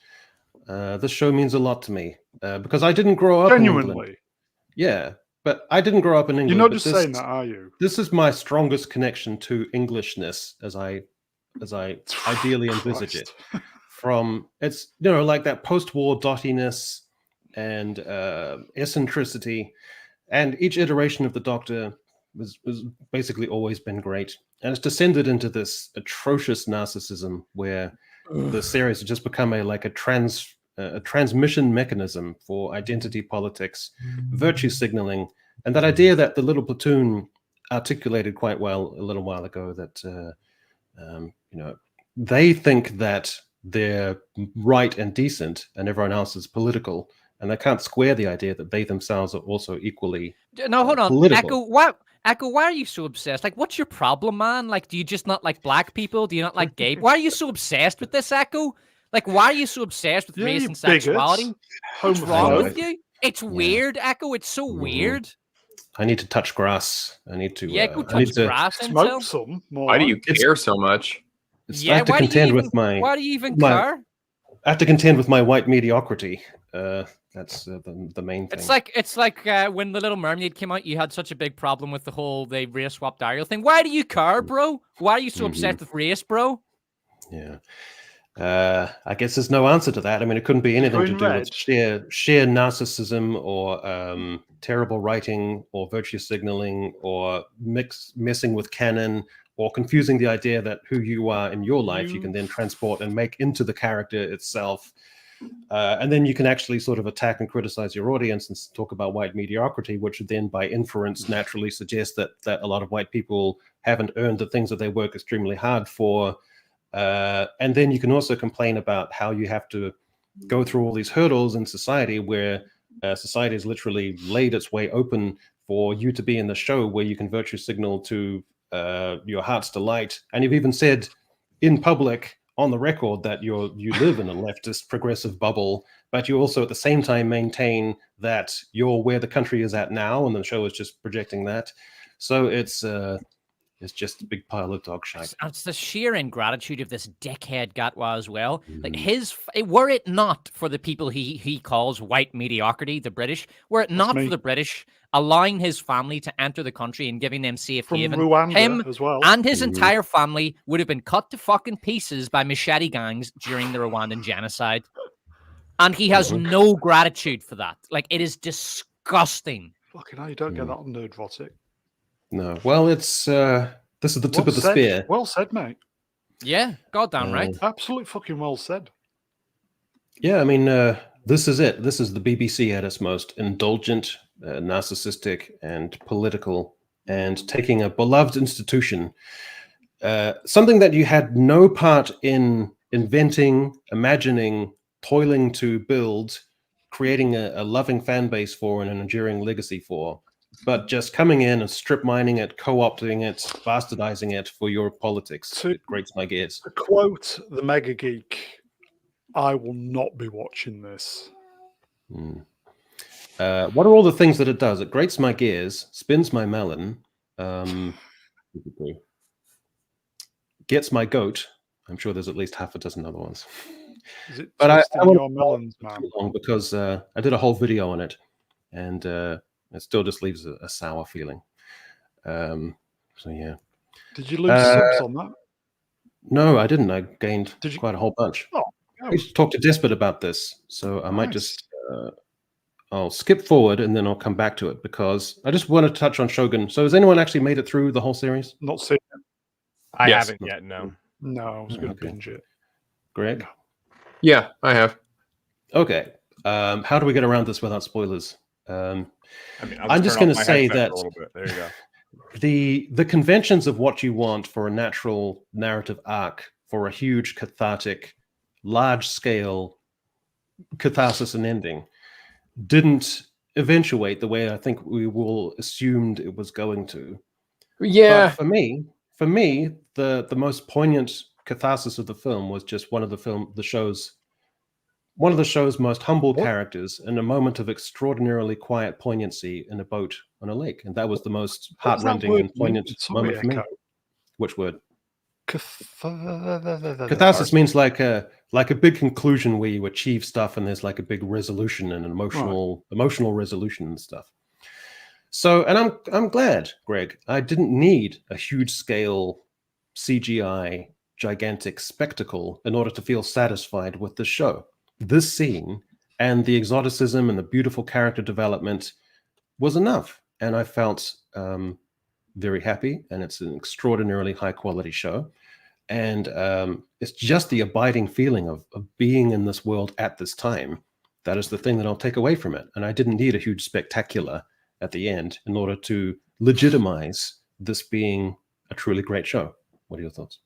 this show means a lot to me. Because I didn't grow up in England. Yeah, but I didn't grow up in England. You're not just saying that, are you? This is my strongest connection to Englishness, as I ideally envisage it. From it's like that post-war dottiness and eccentricity. And each iteration of the Doctor was basically always been great. And it's descended into this atrocious narcissism where the series has just become a transmission mechanism for identity politics, virtue signaling, and that idea that the little platoon articulated quite well a little while ago that, they think that they're right and decent and everyone else is political. And they can't square the idea that they themselves are also equally No, hold on. political. Echo, why are you so obsessed? Like, what's your problem, man? Like, do you just not like black people? Do you not like gay? Why are you so obsessed with this, Echo? Like, why are you so obsessed with race and sexuality? What's wrong with you? It's weird, Echo. It's so weird. I need to touch grass. I need to. Go touch grass. Smoke some. Why do you care so much? I have to contend with my. Why do you even care? I have to contend with my white mediocrity. That's the main thing. It's like when The Little Mermaid came out, you had such a big problem with the whole they race swapped Ariel thing. Why do you care, bro? Why are you so obsessed with race, bro? Yeah. I guess there's no answer to that. I mean, it couldn't be anything to do with sheer narcissism or terrible writing or virtue signaling or messing with canon or confusing the idea that who you are in your life you can then transport and make into the character itself. And then you can actually sort of attack and criticize your audience and talk about white mediocrity, which would then by inference naturally suggest that a lot of white people haven't earned the things that they work extremely hard for. And then you can also complain about how you have to go through all these hurdles in society where society has literally laid its way open for you to be in the show where you can virtue signal to your heart's delight. And you've even said in public on the record that you live in a leftist progressive bubble but you also at the same time maintain that you're where the country is at now, and the show is just projecting that. So it's just a big pile of dog shite. It's the sheer ingratitude of this dickhead Gatwa as well. Like were it not for the people he calls white mediocrity, the British, were it not for the British allowing his family to enter the country and giving them safe haven, Rwanda him as well, and his entire family would have been cut to fucking pieces by machete gangs during the Rwandan genocide. And he has no gratitude for that. Like, it is disgusting. Fucking hell, you don't get that on Nerdvotic. No. Well, it's this is the tip of the spear. Well said, mate. Yeah, goddamn right. Absolutely fucking well said. Yeah, I mean, this is it. This is the BBC at its most indulgent, narcissistic, and political, and taking a beloved institution, something that you had no part in inventing, imagining, toiling to build, creating a loving fan base for, and an enduring legacy for, but just coming in and strip mining it, co-opting it, bastardizing it for your politics. It grates my gears. To quote the Mega Geek, I will not be watching this. What are all the things that it does? It grates my gears, spins my melon, gets my goat. I'm sure there's at least half a dozen other ones. Is it but I your melons, man? Because I did a whole video on it, and it still just leaves a sour feeling. So yeah. Did you lose subs on that? No, I didn't. I gained quite a whole bunch. Oh, I used to talk to Despot about this, so I might just I'll skip forward and then I'll come back to it because I just want to touch on Shogun. So has anyone actually made it through the whole series? Not seen it. I haven't yet. No. No, I was going to binge it. Greg? Yeah, I have. Okay. How do we get around this without spoilers? I mean, I'm just going to say that a little bit. There you go. The conventions of what you want for a natural narrative arc, for a huge cathartic, large-scale catharsis and ending, didn't eventuate the way I think we all assumed it was going to. Yeah. But for me, the most poignant catharsis of the film was just one of the show's most humble characters in a moment of extraordinarily quiet poignancy in a boat on a lake, and that was the most heartrending and poignant moment for me. Which word? Catharsis means like a big conclusion where you achieve stuff and there's like a big resolution and an emotional resolution and stuff. So, and I'm glad, Greg, I didn't need a huge scale CGI gigantic spectacle in order to feel satisfied with the show. This scene and the exoticism and the beautiful character development was enough, and I felt very happy, and it's an extraordinarily high quality show. And it's just the abiding feeling of being in this world at this time. That is the thing that I'll take away from it. And I didn't need a huge spectacular at the end in order to legitimize this being a truly great show. What are your thoughts?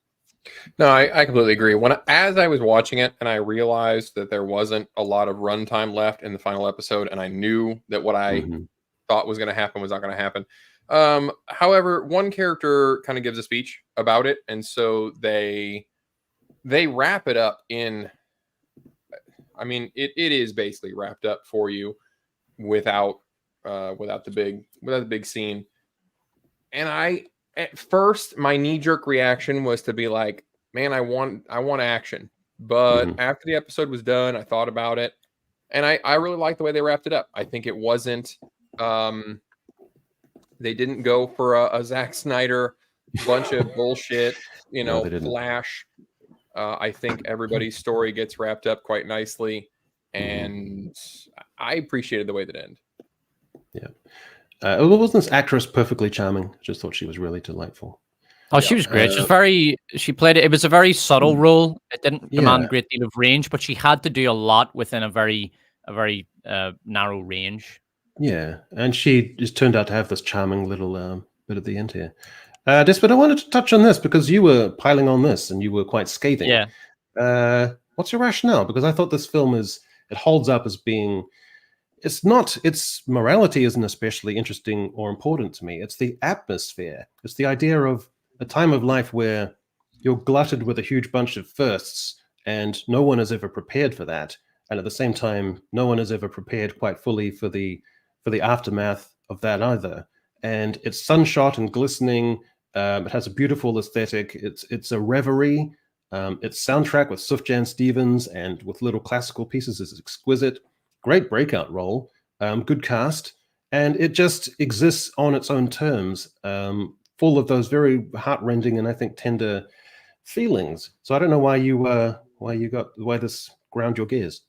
No, I completely agree. As I was watching it and I realized that there wasn't a lot of runtime left in the final episode, and I knew that what I thought was going to happen was not going to happen. However, one character kind of gives a speech about it, and so they wrap it up in. I mean, it is basically wrapped up for you without the big scene. And at first, my knee-jerk reaction was to be like, man, I want action. But after the episode was done, I thought about it, and I really liked the way they wrapped it up. I think it wasn't they didn't go for a Zack Snyder bunch of bullshit, flash. I think everybody's story gets wrapped up quite nicely, and I appreciated the way that ended. Yeah. Wasn't this actress perfectly charming? I just thought she was really delightful. Oh, she was great. She played it. It was a very subtle role. It didn't demand a great deal of range, but she had to do a lot within a very narrow range. Yeah, and she just turned out to have this charming little bit at the end here. Despot, I wanted to touch on this because you were piling on this and you were quite scathing. Yeah. What's your rationale? Because I thought this film it holds up as being, its morality isn't especially interesting or important to me. It's the atmosphere. It's the idea of a time of life where you're glutted with a huge bunch of firsts and no one is ever prepared for that. and at the same time, no one is ever prepared quite fully for the aftermath of that either. And it's sunshot and glistening. It has a beautiful aesthetic. It's a reverie. Its soundtrack with Sufjan Stevens and with little classical pieces is exquisite. Great breakout role. Good cast. And it just exists on its own terms, full of those very heart-rending and I think tender feelings. So I don't know why this ground your gears.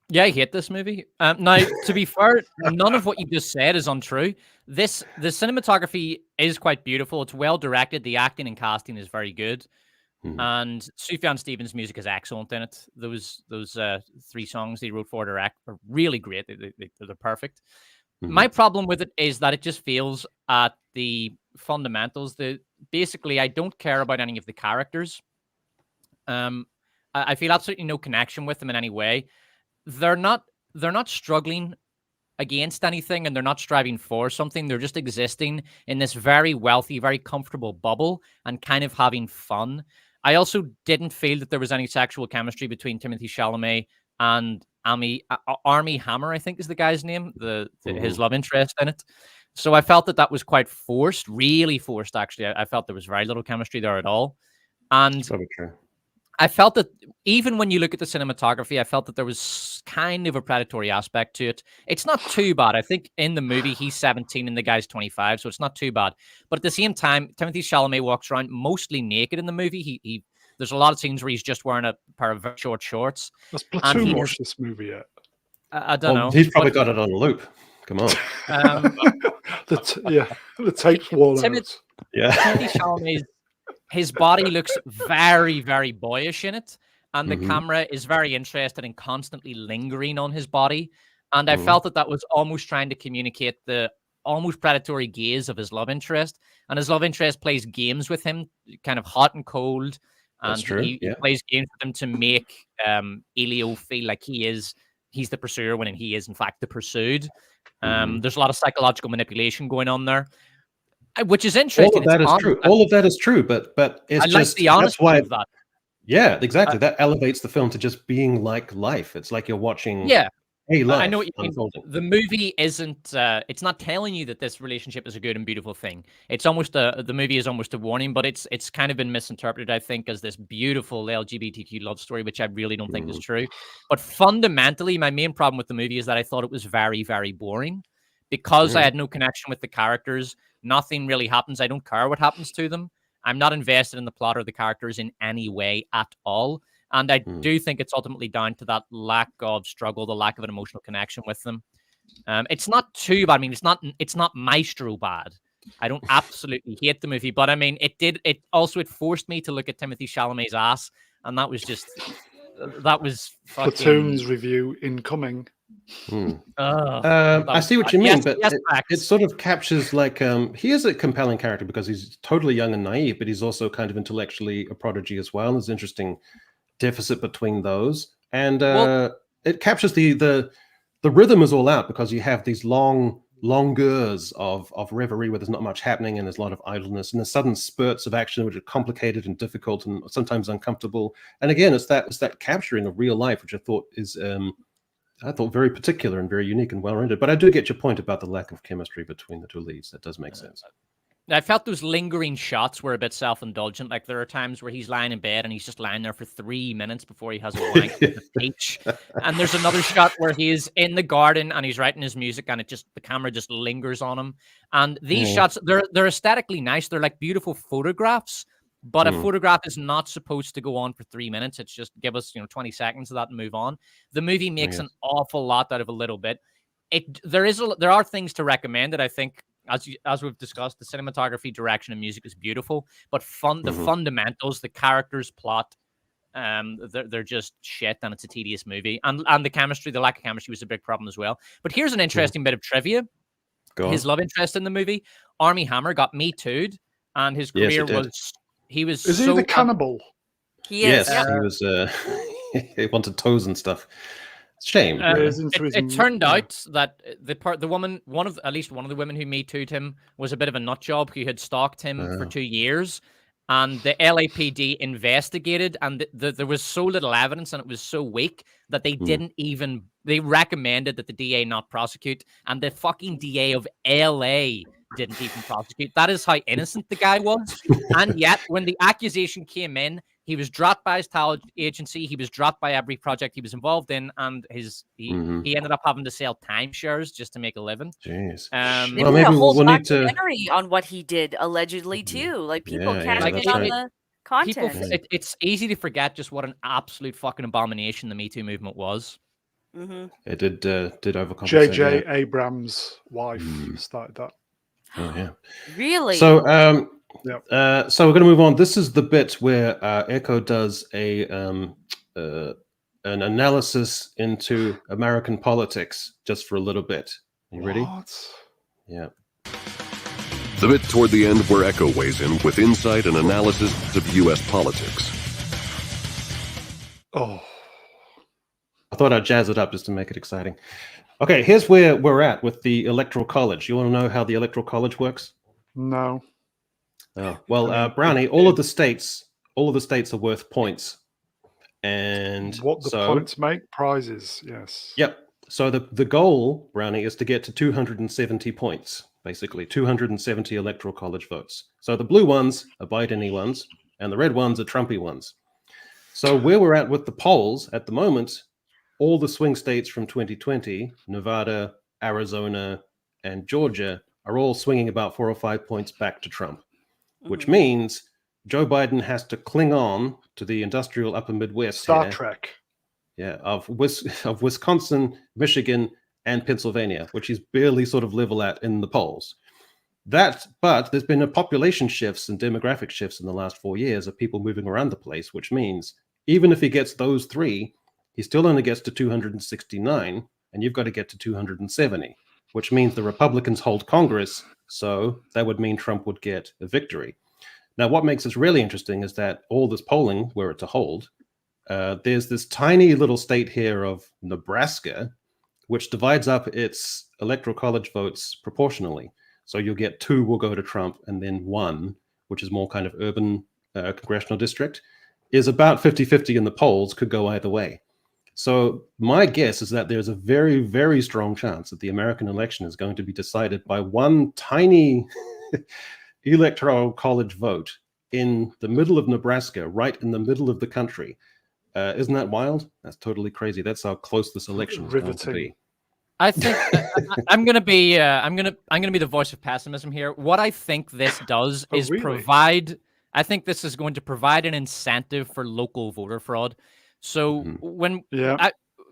Yeah, I hate this movie. Now, to be fair, none of what you just said is untrue. The cinematography is quite beautiful. It's well directed. The acting and casting is very good, and Sufjan Stevens' music is excellent in it. Those 3 songs he wrote for it are really great. They're perfect. My problem with it is that it just feels at the fundamentals. Basically, I don't care about any of the characters. I feel absolutely no connection with them in any way. They're not struggling against anything, and they're not striving for something. They're just existing in this very wealthy, very comfortable bubble and kind of having fun. I also didn't feel that there was any sexual chemistry between Timothée Chalamet and Armie Hammer, I think is the guy's name, his love interest in it. So I felt that was quite forced, really forced, actually. I felt there was very little chemistry there at all. And I felt that even when you look at the cinematography, I felt that there was kind of a predatory aspect to it. It's not too bad. I think in the movie, he's 17 and the guy's 25, so it's not too bad. But at the same time, Timothée Chalamet walks around mostly naked in the movie. There's a lot of scenes where he's just wearing a pair of short shorts. Has Platoon watched this movie yet? I don't know. He's probably got it on loop. Come on. The tape's worn out. Yeah. Timothée Chalamet's his body looks very, very boyish in it, and the camera is very interested in constantly lingering on his body. And I felt that was almost trying to communicate the almost predatory gaze of his love interest. And his love interest plays games with him, kind of hot and cold. And he plays games with him to make Elio feel like he's the pursuer when he is, in fact, the pursued. There's a lot of psychological manipulation going on there, which is interesting. All of that is true. All of that is true, but it's just the honesty of that. Yeah, exactly. That elevates the film to just being like life. It's like you're watching. Yeah. Hey, life I know what you mean. unfolding. The movie isn't. It's not telling you that this relationship is a good and beautiful thing. It's almost the movie is almost a warning, but it's kind of been misinterpreted, I think, as this beautiful LGBTQ love story, which I really don't think is true. But fundamentally, my main problem with the movie is that I thought it was very, very boring because I had no connection with the characters. Nothing really happens. I don't care what happens to them. I'm not invested in the plot or the characters in any way at all. And I do think it's ultimately down to that lack of struggle, the lack of an emotional connection with them. It's not too bad. I mean, it's not maestro bad. I don't absolutely hate the movie, but I mean, it forced me to look at Timothée Chalamet's ass, and that was fucking... Platoon's review incoming. I see what you mean, but it sort of captures like he is a compelling character because he's totally young and naive, but he's also kind of intellectually a prodigy as well. There's interesting deficit between those, and it captures the rhythm is all out because you have these longers of reverie where there's not much happening and there's a lot of idleness, and there's sudden spurts of action which are complicated and difficult and sometimes uncomfortable. And again, it's that capturing of real life, which I thought is very particular and very unique and well rendered. But I do get your point about the lack of chemistry between the two leads. That does make sense. I felt those lingering shots were a bit self-indulgent. Like there are times where he's lying in bed and he's just lying there for 3 minutes before he has a wank on the beach. And there's another shot where he's in the garden and he's writing his music and the camera just lingers on him. And these shots, they're aesthetically nice. They're like beautiful photographs, but a photograph is not supposed to go on for 3 minutes. It's just give us 20 seconds of that and move on. The movie makes an awful lot out of a little bit. There are things to recommend that I think, as we've discussed, the cinematography, direction, and music is beautiful, but the fundamentals, the characters, plot, they're just shit, and it's a tedious movie. And the chemistry, the lack of chemistry was a big problem as well. But here's an interesting bit of trivia. His love interest in the movie, Armie Hammer, got Me Too'd, and his career was... Is he the cannibal? He is. Yes, he was. He wanted toes and stuff. Shame. It turned out that at least one of the women who Me Too'd him was a bit of a nut job who had stalked him for 2 years, And the LAPD investigated, and there was so little evidence, and it was so weak that they didn't even. They recommended that the DA not prosecute, and the fucking DA of LA didn't even prosecute. That is how innocent the guy was. And yet, when the accusation came in, he was dropped by his talent agency. He was dropped by every project he was involved in, and he ended up having to sell timeshares just to make a living. Jeez. They Well, made maybe a whole we'll need to. documentary on what he did allegedly too. Like people Yeah, cashing that's in on right. the content. People, it's easy to forget just what an absolute fucking abomination the Me Too movement was. It did overcompensate. J.J. Yeah. Abrams' wife started that. Oh yeah. Really? So Yep. so we're going to move on. This is the bit where Echo does an analysis into American politics just for a little bit. You ready? What? Yeah. The bit toward the end where Echo weighs in with insight and analysis of U.S. politics. Oh, I thought I'd jazz it up just to make it exciting. Okay, here's where we're at with the Electoral College. You want to know how the Electoral College works? no. Oh, well, Brownie, all of the states are worth points. And What the points make? Prizes, yes. Yep. So the goal, Brownie, is to get to 270 points, basically 270 Electoral College votes. So the blue ones are Biden-y ones, and the red ones are Trumpy ones. So where we're at with the polls at the moment, all the swing states from 2020, Nevada, Arizona, and Georgia, are all swinging about 4 or 5 points back to Trump, which means Joe Biden has to cling on to the industrial upper Midwest Star here, Trek. yeah, of Wisconsin, Michigan, and Pennsylvania, which he's barely sort of level at in the polls. But there's been a population shifts and demographic shifts in the last 4 years of people moving around the place, which means even if he gets those three, he still only gets to 269, and you've got to get to 270, which means the Republicans hold Congress, so that would mean Trump would get a victory. Now, what makes this really interesting is that all this polling, were it to hold, there's this tiny little state here of Nebraska, which divides up its Electoral College votes proportionally. So you'll get 2 will go to Trump, and then 1, which is more kind of urban congressional district, is about 50-50 in the polls, could go either way. So my guess is that there's a very, very strong chance that the American election is going to be decided by one tiny Electoral College vote in the middle of Nebraska, right in the middle of the country. Isn't that wild? That's totally crazy. That's how close this election is going to be. I think I'm gonna be the voice of pessimism here. What I think this does is provide. I think this is going to provide an incentive for local voter fraud. So when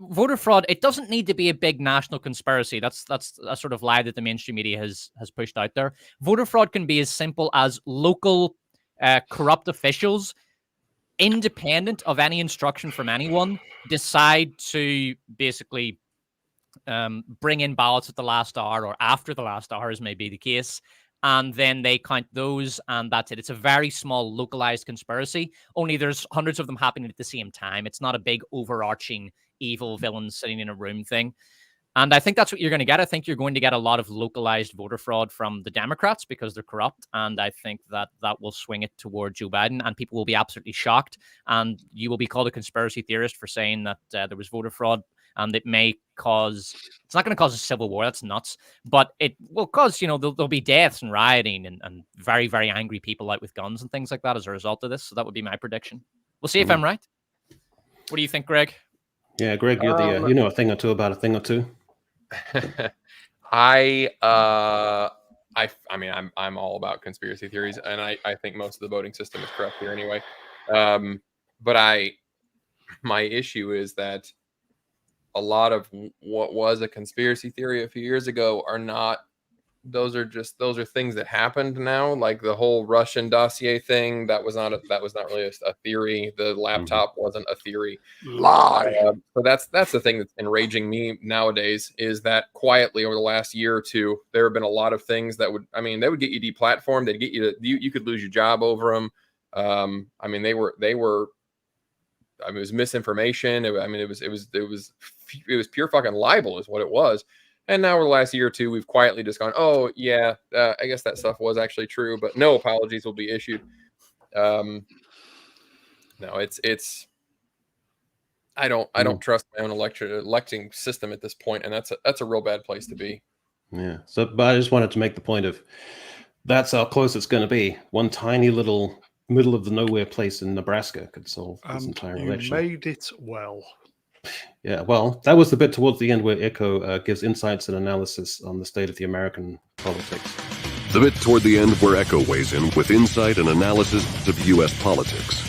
voter fraud, it doesn't need to be a big national conspiracy. That's a sort of lie that the mainstream media has pushed out there. Voter fraud can be as simple as local corrupt officials, independent of any instruction from anyone, decide to basically bring in ballots at the last hour or after the last hour, as may be the case, and then they count those, and that's it. It's a very small, localized conspiracy. Only there's hundreds of them happening at the same time. It's not a big, overarching evil villain sitting in a room thing. And I think that's what you're going to get. I think you're going to get a lot of localized voter fraud from the Democrats because they're corrupt. And I think that will swing it toward Joe Biden, and people will be absolutely shocked. And you will be called a conspiracy theorist for saying that there was voter fraud. And it may cause, it's not going to cause a civil war. That's nuts. But it will cause, there'll be deaths and rioting and very, very angry people out with guns and things like that as a result of this. So that would be my prediction. We'll see if I'm right. What do you think, Greg? Yeah, Greg, you're the you know a thing or two about a thing or two. I mean, I'm all about conspiracy theories, and I think most of the voting system is correct here anyway. But my issue is that a lot of what was a conspiracy theory a few years ago are not. Those are things that happened now, like the whole Russian dossier thing. That was not really a theory. The laptop wasn't a theory. Lie. So that's the thing that's enraging me nowadays, is that quietly over the last year or two, there have been a lot of things that would get you deplatformed. They'd get you could lose your job over them. They were. It was misinformation. It was pure fucking libel, is what it was. And now over the last year or two, we've quietly just gone, oh, yeah, I guess that stuff was actually true, but no apologies will be issued. No, it's. I don't trust my own electing system at this point, and that's a real bad place to be. Yeah. So, but I just wanted to make the point of that's how close it's going to be. One tiny little middle of the nowhere place in Nebraska could solve this entire election. You made it well. Yeah, well, that was the bit towards the end where Echo gives insights and analysis on the state of the American politics. The bit toward the end where Echo weighs in with insight and analysis of U.S. politics.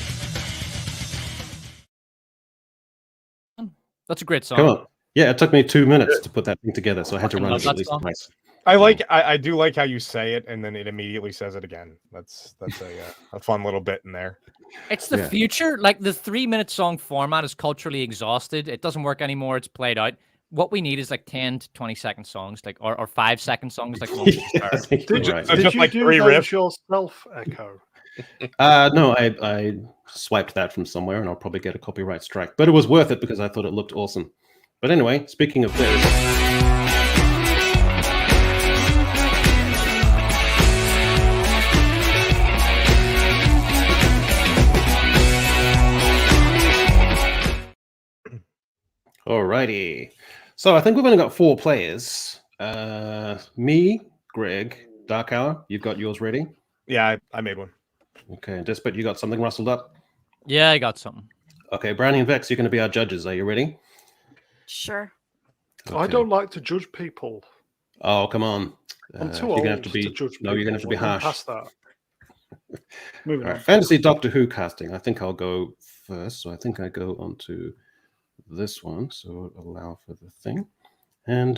That's a great song. Come on. Yeah, it took me 2 minutes to put that thing together, so I had to run it at least twice. I do like how you say it, and then it immediately says it again. That's a fun little bit in there. It's the future. Like the 3-minute song format is culturally exhausted. It doesn't work anymore. It's played out. What we need is like 10 to 20-second songs, like or 5-second songs, like. Did you like do 3 those riffs yourself, Echo? No, I swiped that from somewhere, and I'll probably get a copyright strike. But it was worth it because I thought it looked awesome. But anyway, speaking of this. Alrighty. So I think we've only got 4 players. Me, Greg, Darkhour, you've got yours ready? Yeah, I made one. Okay, Despot, you got something rustled up? Yeah, I got something. Okay, Brownie and Vex, you're going to be our judges. Are you ready? Sure. Okay. I don't like to judge people. Oh, come on. I'm too you're old gonna have to be, judge no, you're going to have to be people. I'm harsh. past that. Moving All on. right, Fantasy Doctor Who casting. I think I'll go first. So I think I go on to this one. So allow for the thing. And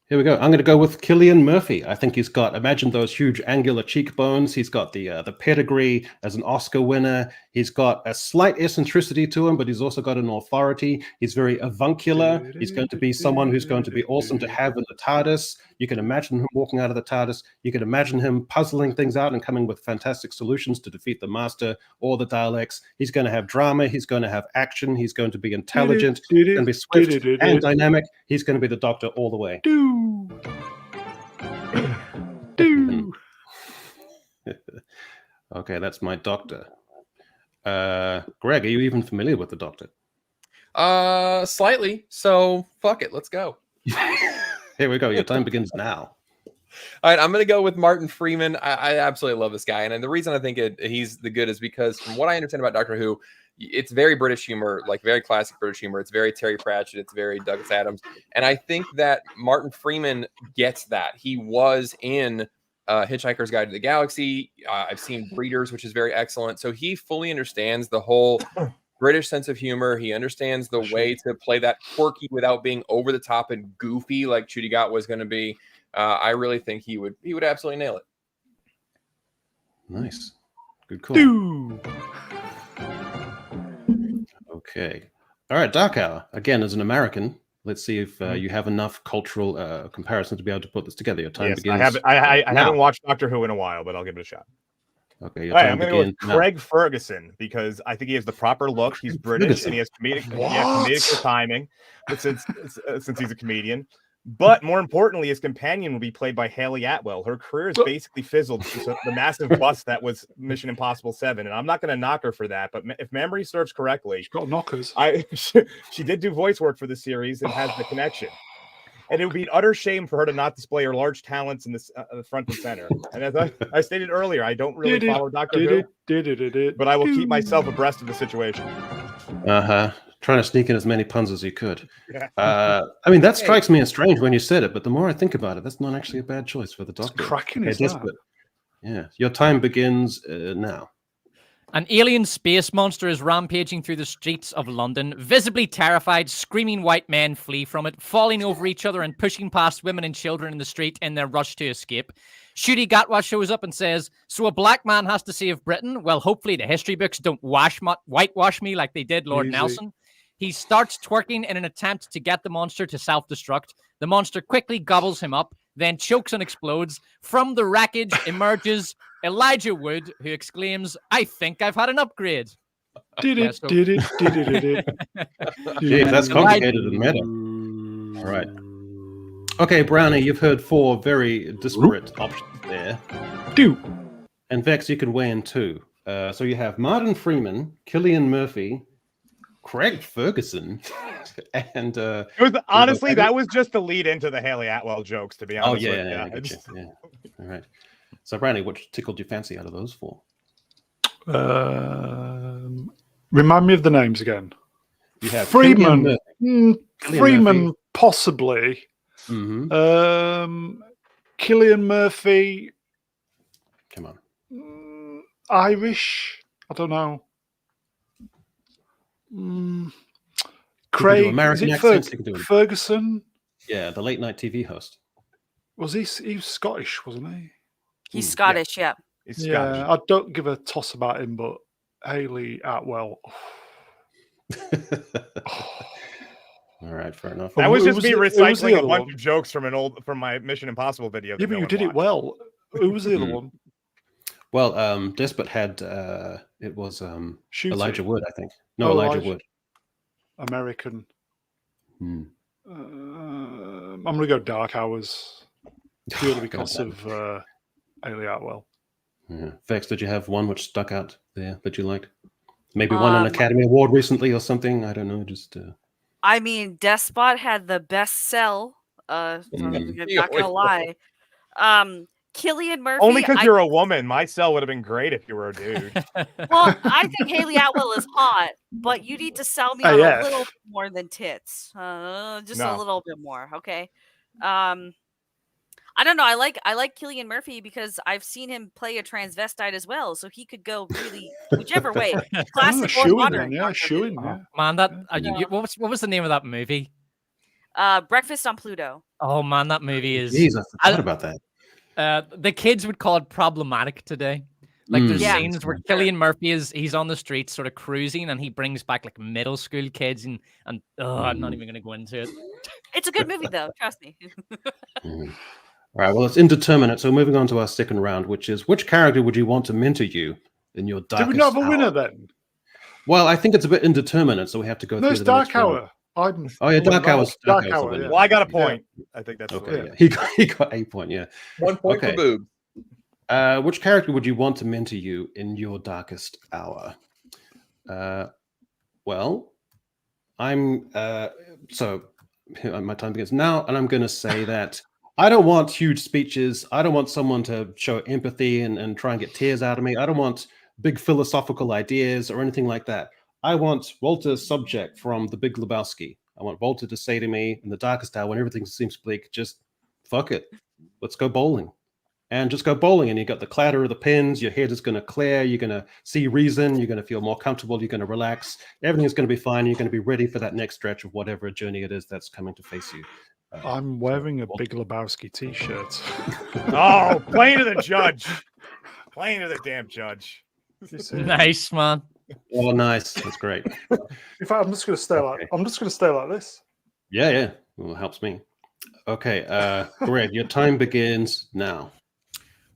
here we go. I'm going to go with Cillian Murphy. I think he's got, imagine those huge angular cheekbones. He's got the pedigree as an Oscar winner. He's got a slight eccentricity to him, but he's also got an authority. He's very avuncular. He's going to be someone who's going to be awesome to have in the TARDIS. You can imagine him walking out of the TARDIS. You can imagine him puzzling things out and coming with fantastic solutions to defeat the Master or the Daleks. He's going to have drama. He's going to have action. He's going to be intelligent. He's going to be swift and dynamic. He's going to be the Doctor all the way. Okay, that's my Doctor. Greg, are you even familiar with the Doctor? Slightly. So fuck it, let's go. Here we go. Your time begins now. All right, I'm going to go with Martin Freeman. I absolutely love this guy. And the reason I think he's the good is because from what I understand about Doctor Who, it's very British humor, like very classic British humor. It's very Terry Pratchett. It's very Douglas Adams. And I think that Martin Freeman gets that. He was in Hitchhiker's Guide to the Galaxy. I've seen Breeders, which is very excellent. So he fully understands the whole British sense of humor. He understands the way to play that quirky without being over the top and goofy like Ncuti Gat was going to be. I really think he would absolutely nail it. Nice. Good call. Okay. All right, Darkhour. Again, as an American, let's see if you have enough cultural comparison to be able to put this together. Your time begins. I haven't watched Doctor Who in a while, but I'll give it a shot. Okay, your All right, time I'm going to go begins with now. Craig Ferguson because I think he has the proper look. He's British and he has comedic timing since he's a comedian. But more importantly, his companion will be played by Haley Atwell. Her career is basically fizzled since the massive bust that was Mission Impossible 7. And I'm not going to knock her for that. But if memory serves correctly, She's got knockers. she did do voice work for the series and has the connection. And it would be an utter shame for her to not display her large talents in this front and center. And as I stated earlier, I don't really follow Doctor Who, but I will keep myself abreast of the situation. Trying to sneak in as many puns as you could. I mean, that strikes me as strange when you said it, but the more I think about it, that's not actually a bad choice for the Doctor. Cracking is that? Yeah, your time begins now. An alien space monster is rampaging through the streets of London. Visibly terrified, screaming white men flee from it, falling over each other and pushing past women and children in the street in their rush to escape. Ncuti Gat shows up and says, "So a black man has to save Britain? Well, hopefully the history books don't whitewash me like they did Lord Nelson." He starts twerking in an attempt to get the monster to self-destruct. The monster quickly gobbles him up, then chokes and explodes. From the wreckage emerges Elijah Wood, who exclaims, "I think I've had an upgrade." Gee, that's complicated and meta. All right. Okay, Brownie, you've heard 4 very disparate options there. And Vex, you can weigh in too. So you have Martin Freeman, Cillian Murphy, Craig Ferguson, and It was honestly that was just the lead into the Haley Atwell jokes. To be honest, oh with yeah, you. I get you. Yeah. All right. So Brandy, what tickled your fancy out of those four? Remind me of the names again. You have Freeman. Cillian Freeman, Murphy. possibly. Mm-hmm. Cillian Murphy. Come on. Irish. I don't know. Craig, Craig. American Is it accents, you can do it. Ferguson? Yeah, the late night TV host. Was he was Scottish, wasn't he? He's Scottish, yeah. He's Scottish. Yeah, I don't give a toss about him, but Haley Atwell. All right, fair enough. That was Who just was me the recycling a other bunch one? of jokes from my Mission Impossible video. Yeah, but you did it well. Who was the other one? Well, Despot had it was Shooty. Elijah Wood, I think. No, Oh, Elijah Elijah. Wood. American. Hmm. I'm going to go Dark Hours purely because of Haley Atwell. Yeah. Vex, did you have one which stuck out there that you liked? Maybe won an Academy Award recently or something? I don't know. Just. I mean, Despot had the best sell. I'm not gonna lie. Cillian Murphy. Only because you're a woman. My cell would have been great if you were a dude. Well, I think Haley Atwell is hot, but you need to sell me on a little more than tits. Just a little bit more, okay? I don't know. I like Cillian Murphy because I've seen him play a transvestite as well, so he could go really whichever way. Classic or modern. Shooing. Man, what was the name of that movie? Breakfast on Pluto. Oh man, that movie is. Jeez, I forgot about that. The kids would call it problematic today. Like there's Yeah. scenes where Cillian Murphy he's on the streets sort of cruising and he brings back like middle school kids and I'm not even gonna go into it. It's a good movie though, trust me. All right, well, it's indeterminate. So moving on to our second round, which is which character would you want to mentor you in your darkest Did we not have a hour? winner then? Well, I think it's a bit indeterminate, so we have to go No, through it's the next round. Dark Hour. Oh yeah, Dark Hour. Dark Hour. Yeah. Well, I got a point. I think that's Okay. the Yeah. He got a point. Yeah. 1 point Okay. for Boob. Which character would you want to mentor you in your darkest hour? Well, I'm so my time begins now, and I'm going to say that I don't want huge speeches. I don't want someone to show empathy and try and get tears out of me. I don't want big philosophical ideas or anything like that. I want Walter Subject from The Big Lebowski. I want Walter to say to me in the darkest hour when everything seems bleak, just fuck it. Let's go bowling. And just go bowling, and you got the clatter of the pins. Your head is going to clear. You're going to see reason. You're going to feel more comfortable. You're going to relax. Everything is going to be fine. You're going to be ready for that next stretch of whatever journey it is that's coming to face you. I'm wearing a Big Lebowski t-shirt. Oh, playing to the judge. Playing to the damn judge. Nice, man. Oh, nice. That's great. In fact, I'm just going to stay like this. Yeah. Well, it helps me. Okay, Greg, your time begins now.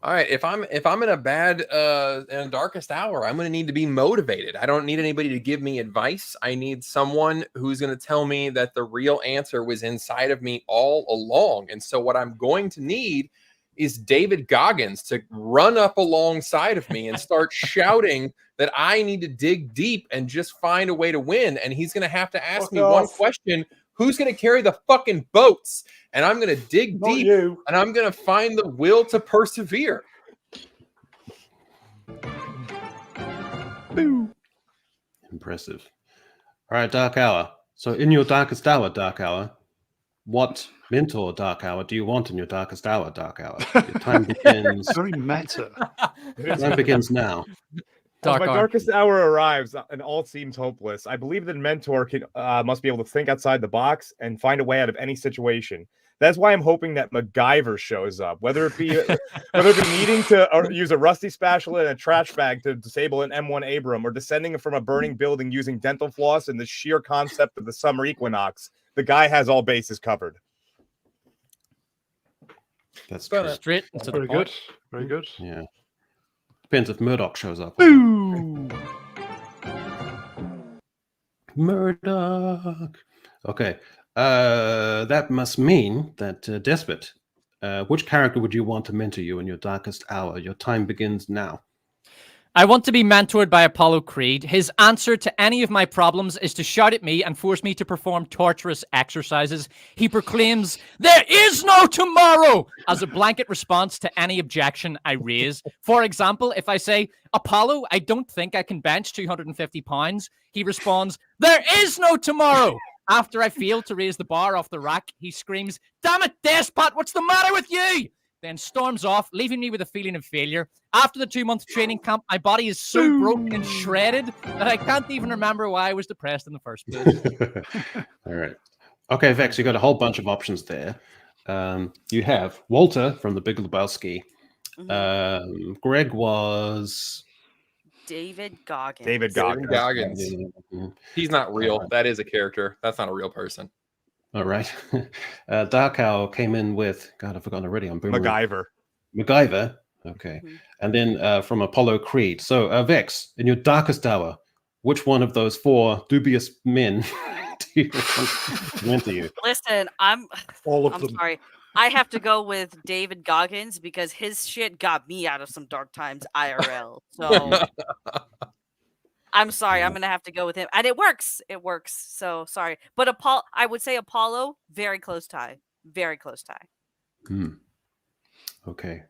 All right, if I'm in a bad and darkest hour, I'm going to need to be motivated. I don't need anybody to give me advice. I need someone who's going to tell me that the real answer was inside of me all along. And so what I'm going to need is David Goggins to run up alongside of me and start shouting that I need to dig deep and just find a way to win. And he's going to have to ask me one question: who's going to carry the fucking boats? And I'm going to dig deep, and I'm going to find the will to persevere. Impressive. All right, Dark Hour. So in your darkest hour, Dark Hour, what mentor, Dark Hour, do you want in your darkest hour, Dark Hour? Your time begins. Very meta. Time begins now. As my darkest hour arrives and all seems hopeless, I believe that a mentor must be able to think outside the box and find a way out of any situation. That's why I'm hoping that MacGyver shows up, whether it be needing to use a rusty spatula and a trash bag to disable an M1 Abram, or descending from a burning building using dental floss and the sheer concept of the summer equinox. The guy has all bases covered. That's true. Straight to Very the point. good. Very good. Yeah. Depends if Murdoch shows up. Boo! Murdoch. Okay. That must mean that Despot, which character would you want to mentor you in your darkest hour? Your time begins now. I want to be mentored by Apollo Creed. His answer to any of my problems is to shout at me and force me to perform torturous exercises. He proclaims, "There is no tomorrow," as a blanket response to any objection I raise. For example, if I say, "Apollo, I don't think I can bench 250 pounds," he responds, "There is no tomorrow." After I fail to raise the bar off the rack, he screams, "Damn it, Despot, what's the matter with you?" Then storms off, leaving me with a feeling of failure. After the 2-month training camp, my body is so broken and shredded that I can't even remember why I was depressed in the first place. All right. Okay, Vex, you got a whole bunch of options there. You have Walter from The Big Lebowski. Greg was David Goggins. David David Goggins. Goggins. He's not real. That is a character. That's not a real person. all right. Darkhour came in with God, I've forgotten already. I'm MacGyver. MacGyver. Okay. And then from Apollo Creed. So Vex, in your darkest hour, which one of those 4 dubious men do you went to you? Listen, All of I'm them. sorry. I have to go with David Goggins because his shit got me out of some dark times IRL. So I'm sorry, I'm gonna have to go with him, and it works. It works. So sorry, but I would say Apollo, very close tie, very close tie. Okay,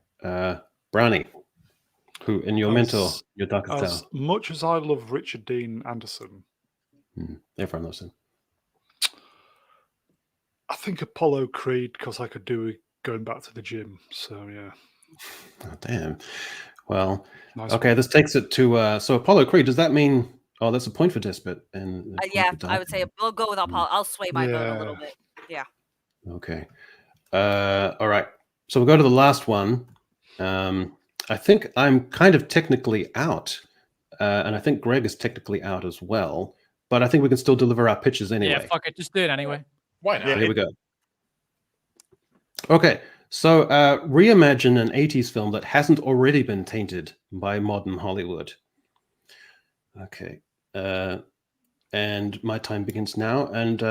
Brownie, who in your mentor, your darkest As hour? much as I love Richard Dean Anderson, Everyone loves him. I think Apollo Creed because I could do it going back to the gym. So yeah. Oh, damn. Well, Nice okay, this takes it to so Apollo Creed. Does that mean? Oh, that's a point for Despot and a point Yeah, for I would say we'll go with Apollo. I'll sway my vote a little Yeah. bit. Yeah. Okay. All right. So we'll go to the last one. I think I'm kind of technically out, and I think Greg is technically out as well. But I think we can still deliver our pitches anyway. Yeah, fuck it. Just do it anyway. Why not? Yeah, Here we go. Okay. So reimagine an 80s film that hasn't already been tainted by modern Hollywood. Okay. And my time begins now. And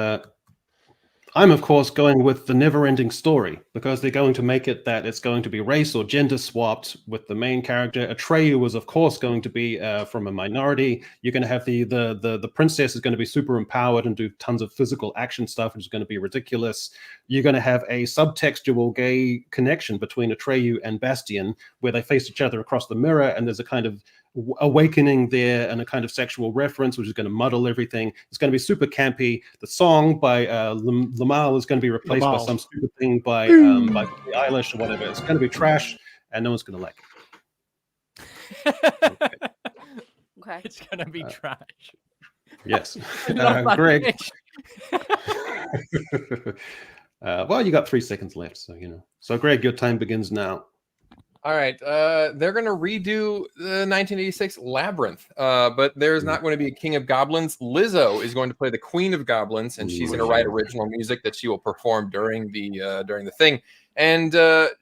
I'm, of course, going with the never-ending story because they're going to make it that it's going to be race or gender swapped with the main character. Atreyu was, of course, going to be from a minority. You're going to have the princess is going to be super empowered and do tons of physical action stuff, which is going to be ridiculous. You're going to have a subtextual gay connection between Atreyu and Bastian, where they face each other across the mirror, and there's a kind of awakening there and a kind of sexual reference, which is going to muddle everything. It's going to be super campy. The song by Lamal is going to be replaced by some stupid thing by Billie Eilish or whatever. It's going to be trash, and no one's going to like it. Okay. It's gonna be trash. Yes. Love that Greg. pitch. Well, you got 3 seconds left, so you know. So, Greg, your time begins now. All right. They're going to redo the 1986 Labyrinth, but there's not going to be a King of Goblins. Lizzo is going to play the Queen of Goblins, and she's going to write original music that she will perform during the thing. And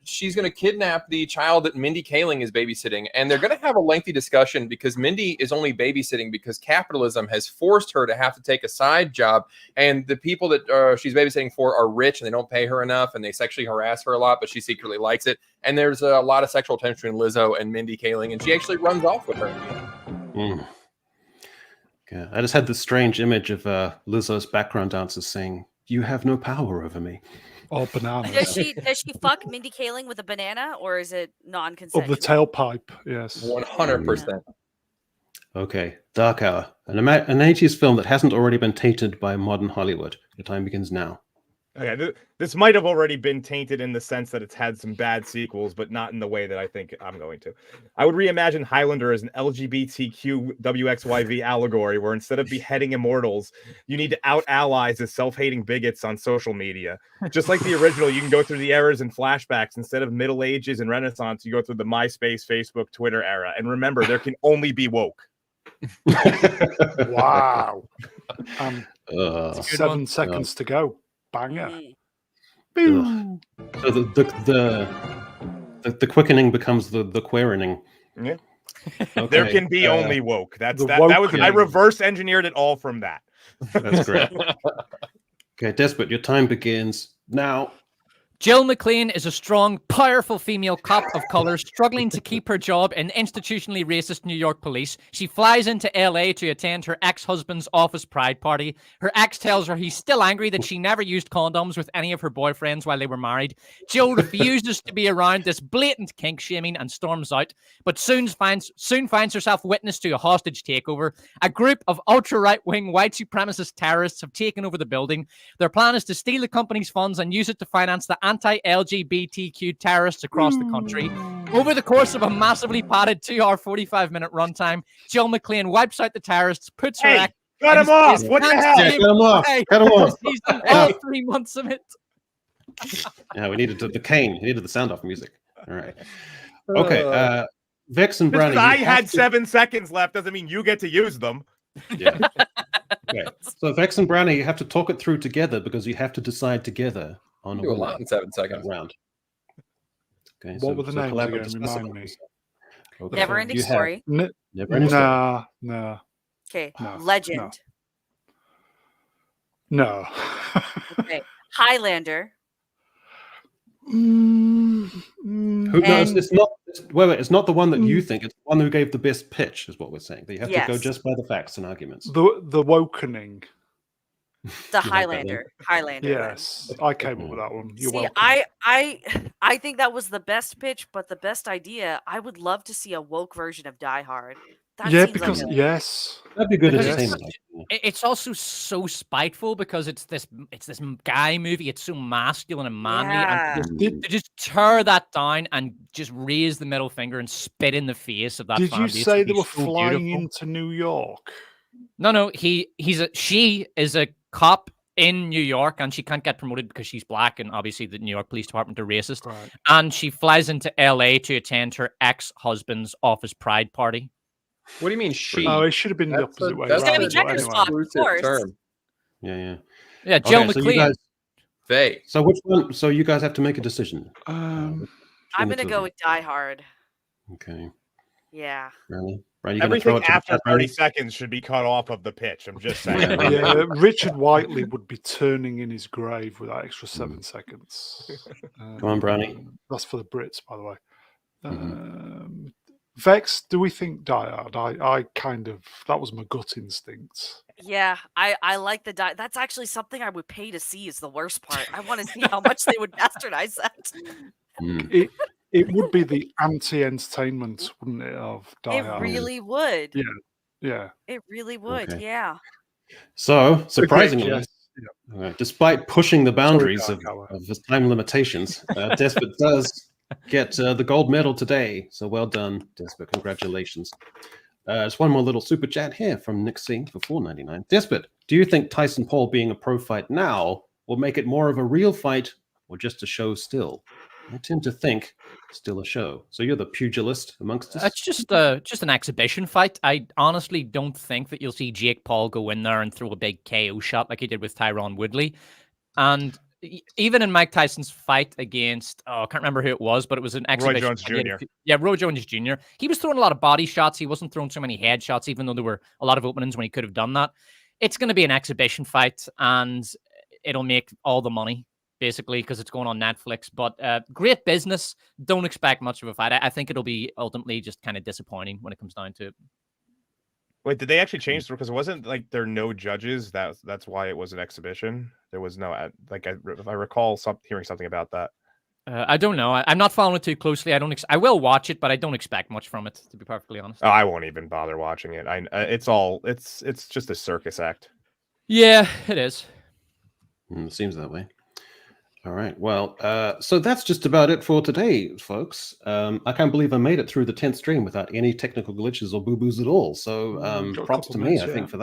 she's going to kidnap the child that Mindy Kaling is babysitting. And they're going to have a lengthy discussion because Mindy is only babysitting because capitalism has forced her to have to take a side job. And the people that she's babysitting for are rich and they don't pay her enough and they sexually harass her a lot, but she secretly likes it. And there's a lot of sexual tension between Lizzo and Mindy Kaling. And she actually runs off with her. Yeah, I just had this strange image of Lizzo's background dancers saying, "You have no power over me." Or bananas. Does she fuck Mindy Kaling with a banana, or is it Of non-consensual? the tailpipe, yes. 100%. Okay, Darkhour, an 80s film that hasn't already been tainted by modern Hollywood. Your time begins now. Okay, this might have already been tainted in the sense that it's had some bad sequels, but not in the way that I think I'm going to. I would reimagine Highlander as an LGBTQ WXYV allegory, where instead of beheading immortals, you need to out allies as self-hating bigots on social media. Just like the original, you can go through the eras and flashbacks. Instead of Middle Ages and Renaissance, you go through the MySpace, Facebook, Twitter era. And remember, there can only be woke. Wow. 7 one. seconds to go. Banger. Mm. So the quickening becomes the queerening. Yeah. Okay, There can be only woke. That's the that was I wokening. reverse engineered it all from that. That's great. Okay, Despot, your time begins now. Jill McLean is a strong, powerful female cop of color struggling to keep her job in institutionally racist New York police. She flies into LA to attend her ex-husband's office pride party. Her ex tells her he's still angry that she never used condoms with any of her boyfriends while they were married. Jill refuses to be around this blatant kink shaming and storms out, but soon finds herself witness to a hostage takeover. A group of ultra-right-wing white supremacist terrorists have taken over the building. Their plan is to steal the company's funds and use it to finance the anti-LGBTQ terrorists across the country. Over the course of a massively padded 2-hour, 45-minute runtime, Jill McLean wipes out the terrorists, puts her act. Cut him off! What the hell? Yeah, cut him off. Cut him off. All 3 months of it. Yeah, we needed the cane. We needed the sound off music. All right. Okay. Vex and Brownie. I had 7 seconds left doesn't mean you get to use them. Yeah. Okay. So Vex and Brownie, you have to talk it through together because you have to decide together on Do a lot in 7 seconds. round. Okay. What were the names collaborate, again? discuss Remind it. me. Okay. Never ending You have story. Never Ending Story. Nah. Okay. No, Legend. No. Okay. Highlander. Who knows? It's not. It's not the one that you think. It's the one who gave the best pitch. Is what we're saying. That you have to go Yes. just by the facts and arguments. The Wokening. The You like that Highlander. Highlander. Yes, I came up with that one. You're See, welcome. I think that was the best pitch, but the best idea. I would love to see a woke version of Die Hard. That Yeah, seems because like yes, That'd be good Because entertainment. actually. It's also so spiteful because it's this guy movie. It's so masculine and manly, Yeah. and to just tear that down and just raise the middle finger and spit in the face of that. did fan you base say would they be were so flying beautiful. into New York? No, she is a cop in New York, and she can't get promoted because she's black, and obviously the New York Police Department are racist. Right. And she flies into LA to attend her ex-husband's office pride party. What do you mean she? Oh, it should have been the That's opposite a- way that's It's gonna be around. gender But swap. anyway. Of course. term. Yeah. Yeah, Jill Okay, so you McLean. guys. They. So which one? So you guys have to make a decision. I'm between the gonna two go of with Die Hard. you. Okay. Yeah. Really? Right. You're gonna throw Everything it to the after chat, 30 Brownie? seconds should be cut off of the pitch. I'm just saying. Yeah, Richard Whiteley would be turning in his grave with that extra 7 seconds. Come on, Brownie. That's for the Brits, by the way. Mm-hmm. Vex, do we think Die Hard? I kind of, that was my gut instinct. Yeah, I like the Die. That's actually something I would pay to see. Is the worst part. I want to see how much they would bastardize that. Mm. It would be the anti-entertainment, wouldn't it, of Die It Hard? really would. Yeah. It really would. Okay. Yeah. So surprisingly, Yes. despite pushing the boundaries of Darkhour. his time limitations, Despot does get the gold medal today. So well done, Despot. Congratulations. Just one more little super chat here from Nick C for $4.99. Despot, do you think Tyson Paul being a pro fight now will make it more of a real fight or just a show still? I tend to think still a show. So you're the pugilist amongst us? It's just an exhibition fight. I honestly don't think that you'll see Jake Paul go in there and throw a big KO shot like he did with Tyron Woodley. And even in Mike Tyson's fight against, I can't remember who it was, but it was an exhibition. Jones Jr. Yeah, Roy Jones Jr. He was throwing a lot of body shots. He wasn't throwing so many head shots, even though there were a lot of openings when he could have done that. It's going to be an exhibition fight, and it'll make all the money, basically, because it's going on Netflix. But great business. Don't expect much of a fight. I think it'll be ultimately just kind of disappointing when it comes down to it. Wait, did they actually change the because it wasn't like there are no judges? That's why it was an exhibition. There was no if I recall hearing something about that. I don't know. I'm not following it too closely. I will watch it, but I don't expect much from it, to be perfectly honest. Oh, I won't even bother watching it. It's just a circus act. Yeah, it is. It seems that way. All right. Well, so that's just about it for today, folks. I can't believe I made it through the 10th stream without any technical glitches or boo-boos at all. So Got a props couple to me, minutes, I think, yeah. for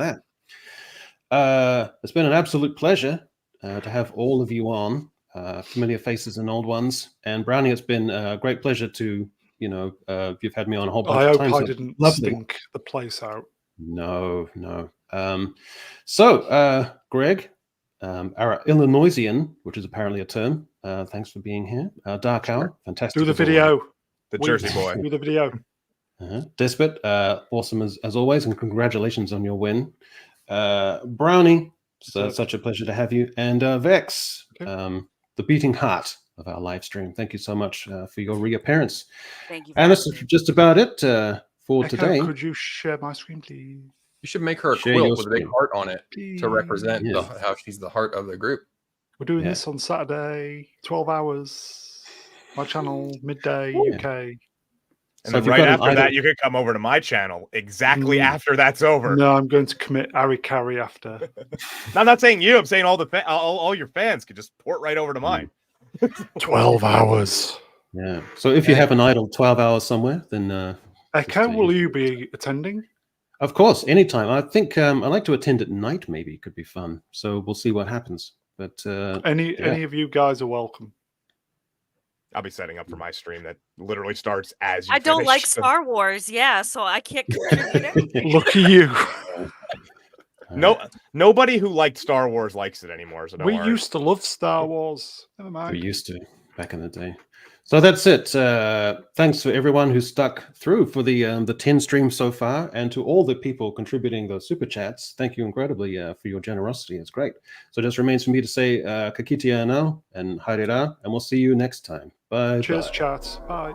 that. It's been an absolute pleasure to have all of you on, familiar faces and old ones. And Brownie, it's been a great pleasure to, you've had me on a whole bunch I of hope times. I so didn't lovely. stink the place out. No. So, Greg, our Illinoisian, which is apparently a term. Thanks for being here. Darkhour, fantastic. Do the as always. video. The Wait, Jersey boy. Do the video. Despot, awesome as always, and congratulations on your win. Brownie, such a pleasure to have you. And Vex, the beating heart of our live stream. Thank you so much for your reappearance. Thank you. For And this having is me. just about it for Echo, today. could you share my screen, please? You should make her a Share quilt your with a big screen. heart on it to represent Yes. how she's the heart of the group. We're doing Yeah. this on Saturday, 12 hours. My channel, midday, Yeah. UK. And So then if you've right got an after that, idol- you could come over to my channel exactly Mm. after that's over. No, I'm going to commit Ari Carry after. I'm not saying you. I'm saying all the all your fans could just port right over to mine. 12 hours. Yeah. So if you have an idle 12 hours somewhere, then Echo, just, will you be attending? of course, anytime. I think I like to attend at night. Maybe it could be fun. So we'll see what happens. But Any of you guys are welcome. I'll be setting up for my stream that literally starts as you I don't like finish. Star Wars, yeah, so I can't contribute anything. Look at you. Nobody who liked Star Wars likes it anymore. So don't We worry. used to love Star Wars. Never we mind. used to back in the day. So that's it. Thanks for everyone who stuck through for the 10 streams so far, and to all the people contributing those super chats. Thank you incredibly for your generosity. It's great. So it just remains for me to say kakitia now and harira, and we'll see you next time. Bye. Cheers, bye. chat. Bye.